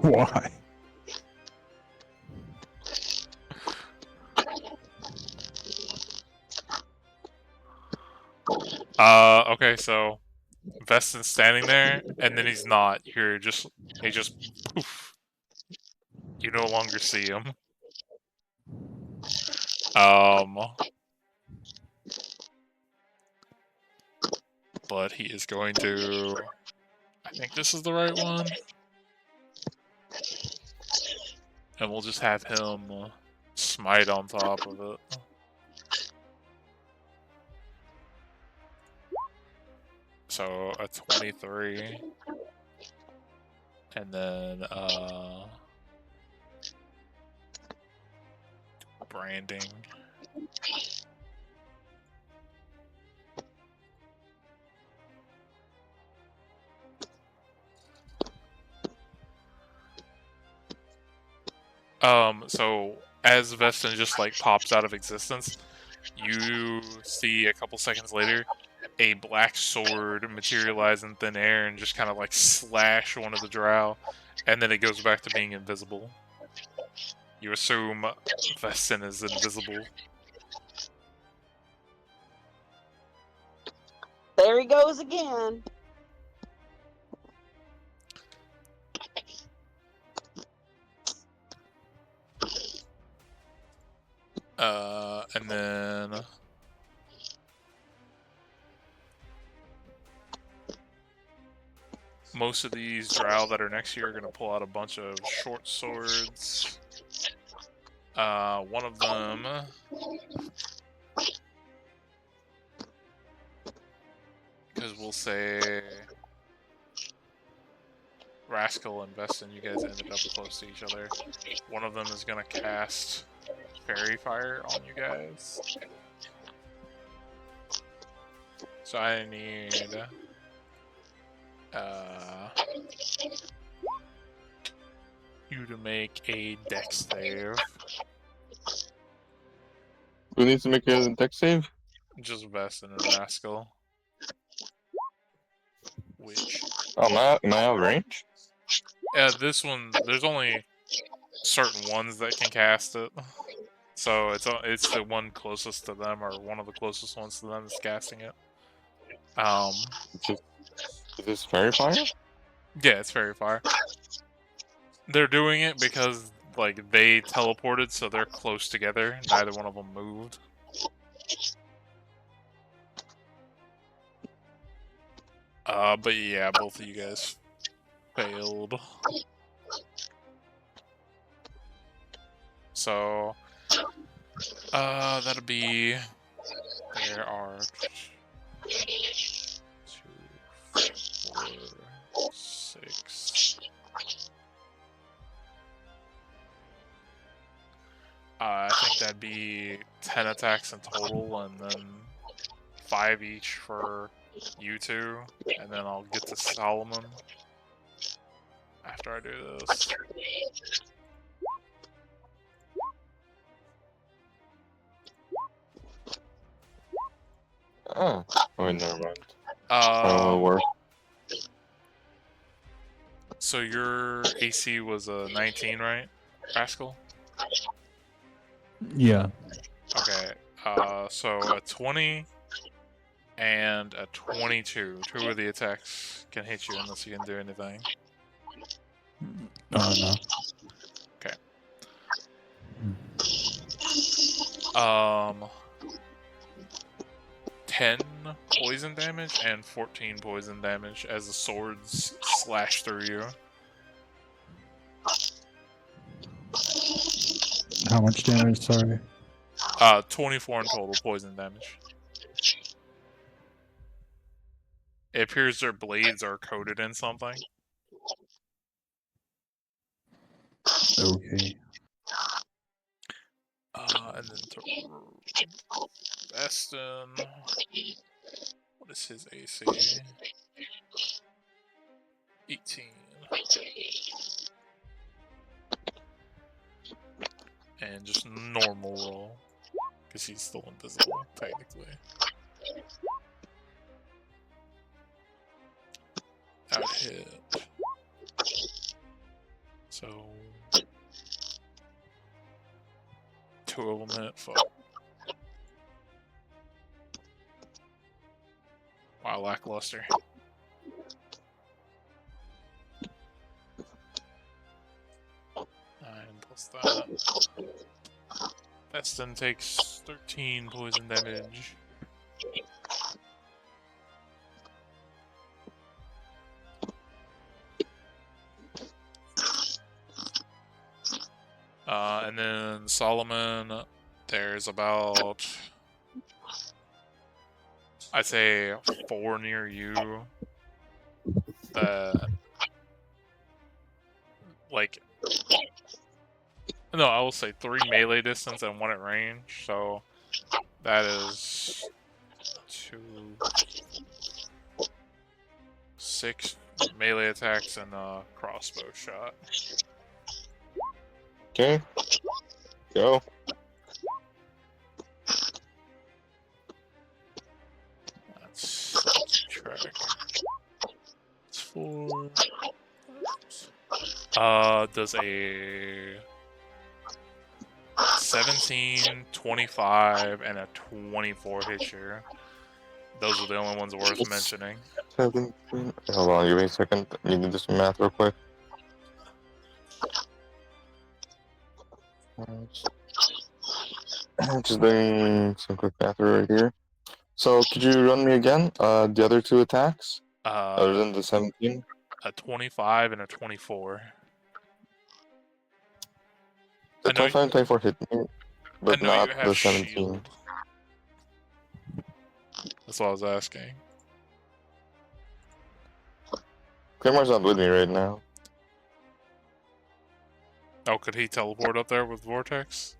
Speaker 3: Why?
Speaker 4: Okay, so Veston's standing there, and then he's not. He just poof. You no longer see him. But he is going to... I think this is the right one. And we'll just have him smite on top of it. So, a 23. And then, branding. So as Veston just like pops out of existence, you see a couple seconds later a black sword materialize in thin air and just kind of like slash one of the drow, and then it goes back to being invisible. You assume Veston is invisible.
Speaker 1: There he goes again.
Speaker 4: And then most of these drow that are next to you are going to pull out a bunch of short swords. One of them... Because we'll say... Rascal and Veston, you guys ended up close to each other. One of them is going to cast Fairy Fire on you guys. So I need... you to make a dex save.
Speaker 6: Who needs to make a dex save?
Speaker 4: Just Veston and Rascal. Which...
Speaker 6: Oh, am I out of range?
Speaker 4: Yeah, this one, there's only certain ones that can cast it. So it's the one closest to them, or one of the closest ones to them that's casting it.
Speaker 6: Is this Fairy Fire?
Speaker 4: Yeah, it's Fairy Fire. They're doing it because, like, they teleported, so they're close together. Neither one of them moved. But yeah, both of you guys failed. So, that'll be... There are... 2, 4, 6... I think that'd be 10 attacks in total, and then 5 each for you two, and then I'll get to Solomon after I do this.
Speaker 6: Oh, wait, never mind. Work.
Speaker 4: So your AC was a 19, right, Rascal?
Speaker 3: Yeah.
Speaker 4: Okay. So a 20 and a 22. 2 of the attacks can hit you unless you can do anything.
Speaker 3: No.
Speaker 4: Okay. 10 poison damage and 14 poison damage as the swords slash through you.
Speaker 3: How much damage? Sorry.
Speaker 4: 24 in total poison damage. It appears their blades are coated in something.
Speaker 3: Okay.
Speaker 4: And then to Eston, what is his AC? 18. And just normal roll, because he's still invisible, technically. That would hit. So 2 of them hit. Fuck. Wow, lackluster. Plus that. Eston takes 13 poison damage. And then Solomon, there's about, I'd say 4 near you that, like, no, I will say 3 melee distance and 1 at range, so that is 2, 6 melee attacks and a crossbow shot.
Speaker 6: Okay. Go.
Speaker 4: Let's track. It's 4. Does a 17, 25, and a 24 hit you. Those are the only ones worth mentioning.
Speaker 6: 17. Hold on, give me a second. I need to do some math real quick. Just doing some quick math right here. So, could you run me again? The other 2 attacks? Other than the 17?
Speaker 4: A 25 and a 24.
Speaker 6: The 25 and 24 hit me, but not the 17.
Speaker 4: Shield. That's what I was asking.
Speaker 6: Claymore's not with me right now.
Speaker 4: Oh, could he teleport up there with Vortex?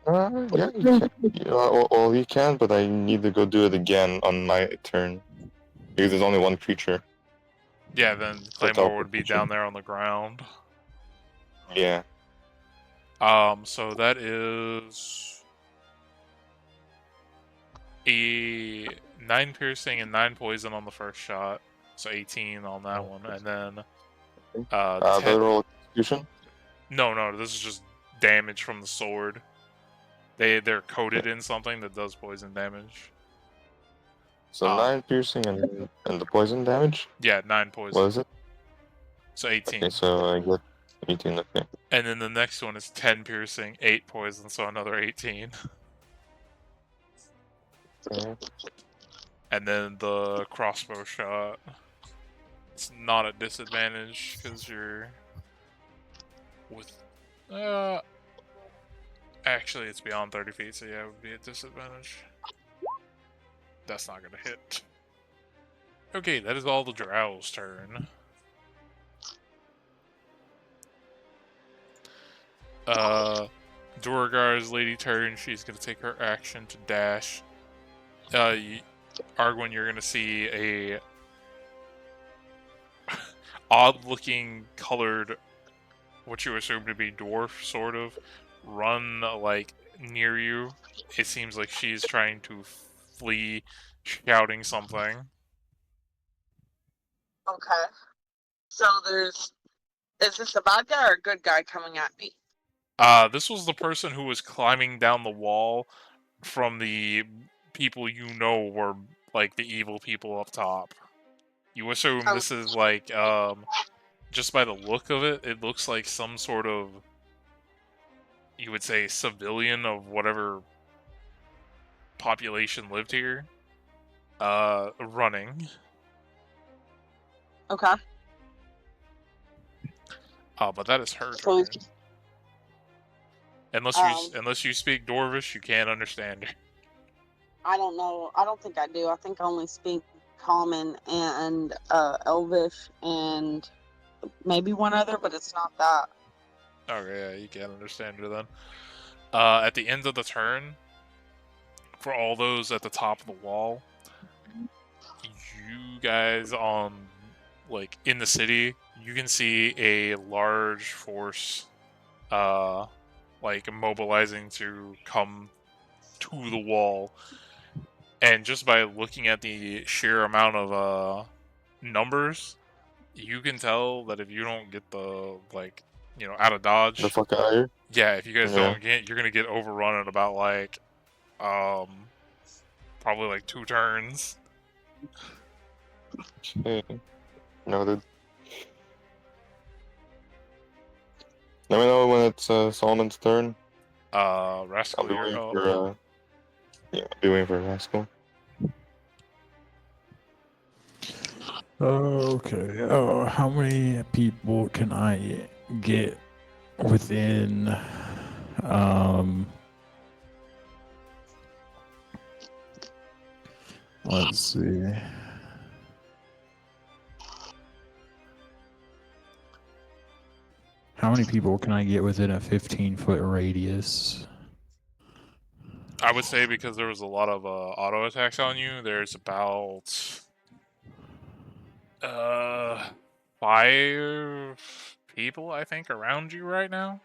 Speaker 6: Yeah, he can. Well, he can, but I need to go do it again on my turn. Because there's only one creature.
Speaker 4: Yeah, then Claymore would be down there on the ground.
Speaker 6: Yeah.
Speaker 4: So that is a 9 piercing and 9 poison on the first shot. So 18 on that one. And then
Speaker 6: 10... roll execution?
Speaker 4: No, this is just damage from the sword. They're coated in something that does poison damage.
Speaker 6: So 9 piercing and the poison damage?
Speaker 4: Yeah, 9 poison.
Speaker 6: What is it?
Speaker 4: So 18.
Speaker 6: Okay, so I get 18, okay.
Speaker 4: And then the next one is 10 piercing, 8 poison, so another 18.
Speaker 6: Okay.
Speaker 4: And then the crossbow shot. It's not a disadvantage because you're with. Actually, it's beyond 30 feet, so yeah, it would be a disadvantage. That's not gonna hit. Okay, that is all the Drow's turn. Duergar's lady turn. She's gonna take her action to dash. Argwin, you're gonna see a odd-looking colored, what you assume to be dwarf, sort of, run like near you. It seems like she's trying to flee, shouting something.
Speaker 1: Okay. So is this a bad guy or a good guy coming at me?
Speaker 4: This was the person who was climbing down the wall from the people you know were like the evil people up top. You assume this is like, just by the look of it, it looks like some sort of, you would say, civilian of whatever population lived here, running.
Speaker 1: Okay.
Speaker 4: But that is her
Speaker 1: So,
Speaker 4: turn. Unless you speak Dwarvish, you can't understand her.
Speaker 1: I don't know. I don't think I do. I think I only speak Common and Elvish and maybe one other, but it's not that.
Speaker 4: Okay, yeah, you can't understand her then. At the end of the turn, for all those at the top of the wall, you guys on, like, in the city, you can see a large force, like, mobilizing to come to the wall. And just by looking at the sheer amount of, numbers, you can tell that if you don't get the, like, you know, out of dodge.
Speaker 6: The fuck out of here?
Speaker 4: Yeah, if you guys don't get, you're gonna get overrun in about, like, probably like 2 turns.
Speaker 6: Shit. Noted. Let me know when it's Solomon's turn.
Speaker 4: Rascal,
Speaker 6: I'll be
Speaker 4: you're
Speaker 6: waiting
Speaker 4: up.
Speaker 6: for yeah, I'll be waiting for Rascal.
Speaker 3: Okay. Oh, how many people can I get within let's see. How many people can I get within a 15-foot radius?
Speaker 4: I would say because there was a lot of auto attacks on you, there's about 5 people, I think, around you right now.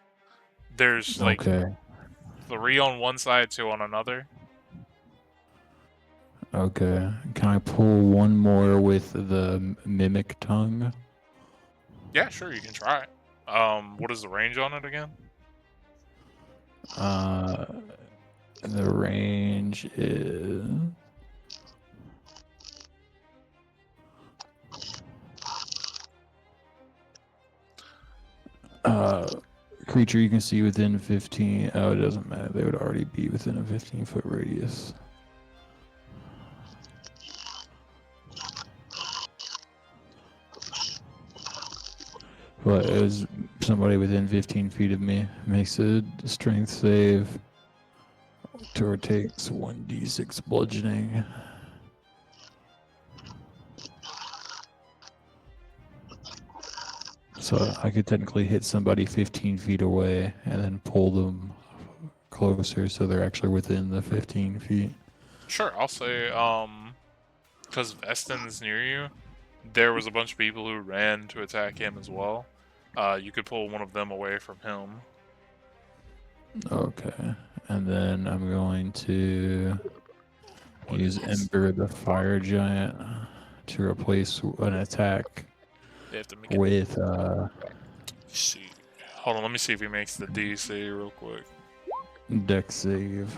Speaker 4: There's like 3 on one side, 2 on another.
Speaker 3: Okay. Can I pull one more with the mimic tongue?
Speaker 4: Yeah, sure, you can try it. What is the range on it again?
Speaker 3: The range is creature you can see within 15. Oh, it doesn't matter. They would already be within a 15-foot radius. But as somebody within 15 feet of me makes a strength save, or takes 1d6 bludgeoning. So I could technically hit somebody 15 feet away and then pull them closer so they're actually within the 15 feet.
Speaker 4: Sure, I'll say, because Veston's near you, there was a bunch of people who ran to attack him as well. You could pull one of them away from him.
Speaker 3: Okay. And then I'm going to use Ember the Fire Giant to replace an attack
Speaker 4: They have to make
Speaker 3: with
Speaker 4: see. Hold on, let me see if he makes the DC real quick.
Speaker 3: Dex save.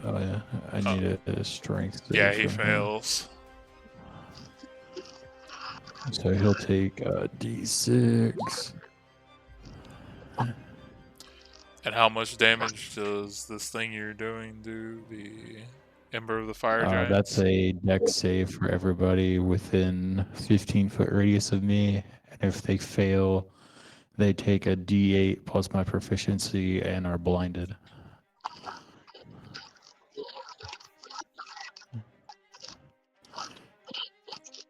Speaker 3: Oh yeah, I need a strength save.
Speaker 4: Yeah, he
Speaker 3: from him.
Speaker 4: fails.
Speaker 3: So he'll take D6.
Speaker 4: And how much damage does this thing you're doing do? The Ember of the Fire Giant?
Speaker 3: That's a Dex save for everybody within 15-foot radius of me. And if they fail, they take a D8 plus my proficiency and are blinded.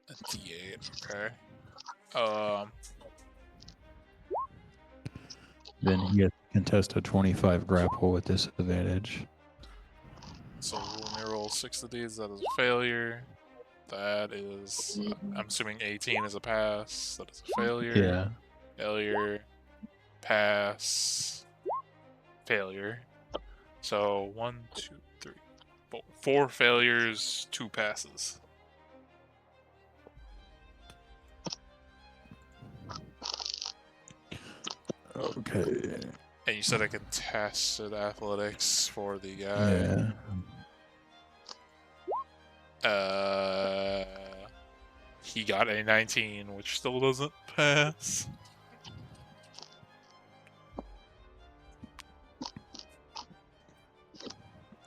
Speaker 4: A D8, okay.
Speaker 3: Then he gets Contest a 25 grapple with disadvantage.
Speaker 4: So let me roll 6 of these. That is a failure. That is, I'm assuming 18 is a pass. That is a failure.
Speaker 3: Yeah.
Speaker 4: Failure. Pass. Failure. So 1, 2, 3, 4. 4 failures, 2 passes.
Speaker 3: Okay.
Speaker 4: And you said I contested athletics for the guy.
Speaker 3: Yeah.
Speaker 4: He got a 19, which still doesn't pass.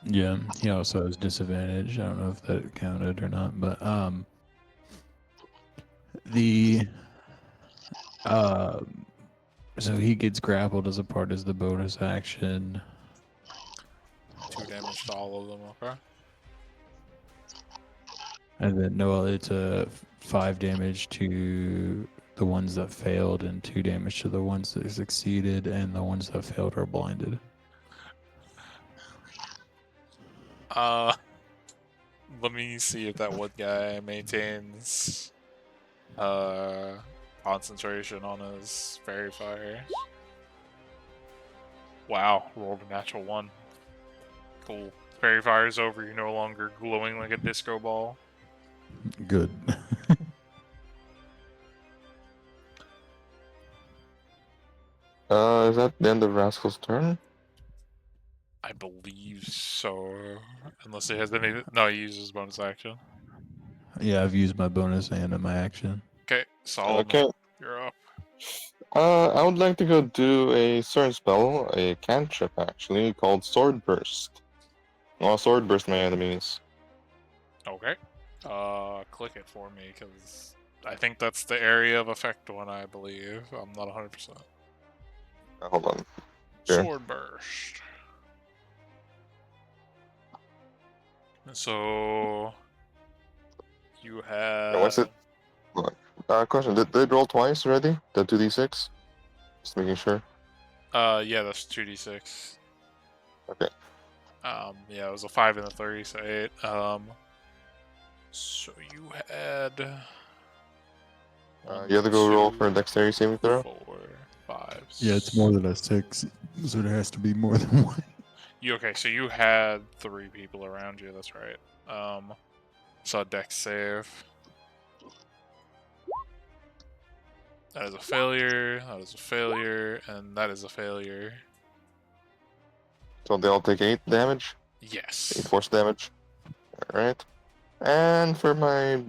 Speaker 3: Yeah, he also has disadvantage. I don't know if that counted or not, but the so he gets grappled as a part of the bonus action.
Speaker 4: 2 damage to all of them, okay?
Speaker 3: And then no, it's a 5 damage to the ones that failed, and 2 damage to the ones that succeeded, and the ones that failed are blinded.
Speaker 4: Let me see if that one guy maintains concentration on his fairy fire. Wow, rolled a natural 1. Cool. Fairy fire's over, you're no longer glowing like a disco ball.
Speaker 3: Good.
Speaker 6: Is that the end of Rascal's turn?
Speaker 4: I believe so. Unless he has any. No, he uses bonus action.
Speaker 3: Yeah, I've used my bonus and my action.
Speaker 4: Okay, solid.
Speaker 6: Okay.
Speaker 4: You're up.
Speaker 6: I would like to go do a certain spell, a cantrip actually, called Sword Burst. I'll Sword Burst my enemies.
Speaker 4: Okay. Click it for me, because I think that's the area of effect one, I believe. I'm not 100%.
Speaker 6: Hold on. Here.
Speaker 4: Sword Burst. So you
Speaker 6: What's
Speaker 4: have.
Speaker 6: it? Question: Did they roll twice already? The 2d6? Just making sure.
Speaker 4: Yeah, that's 2d6.
Speaker 6: Okay.
Speaker 4: Yeah, it was a 5 and a 3, so 8. So you had.
Speaker 6: You have to go roll
Speaker 4: 2,
Speaker 6: for a dexterity saving throw.
Speaker 4: 4, 5.
Speaker 3: Yeah, it's more than a 6, so there has to be more than one.
Speaker 4: Okay, so you had 3 people around you, that's right. So dex save. That is a failure, that is a failure, and that is a failure.
Speaker 6: So they all take 8 damage? 8
Speaker 4: Yes.
Speaker 6: force damage. Alright. And for my...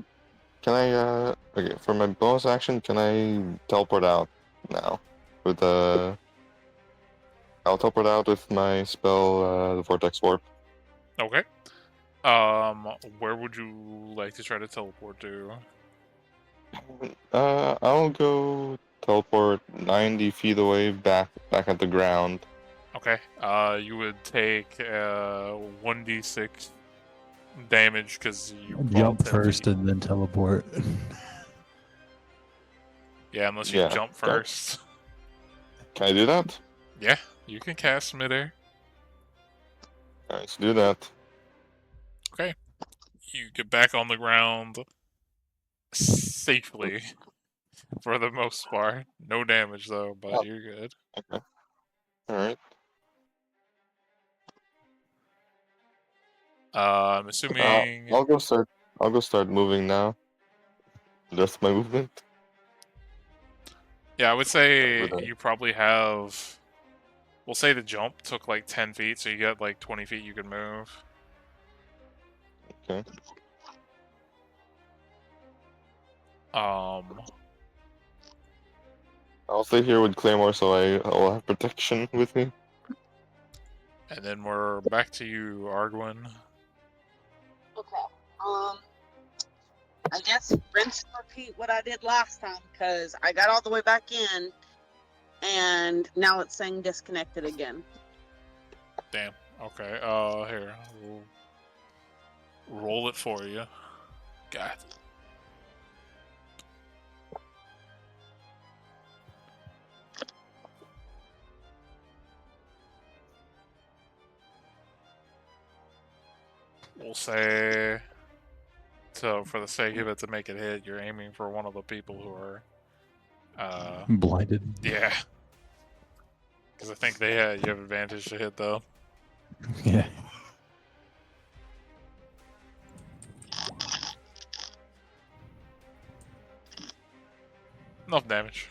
Speaker 6: Can I, Okay, for my bonus action, can I teleport out now? With the... I'll teleport out with my spell, the Vortex Warp.
Speaker 4: Okay. Where would you like to try to teleport to?
Speaker 6: I'll go teleport 90 feet away back at the ground.
Speaker 4: Okay. You would take 1d6 damage because you fall
Speaker 3: Jump
Speaker 4: 10
Speaker 3: first
Speaker 4: feet.
Speaker 3: and then teleport.
Speaker 4: Yeah, unless you
Speaker 6: Yeah.
Speaker 4: jump first.
Speaker 6: Can I do that?
Speaker 4: Yeah, you can cast midair.
Speaker 6: Alright, let's do that.
Speaker 4: Okay. You get back on the ground safely for the most part. No damage though, but
Speaker 6: Oh.
Speaker 4: you're good.
Speaker 6: Okay. Alright.
Speaker 4: I'm assuming.
Speaker 6: I'll go start moving now. Just my movement.
Speaker 4: Yeah, I would say
Speaker 6: With a-
Speaker 4: you probably have. We'll say the jump took like 10 feet, so you got like 20 feet you can move.
Speaker 6: Okay. I'll stay here with Claymore so I'll have protection with me.
Speaker 4: And then we're back to you, Arguin.
Speaker 1: Okay. I guess rinse and repeat what I did last time because I got all the way back in, and now it's saying disconnected again.
Speaker 4: Damn. Okay. Here. We'll roll it for you. God. we'll say, so for the sake of it, to make it hit, you're aiming for one of the people who are
Speaker 3: blinded.
Speaker 4: yeah. Because I think you have advantage to hit though.
Speaker 3: Yeah.
Speaker 4: Enough damage.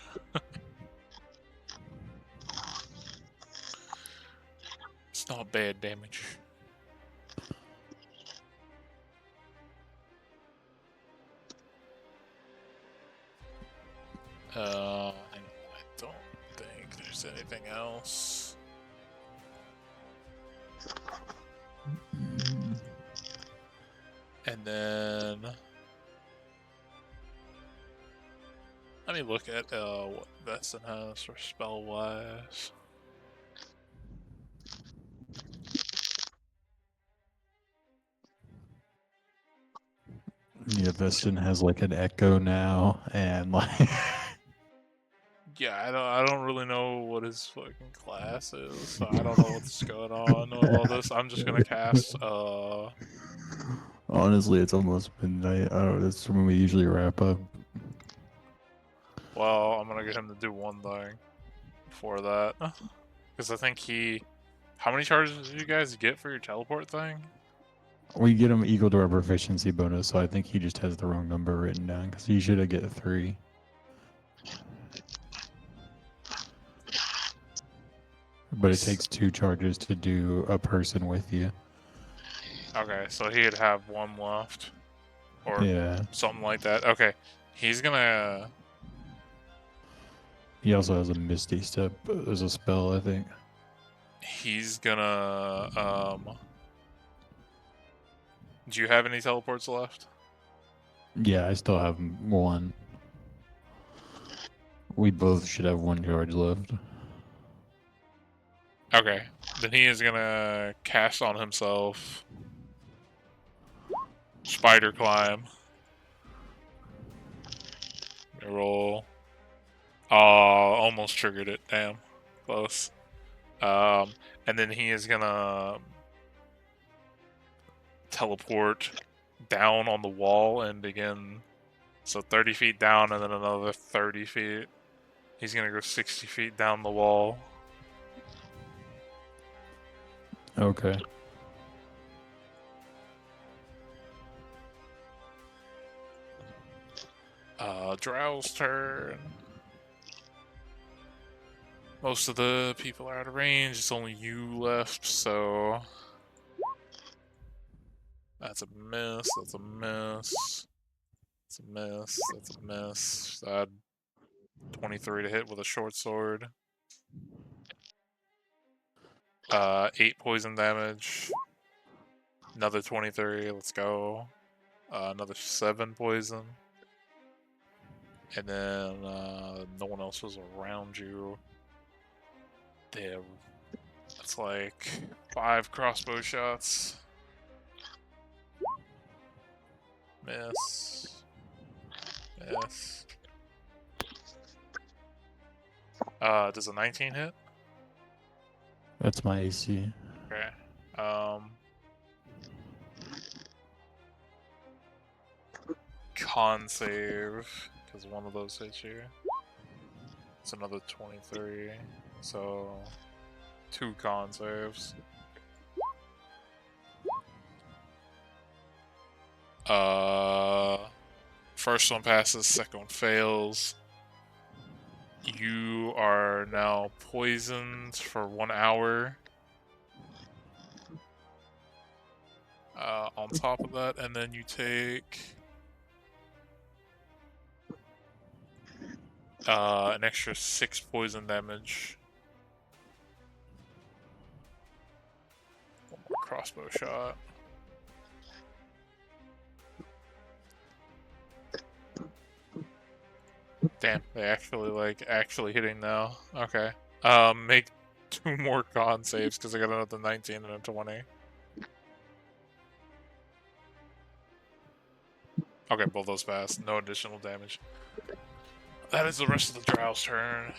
Speaker 4: It's not bad damage. I don't think there's anything else. And then let me look at what Vestin has for spell wise.
Speaker 3: Yeah, Vestin has like an echo now, and like
Speaker 4: Yeah, I don't really know what his fucking class is, so I don't know what's going on with all this. I'm just gonna cast
Speaker 3: honestly, it's almost midnight. I don't know, that's when we usually wrap up.
Speaker 4: well, I'm gonna get him to do one thing before that. Because I think how many charges did you guys get for your teleport thing?
Speaker 3: We get him equal to our proficiency bonus, so I think he just has the wrong number written down because he should have get 3. But it takes 2 charges to do a person with you.
Speaker 4: Okay, so he'd have 1 left. Or
Speaker 3: Yeah.
Speaker 4: something like that. Okay, he's gonna...
Speaker 3: He also has a Misty Step as a spell, I think.
Speaker 4: He's gonna... Do you have any teleports left?
Speaker 3: Yeah, I still have 1. We both should have 1 charge left.
Speaker 4: Okay, then he is gonna cast on himself. Spider climb. Roll. Almost triggered it. Damn, close. And then he is gonna teleport down on the wall and begin. So 30 feet down, and then another 30 feet. He's gonna go 60 feet down the wall.
Speaker 3: Okay.
Speaker 4: Drow's turn. Most of the people are out of range. It's only you left, so that's a miss. That's a miss. That's a miss. That's a miss. 23 to hit with a short sword. 8 poison damage. Another 23. Let's go. Another 7 poison. And then no one else was around you. Damn. That's like 5 crossbow shots. Miss. Miss. Does a 19 hit?
Speaker 3: That's my AC.
Speaker 4: Okay. Con save, because one of those hits you. It's another 23, so 2 con saves. First one passes, second one fails. You are now poisoned for 1 hour. On top of that, and then you take an extra 6 poison damage. One more crossbow shot. Damn, they actually hitting now. Okay. Make 2 more con saves because I got another 19 and a 20. Okay, both those pass. No additional damage. That is the rest of the Drow's turn.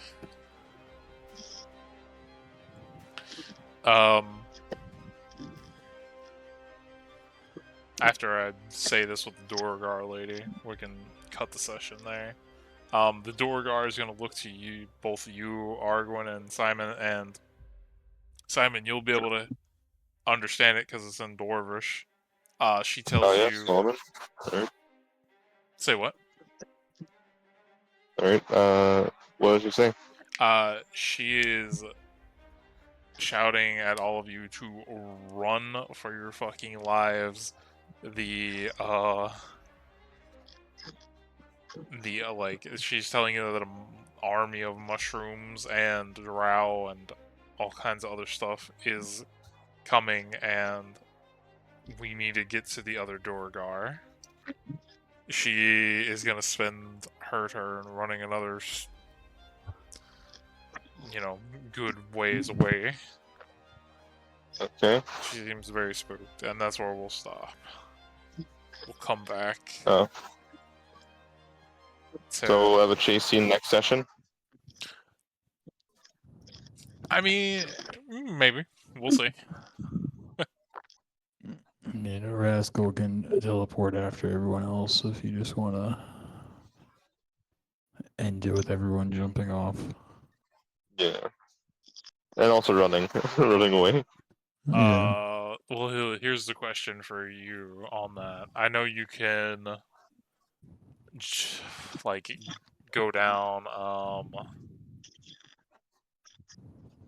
Speaker 4: after I say this with the Dorgar lady, we can cut the session there. The Dorgar is going to look to you, both you, Argwin, and Simon. And Simon, you'll be able to understand it because it's in Dwarvish. She tells
Speaker 6: Oh, yeah,
Speaker 4: you.
Speaker 6: Solomon. Alright.
Speaker 4: Say what?
Speaker 6: Alright, what did you say?
Speaker 4: She is shouting at all of you to run for your fucking lives. Like, she's telling you that an army of mushrooms and drow and all kinds of other stuff is coming, and we need to get to the other Dorgar. She is gonna spend her turn running another, good ways away.
Speaker 6: Okay.
Speaker 4: She seems very spooked, and that's where we'll stop. We'll come back.
Speaker 6: Oh. So we'll have a chase scene next session?
Speaker 4: I mean, maybe. We'll see.
Speaker 3: And a rascal can teleport after everyone else if you just want to end it with everyone jumping off.
Speaker 6: Yeah. And also running. Running away.
Speaker 3: Yeah.
Speaker 4: Well, here's the question for you on that. I know you can, like, go down,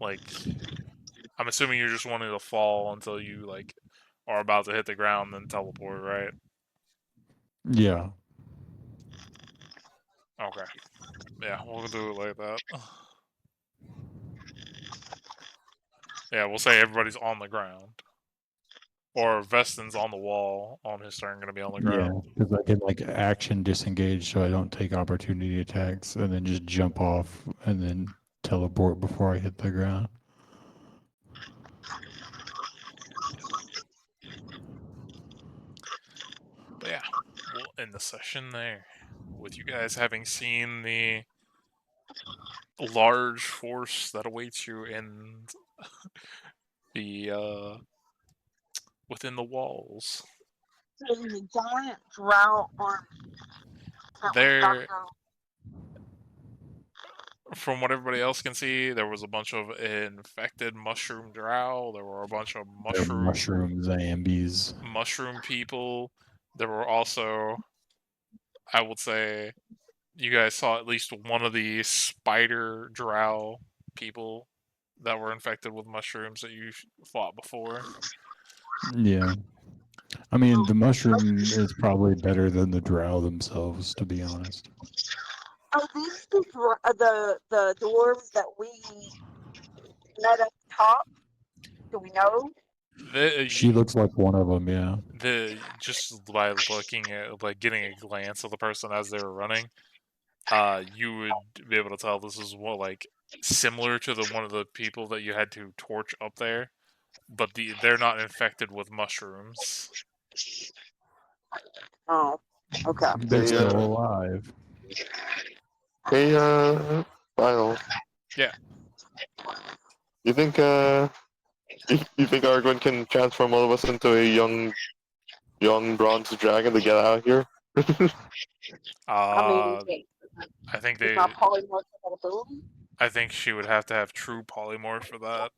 Speaker 4: like, I'm assuming you're just wanting to fall until you, like, are about to hit the ground, then teleport, right?
Speaker 3: Yeah.
Speaker 4: Okay. Yeah, we'll do it like that. Yeah, we'll say everybody's on the ground. Or Veston's on the wall on his turn, going to be on the ground.
Speaker 3: Yeah, because I can like action disengage so I don't take opportunity attacks and then just jump off and then teleport before I hit the ground.
Speaker 4: But yeah, we'll end the session there. With you guys having seen the large force that awaits you in the within the walls.
Speaker 1: So the giant drow army.
Speaker 4: There, from what everybody else can see, there was a bunch of infected mushroom drow. There were a bunch of
Speaker 3: mushroom zombies.
Speaker 4: Mushroom people. There were also, I would say, you guys saw at least one of the spider drow people that were infected with mushrooms that you fought before.
Speaker 3: Yeah. I mean, the mushroom is probably better than the drow themselves, to be honest.
Speaker 1: Are these the dwarves that we met at the top? Do we know?
Speaker 3: She looks like one of them, yeah.
Speaker 4: Just by looking at, like, getting a glance of the person as they were running, you would be able to tell this is like similar to the one of the people that you had to torch up there, but they're not infected with mushrooms.
Speaker 1: Oh, okay.
Speaker 3: They're still alive.
Speaker 6: Hey, Final.
Speaker 4: Yeah.
Speaker 6: You think Argwin can transform all of us into a young bronze dragon to get out of here?
Speaker 1: I mean,
Speaker 4: I think
Speaker 1: it's not polymorph ability.
Speaker 4: I think she would have to have true polymorph for that.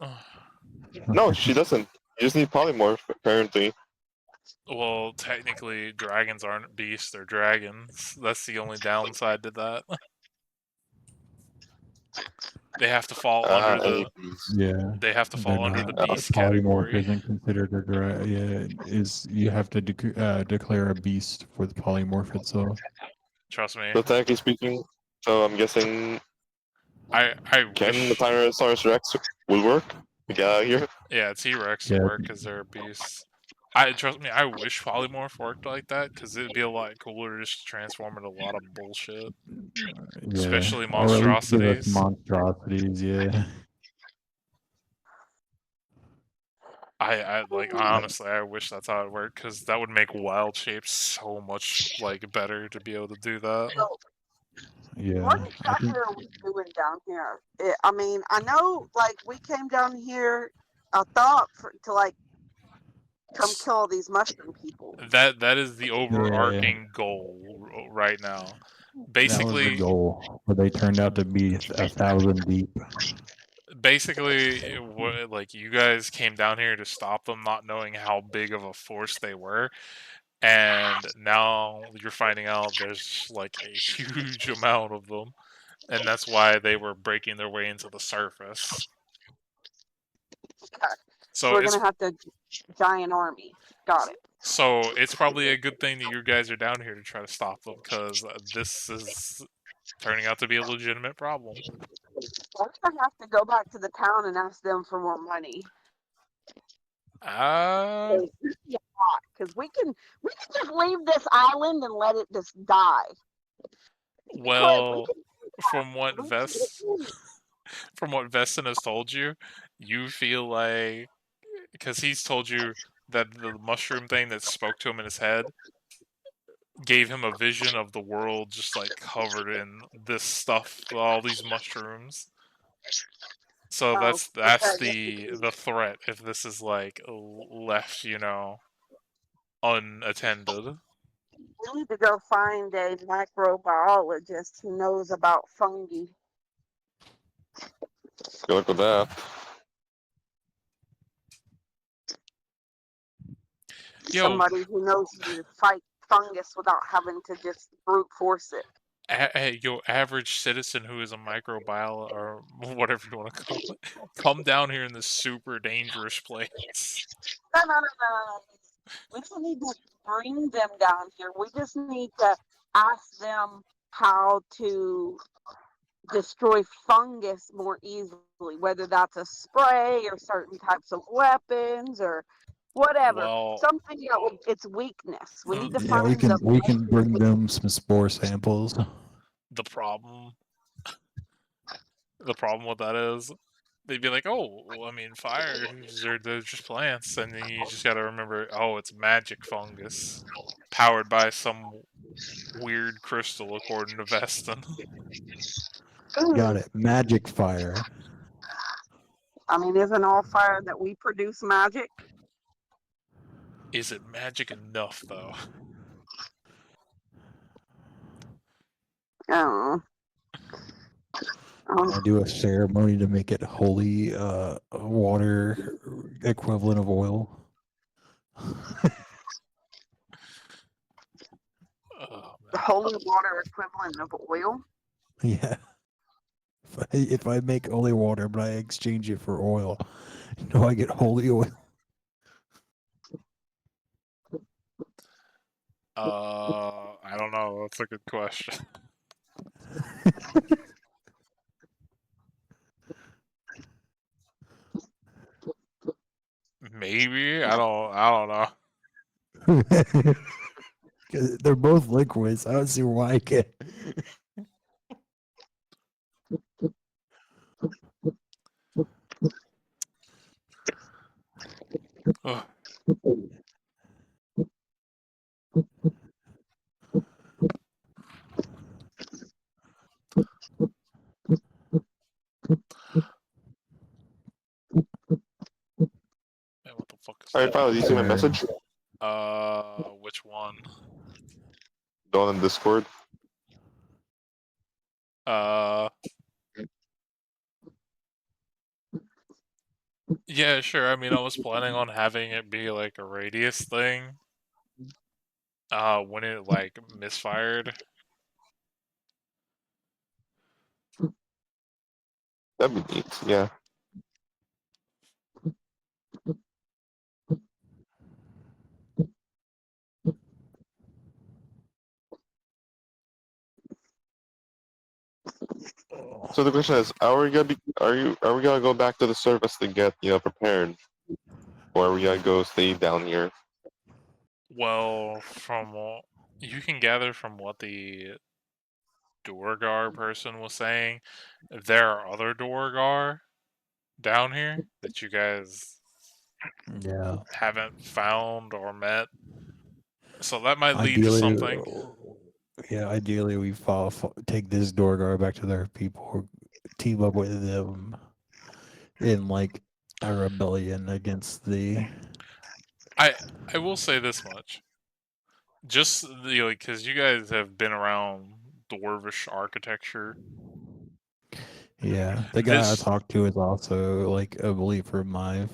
Speaker 6: No, she doesn't. You just need polymorph, apparently.
Speaker 4: Well, technically, dragons aren't beasts; they're dragons. That's the only downside to that. They have to fall under the.
Speaker 3: Yeah.
Speaker 4: They have to fall under the beast
Speaker 3: polymorph
Speaker 4: category.
Speaker 3: isn't considered a dragon. Yeah, you have to declare a beast for the polymorph itself.
Speaker 4: Trust me.
Speaker 6: So technically speaking, so I'm guessing.
Speaker 4: I
Speaker 6: can the Tyrannosaurus Rex will work? To get out of here.
Speaker 4: Yeah, T-Rex
Speaker 3: Yeah.
Speaker 4: would work because they're beasts. Trust me. I wish polymorph worked like that because it'd be a lot cooler just to transform into a lot of bullshit.
Speaker 3: Yeah.
Speaker 4: Especially
Speaker 3: Or at least give us
Speaker 4: monstrosities.
Speaker 3: Monstrosities, yeah.
Speaker 4: Honestly, I wish that's how it worked because that would make wild shapes so much like better to be able to do that.
Speaker 3: Yeah.
Speaker 1: What exactly are we doing down here? I mean, I know, like, we came down here, I thought, to, like, Come kill all these mushroom people.
Speaker 4: That is the overarching goal right now. Basically,
Speaker 3: that was the goal, but they turned out to be 1,000 deep.
Speaker 4: Basically, like you guys came down here to stop them, not knowing how big of a force they were, and now you're finding out there's like a huge amount of them, and that's why they were breaking their way into the surface.
Speaker 1: So we're gonna have to giant army. Got it.
Speaker 4: So it's probably a good thing that you guys are down here to try to stop them, because this is turning out to be a legitimate problem.
Speaker 1: We're gonna have to go back to the town and ask them for more money. Because we can just leave this island and let it just die.
Speaker 4: Well, from what Vestin has told you, you feel like, because he's told you that the mushroom thing that spoke to him in his head gave him a vision of the world just like covered in this stuff, all these mushrooms. So that's the threat if this is like left, unattended.
Speaker 1: We need to go find a microbiologist who knows about fungi.
Speaker 6: Good luck with that.
Speaker 1: Somebody who knows how to fight fungus without having to just brute force it.
Speaker 4: Your average citizen who is a microbiologist or whatever you want to call it, come down here in this super dangerous place.
Speaker 1: No. We don't need to bring them down here. We just need to ask them how to destroy fungus more easily, whether that's a spray or certain types of weapons or whatever.
Speaker 4: Well,
Speaker 1: something that its weakness. We need to find
Speaker 3: we can bring them some spore samples.
Speaker 4: The problem with that is they'd be like, oh, well, I mean, fire, they're just plants, and then you just gotta remember, oh, it's magic fungus, powered by some weird crystal, according to Vestin.
Speaker 3: Got it. Magic fire.
Speaker 1: I mean, isn't all fire that we produce magic?
Speaker 4: Is it magic enough, though?
Speaker 1: Oh.
Speaker 3: I do a ceremony to make it holy water equivalent of oil.
Speaker 1: The holy water equivalent of oil?
Speaker 3: Yeah. If I make holy water, but I exchange it for oil, I get holy oil.
Speaker 4: I don't know. That's a good question. Maybe. I don't know.
Speaker 3: They're both liquids. I don't see why I can't.
Speaker 4: What the fuck is
Speaker 6: Alright, Tyler, do you see my message?
Speaker 4: Which one?
Speaker 6: The one in Discord.
Speaker 4: Yeah, sure. I mean, I was planning on having it be like a radius thing. When it like misfired.
Speaker 6: That'd be neat, yeah. So the question is, are we gonna go back to the surface to get prepared, or are we gonna go stay down here?
Speaker 4: Well, from what you can gather from what the Duergar person was saying, there are other Duergar down here that you guys haven't found or met. So that might lead to something.
Speaker 3: Yeah, ideally we take this Duergar back to their people, team up with them in like a rebellion against the
Speaker 4: I will say this much. Just because you guys have been around dwarvish architecture.
Speaker 3: Yeah, the guy I talked to is also like a believer of my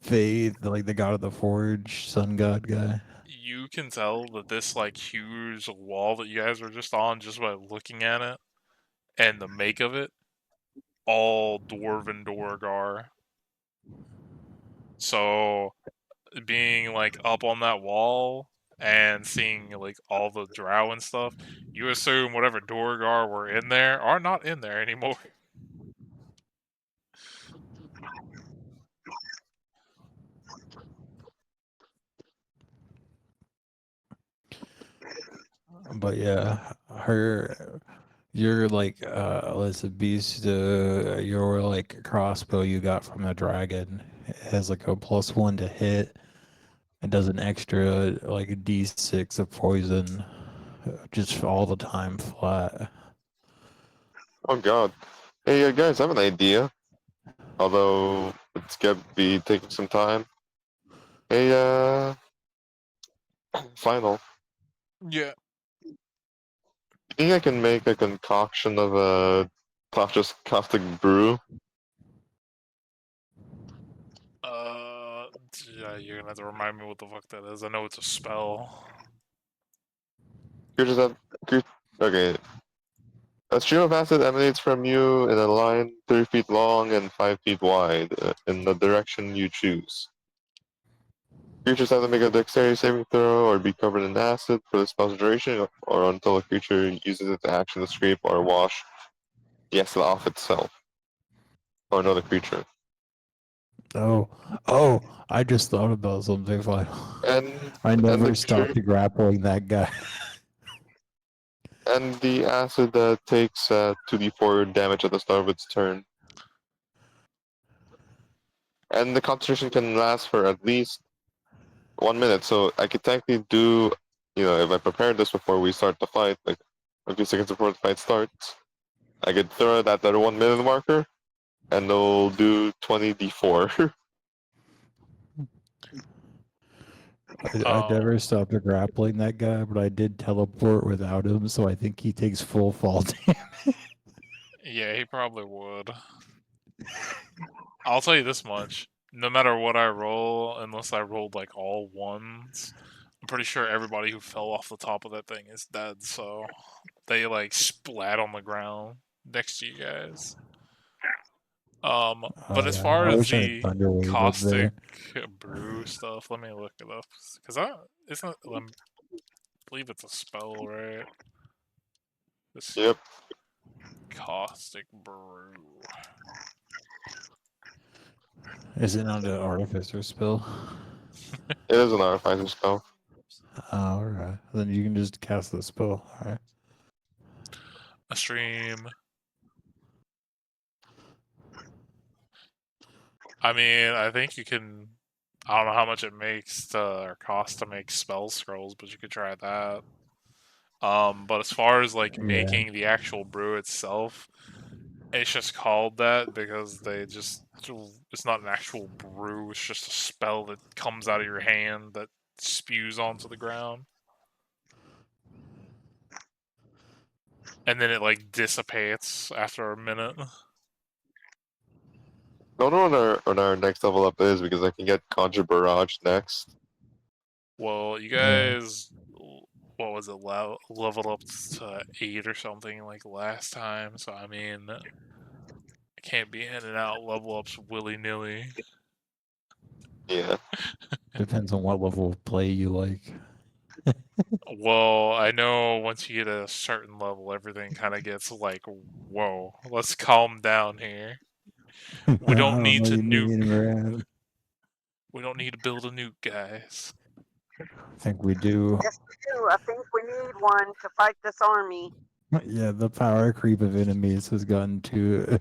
Speaker 3: faith, like the god of the forge, sun god guy.
Speaker 4: You can tell that this like huge wall that you guys were just on, just by looking at it and the make of it, all dwarven Dorgar. So being like up on that wall and seeing like all the drow and stuff, you assume whatever Dorgar were in there are not in there anymore.
Speaker 3: But yeah, you're like let's beast your like crossbow you got from the dragon. It has like a +1 to hit. It does an extra like a D6 of poison just all the time flat.
Speaker 6: Oh god. Hey guys, I have an idea. Although it's gonna be taking some time. Hey final.
Speaker 4: Yeah.
Speaker 6: You think I can make a concoction of a caustic brew?
Speaker 4: Yeah, you're gonna have to remind me what the fuck that is. I know it's a spell.
Speaker 6: Okay. A stream of acid emanates from you in a line 3 feet long and 5 feet wide, in the direction you choose. Creatures have to make a dexterity saving throw or be covered in acid for the spell's duration, or until a creature uses its action to scrape or wash the acid off itself or another creature.
Speaker 3: Oh, I just thought about something final.
Speaker 6: And
Speaker 3: I never
Speaker 6: the
Speaker 3: stopped
Speaker 6: creature,
Speaker 3: grappling that guy.
Speaker 6: and the acid takes 2d4 damage at the start of its turn. And the concentration can last for at least 1 minute, so I could technically do, if I prepared this before we start the fight, like a few seconds before the fight starts, I could throw it at that 1 minute marker, and they'll do 20d4.
Speaker 3: I never stopped grappling that guy, but I did teleport without him, so I think he takes full fall damage.
Speaker 4: Yeah, he probably would. I'll tell you this much. No matter what I roll, unless I rolled like all ones, I'm pretty sure everybody who fell off the top of that thing is dead, so they like splat on the ground next to you guys. But as
Speaker 3: Yeah,
Speaker 4: far
Speaker 3: I
Speaker 4: as
Speaker 3: wish I had
Speaker 4: the
Speaker 3: Thunderwave up
Speaker 4: caustic
Speaker 3: there.
Speaker 4: brew stuff, let me look it up. Because I believe it's a spell, right? This
Speaker 6: Yep.
Speaker 4: caustic brew.
Speaker 3: Is it not an artificer spell?
Speaker 6: It is an artificer spell.
Speaker 3: Oh, alright. Then you can just cast the spell. Alright.
Speaker 4: A stream. I mean, I think you can. I don't know how much it makes to or costs to make spell scrolls, but you could try that. But as far as like making the actual brew itself, it's just called that because it's not an actual brew, it's just a spell that comes out of your hand that spews onto the ground. And then it like dissipates after a minute.
Speaker 6: I don't know what our next level up is, because I can get Conjure Barrage next.
Speaker 4: Well, you guys, what was it, leveled up to 8 or something like last time, so I mean, I can't be handing out level ups willy-nilly.
Speaker 6: Yeah.
Speaker 3: Depends on what level of play you like.
Speaker 4: Well, I know once you get a certain level, everything kind of gets like, whoa, let's calm down here. We don't need to nuke. We don't need to build a nuke, guys.
Speaker 3: I think we do.
Speaker 1: Yes, we do. I think we need one to fight this army.
Speaker 3: Yeah, the power creep of enemies has gotten too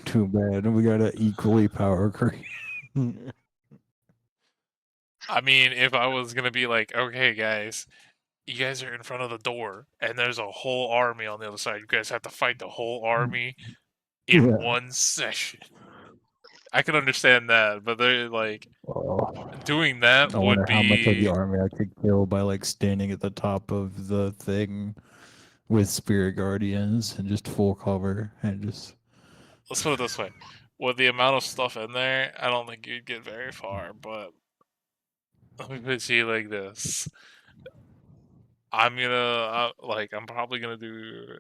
Speaker 3: too bad. We gotta equally power creep.
Speaker 4: I mean, if I was gonna be like, okay, guys, you guys are in front of the door, and there's a whole army on the other side. You guys have to fight the whole army in one session. I can understand that, but they're like
Speaker 3: Oh,
Speaker 4: doing that
Speaker 3: I
Speaker 4: would
Speaker 3: wonder how much of the
Speaker 4: be.
Speaker 3: army I could kill by like standing at the top of the thing with spirit guardians and just full cover and just.
Speaker 4: Let's put it this way: with the amount of stuff in there, I don't think you'd get very far. But let me put it to you like this: I'm probably gonna do.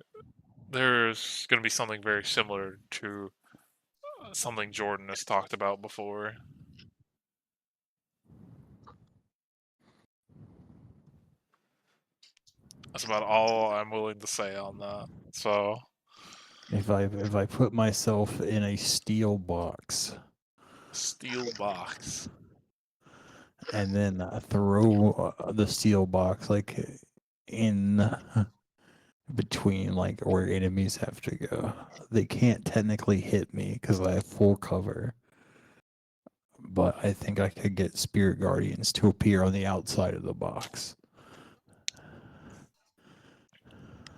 Speaker 4: There's gonna be something very similar to something Jordan has talked about before. That's about all I'm willing to say on that. So
Speaker 3: If I put myself in a steel box
Speaker 4: steel box.
Speaker 3: and then throw the steel box like in between like where enemies have to go, they can't technically hit me because I have full cover. But I think I could get spirit guardians to appear on the outside of the box.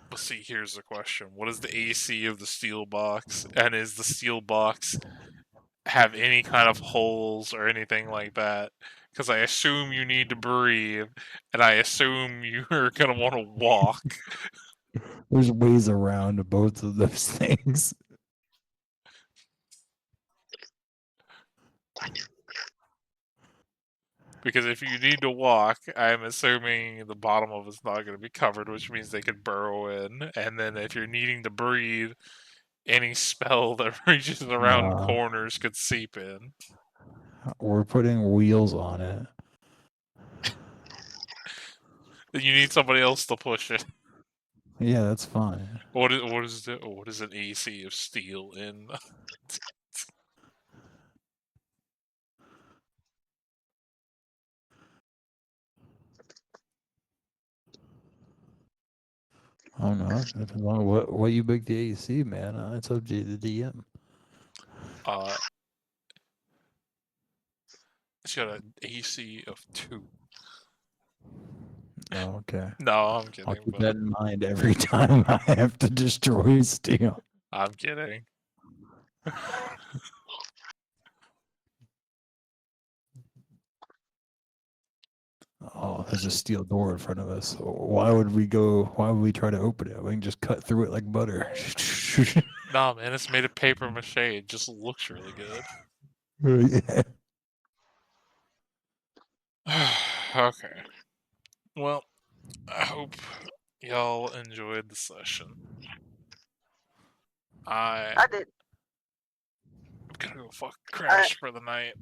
Speaker 4: But see, here's the question: what is the AC of the steel box, and is the steel box have any kind of holes or anything like that? Because I assume you need to breathe, and I assume you're gonna want to walk.
Speaker 3: There's ways around both of those things.
Speaker 4: Because if you need to walk, I'm assuming the bottom of it's not going to be covered, which means they could burrow in. And then if you're needing to breathe, any spell that reaches around corners could seep in.
Speaker 3: We're putting wheels on it.
Speaker 4: Then you need somebody else to push it.
Speaker 3: Yeah, that's fine.
Speaker 4: What is an AC of steel in?
Speaker 3: I don't know. Depends on what you make the AC, man. It's up to the DM.
Speaker 4: It's got an AC of 2.
Speaker 3: Oh, okay.
Speaker 4: No, I'm kidding.
Speaker 3: I'll keep
Speaker 4: But
Speaker 3: that in mind every time I have to destroy steel.
Speaker 4: I'm kidding.
Speaker 3: Oh, there's a steel door in front of us. Why would we try to open it? We can just cut through it like butter.
Speaker 4: Nah, man, it's made of paper mache. It just looks really good.
Speaker 3: Yeah.
Speaker 4: Okay. Well, I hope y'all enjoyed the session.
Speaker 1: I did.
Speaker 4: I'm gonna go crash for the night.